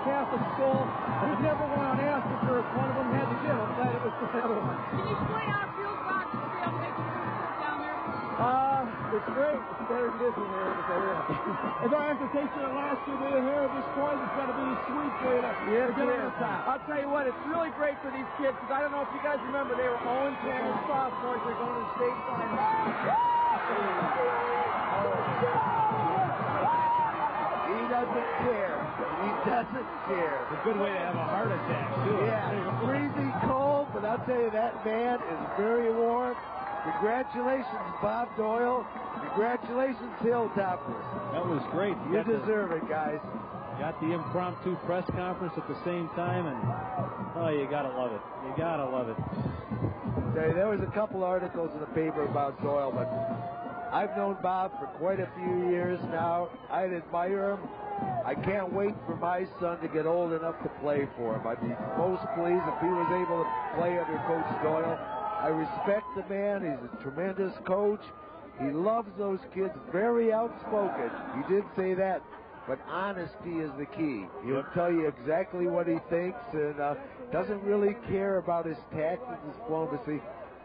Catholic school. We've never won on Asperger. If one of them had to give. I'm glad it was the other one. Can you explain how it feels back to be able to make the trip down there? It's great. It's better than this one here. If I have to take to the last year to hear this point, it's got to be sweet for you to get on the top. I'll tell you what, it's really great for these kids, because I don't know if you guys remember, they were 0-10 as sophomores. They're going to the state final. He doesn't care. He doesn't care. It's a good way to have a heart attack, too. Yeah, it's freezing cold, but I'll tell you, that man is very warm. Congratulations, Bob Doyle. Congratulations, Hilltoppers. That was great. You deserve it, guys. Got the impromptu press conference at the same time, and, oh, you got to love it. You got to love it. There was a couple articles in the paper about Doyle, but I've known Bob for quite a few years now. I admire him. I can't wait for my son to get old enough to play for him. I'd be most pleased if he was able to play under Coach Doyle. I respect the man. He's a tremendous coach. He loves those kids, very outspoken. He did say that, but honesty is the key. He'll tell you exactly what he thinks, and doesn't really care about his tactics, his diplomacy.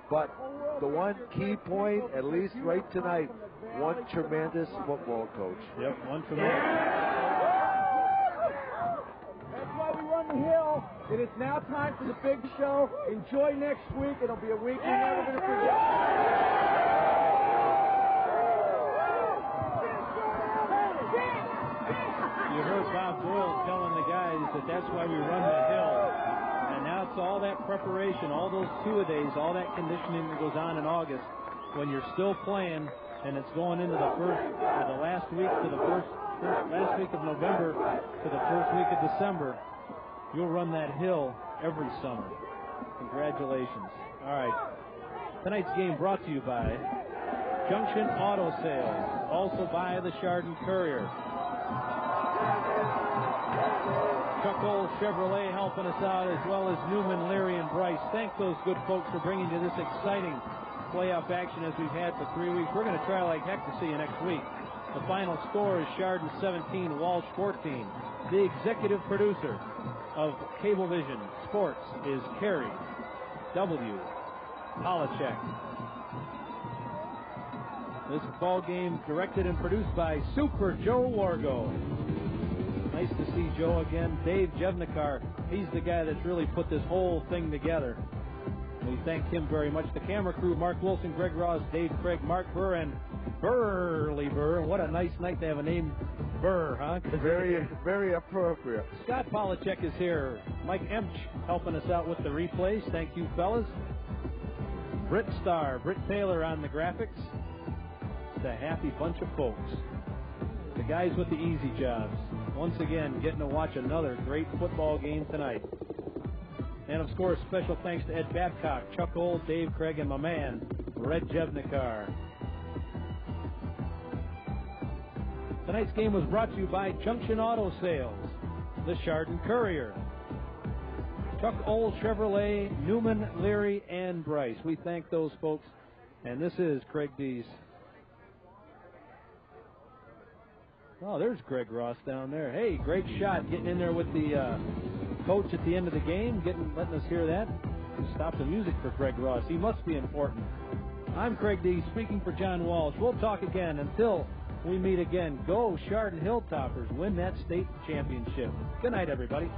But the one key point, at least right tonight, one tremendous football coach. Yep, one tremendous. That's why we run the hill. It is now time for the big show. Enjoy next week. It'll be a week we're never going to forget. You heard Bob Doyle telling the guys that that's why we run the hill. And now it's all that preparation, all those two-a-days, all that conditioning that goes on in August when you're still playing, and it's going into the last week of November to the first week of December. You'll run that hill every summer. Congratulations. All right. Tonight's game brought to you by Junction Auto Sales, also by the Chardon Courier. Chuck Old Chevrolet helping us out, as well as Newman, Leary, and Bryce. Thank those good folks for bringing you this exciting playoff action as we've had for 3 weeks. We're going to try like heck to see you next week. The final score is Chardon 17, Walsh 14. The executive producer of Cablevision Sports is Kerry W. Polachek. This ball game directed and produced by Super Joe Wargo. Nice to see Joe again. Dave Jevnikar, he's the guy that's really put this whole thing together. We thank him very much. The camera crew, Mark Wilson, Greg Ross, Dave Craig, Mark Burr, and Burley Burr. What a nice night to have a name Burr, huh? Very, very appropriate. Scott Polachek is here. Mike Emch helping us out with the replays. Thank you, fellas. Britt Starr, Britt Taylor on the graphics. It's a happy bunch of folks. The guys with the easy jobs. Once again, getting to watch another great football game tonight. And, of course, special thanks to Ed Babcock, Chuck Old, Dave Craig, and my man, Red Jevnikar. Tonight's game was brought to you by Junction Auto Sales, the Chardon Courier, Chuck Old Chevrolet, Newman, Leary, and Bryce. We thank those folks. And this is Craig Dees. Oh, there's Greg Ross down there. Hey, great shot getting in there with the coach at the end of the game, letting us hear that. Stop the music for Greg Ross. He must be important. I'm Craig Dees, speaking for John Walsh. We'll talk again until we meet again. Go Chardon Hilltoppers. Win that state championship. Good night, everybody.